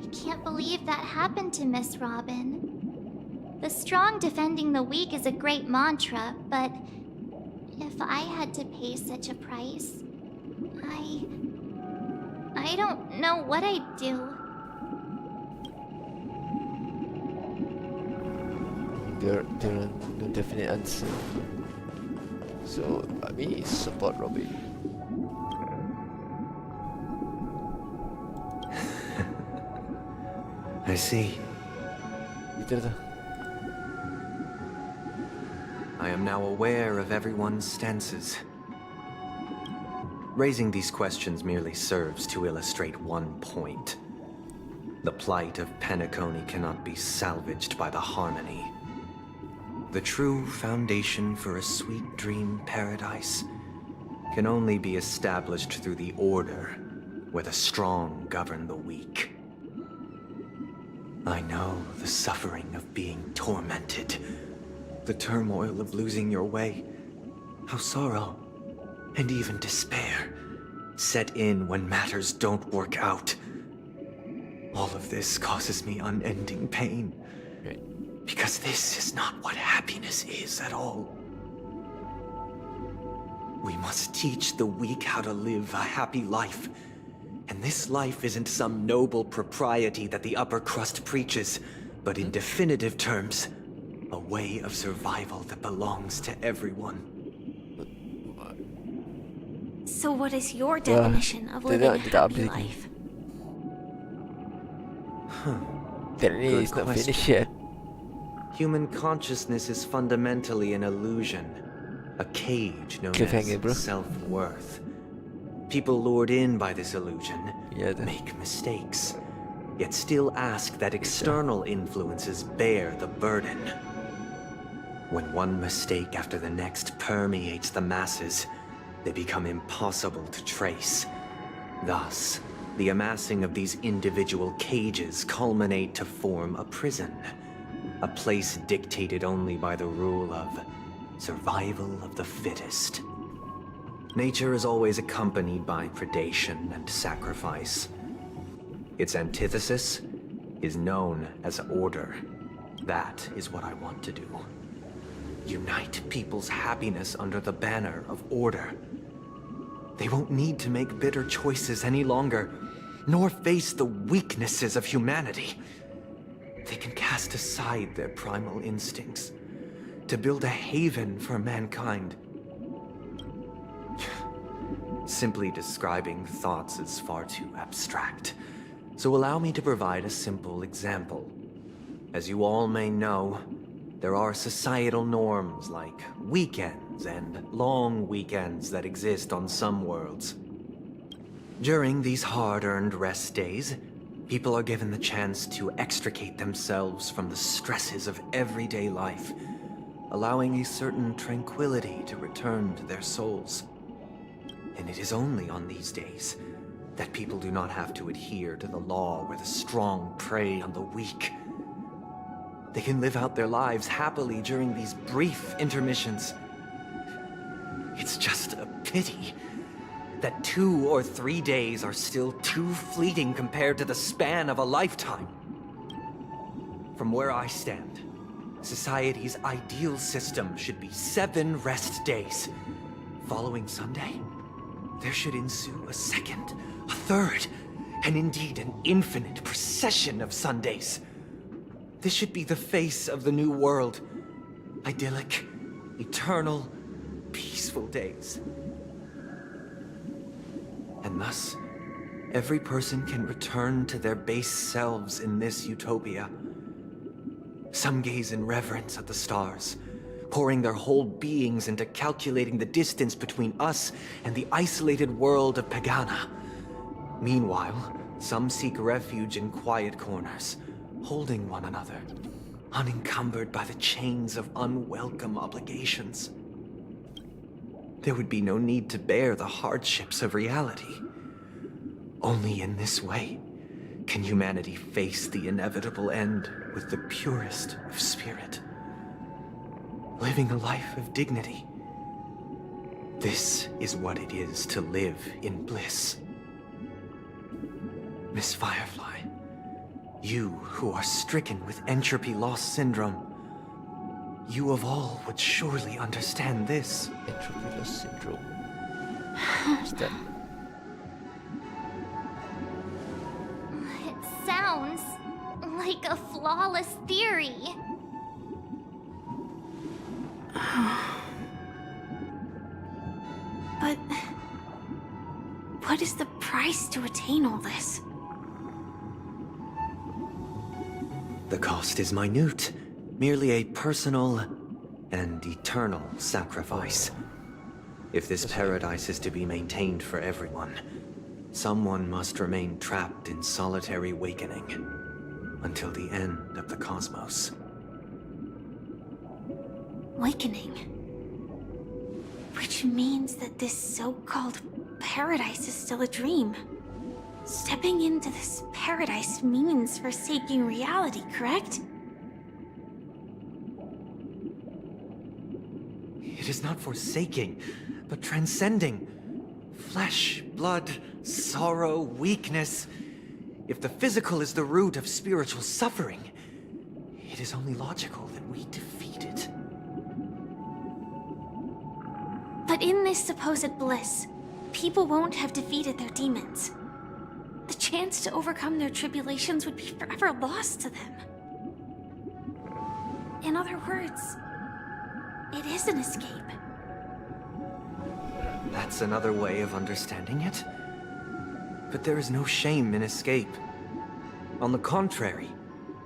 I can't believe that happened to Miss Robin. The strong defending the weak is a great mantra, but if I had to pay such a price, I don't know what I'd do. There are no definite answer. So, I mean, support Robin. I see. I am now aware of everyone's stances. Raising these questions merely serves to illustrate one point. The plight of Penacony cannot be salvaged by the harmony. The true foundation for a sweet dream paradise can only be established through the order where the strong govern the weak. I know the suffering of being tormented, the turmoil of losing your way, how sorrow and even despair set in when matters don't work out. All of this causes me unending pain, because this is not what happiness is at all. We must teach the weak how to live a happy life. And this life isn't some noble propriety that the upper crust preaches, but in definitive terms, a way of survival that belongs to everyone. So what is your definition of living a happy life? Apparently it's not finished yet. Human consciousness is fundamentally an illusion, a cage known as self-worth. People lured in by this illusion make mistakes, yet still ask that external influences bear the burden. When one mistake after the next permeates the masses, they become impossible to trace. Thus, the amassing of these individual cages culminate to form a prison, a place dictated only by the rule of survival of the fittest. Nature is always accompanied by predation and sacrifice. Its antithesis is known as order. That is what I want to do. Unite people's happiness under the banner of order. They won't need to make bitter choices any longer, nor face the weaknesses of humanity. They can cast aside their primal instincts to build a haven for mankind. Simply describing thoughts is far too abstract, so allow me to provide a simple example. As you all may know, there are societal norms like weekends and long weekends that exist on some worlds. During these hard-earned rest days, People are given the chance to extricate themselves from the stresses of everyday life, allowing a certain tranquility to return to their souls. And it is only on these days that people do not have to adhere to the law where the strong prey on the weak. They can live out their lives happily during these brief intermissions. It's just a pity that 2 or 3 days are still too fleeting compared to the span of a lifetime. From where I stand, society's ideal system should be 7 rest days. Following Sunday, there should ensue a second, a third, and indeed an infinite procession of Sundays. This should be the face of the new world. Idyllic, eternal, peaceful days. And thus, every person can return to their base selves in this utopia. Some gaze in reverence at the stars, pouring their whole beings into calculating the distance between us and the isolated world of Pagana. Meanwhile, some seek refuge in quiet corners, holding one another, unencumbered by the chains of unwelcome obligations. There would be no need to bear the hardships of reality. Only in this way can humanity face the inevitable end with the purest of spirit, living a life of dignity. This is what it is to live in bliss. Miss Firefly, you who are stricken with entropy loss syndrome, you of all would surely understand this. Entropy loss syndrome. What's that? It sounds like a flawless theory. But what is the price to attain all this? The cost is minute, merely a personal and eternal sacrifice. If this paradise is to be maintained for everyone, someone must remain trapped in solitary awakening until the end of the cosmos. Awakening. Which means that this so-called paradise is still a dream. Stepping into this paradise means forsaking reality, correct? It is not forsaking, but transcending. Flesh, blood, sorrow, weakness. If the physical is the root of spiritual suffering, it is only logical that we defeat it. But in this supposed bliss, people won't have defeated their demons. The chance to overcome their tribulations would be forever lost to them. In other words, it is an escape. That's another way of understanding it. But there is no shame in escape. On the contrary,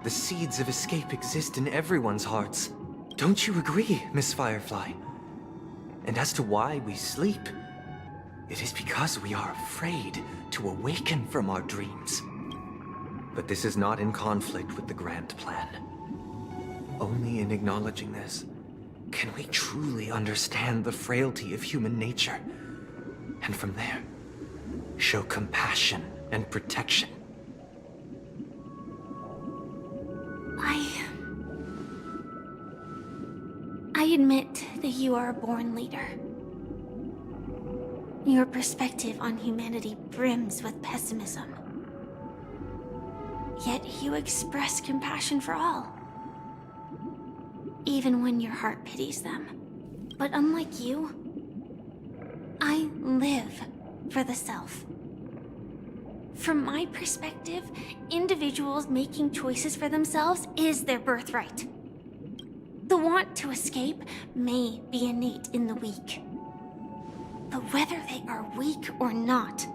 the seeds of escape exist in everyone's hearts. Don't you agree, Miss Firefly? And as to why we sleep, it is because we are afraid to awaken from our dreams. But this is not in conflict with the grand plan. Only in acknowledging this can we truly understand the frailty of human nature, and from there, show compassion and protection. I admit that you are a born leader. Your perspective on humanity brims with pessimism. Yet you express compassion for all, even when your heart pities them. But unlike you, I live for the self. From my perspective, individuals making choices for themselves is their birthright. The want to escape may be innate in the weak. But whether they are weak or not,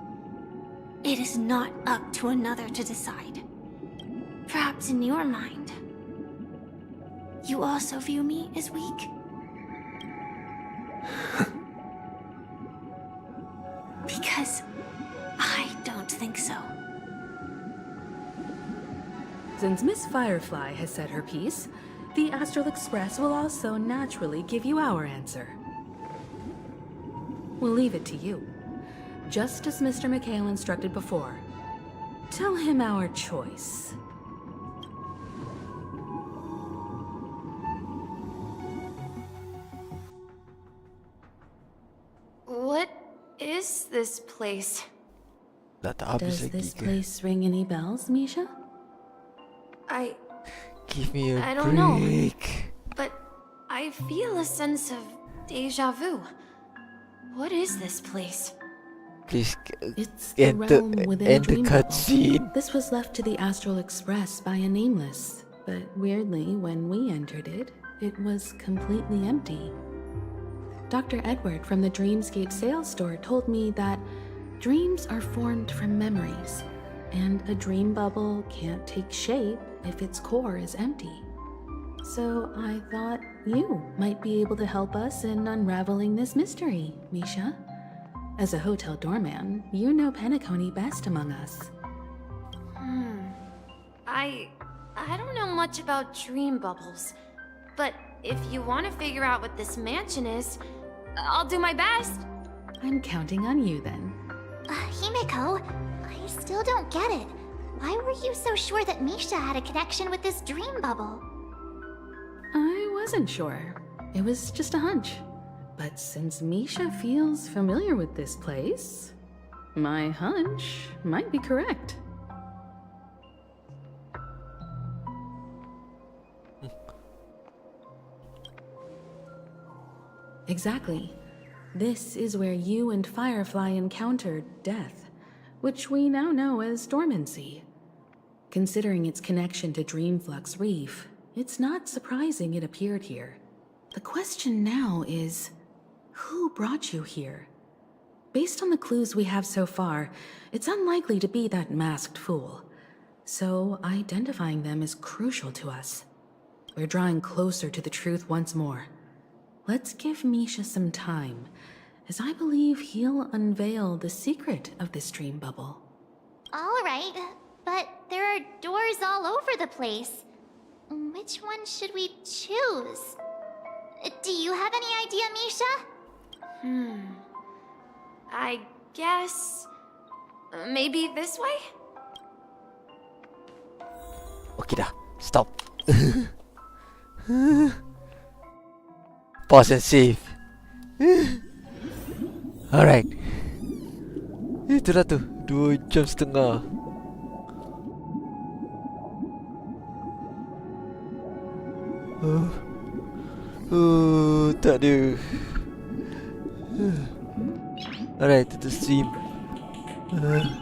it is not up to another to decide. Perhaps in your mind, you also view me as weak? Because I don't think so. Since Miss Firefly has said her piece, the Astral Express will also naturally give you our answer. We'll leave it to you. Just as Mr. McHale instructed before. Tell him our choice. What is this place? Does this place ring any bells, Misha? Give me a I don't know. But I feel a sense of deja vu. What is this place? Please It's the realm within a end the dream bubble. cutscene. This was left to the Astral Express by a nameless, but weirdly, when we entered it, it was completely empty. Dr. Edward from the Dreamscape sales store told me that dreams are formed from memories, and a dream bubble can't take shape if its core is empty. So I thought you might be able to help us in unraveling this mystery, Misha. As a hotel doorman, you know Penacony best among us. I don't know much about dream bubbles, but if you want to figure out what this mansion is, I'll do my best. I'm counting on you then. Himeko, I still don't get it. Why were you so sure that Misha had a connection with this dream bubble? I wasn't sure. It was just a hunch. But since Misha feels familiar with this place, my hunch might be correct. Exactly. This is where you and Firefly encountered death, which we now know as dormancy. Considering its connection to Dreamflux Reef, it's not surprising it appeared here. The question now is, who brought you here? Based on the clues we have so far, it's unlikely to be that masked fool. So identifying them is crucial to us. We're drawing closer to the truth once more. Let's give Misha some time, as I believe he'll unveil the secret of this dream bubble. All right, but there are doors all over the place. Which one should we choose? Do you have any idea, Misha? I guess... maybe this way? Okay dah, stop. Pause and save. Alright. Itulah tu, 2 jam setengah. Tak ada. Alright, tutup stream.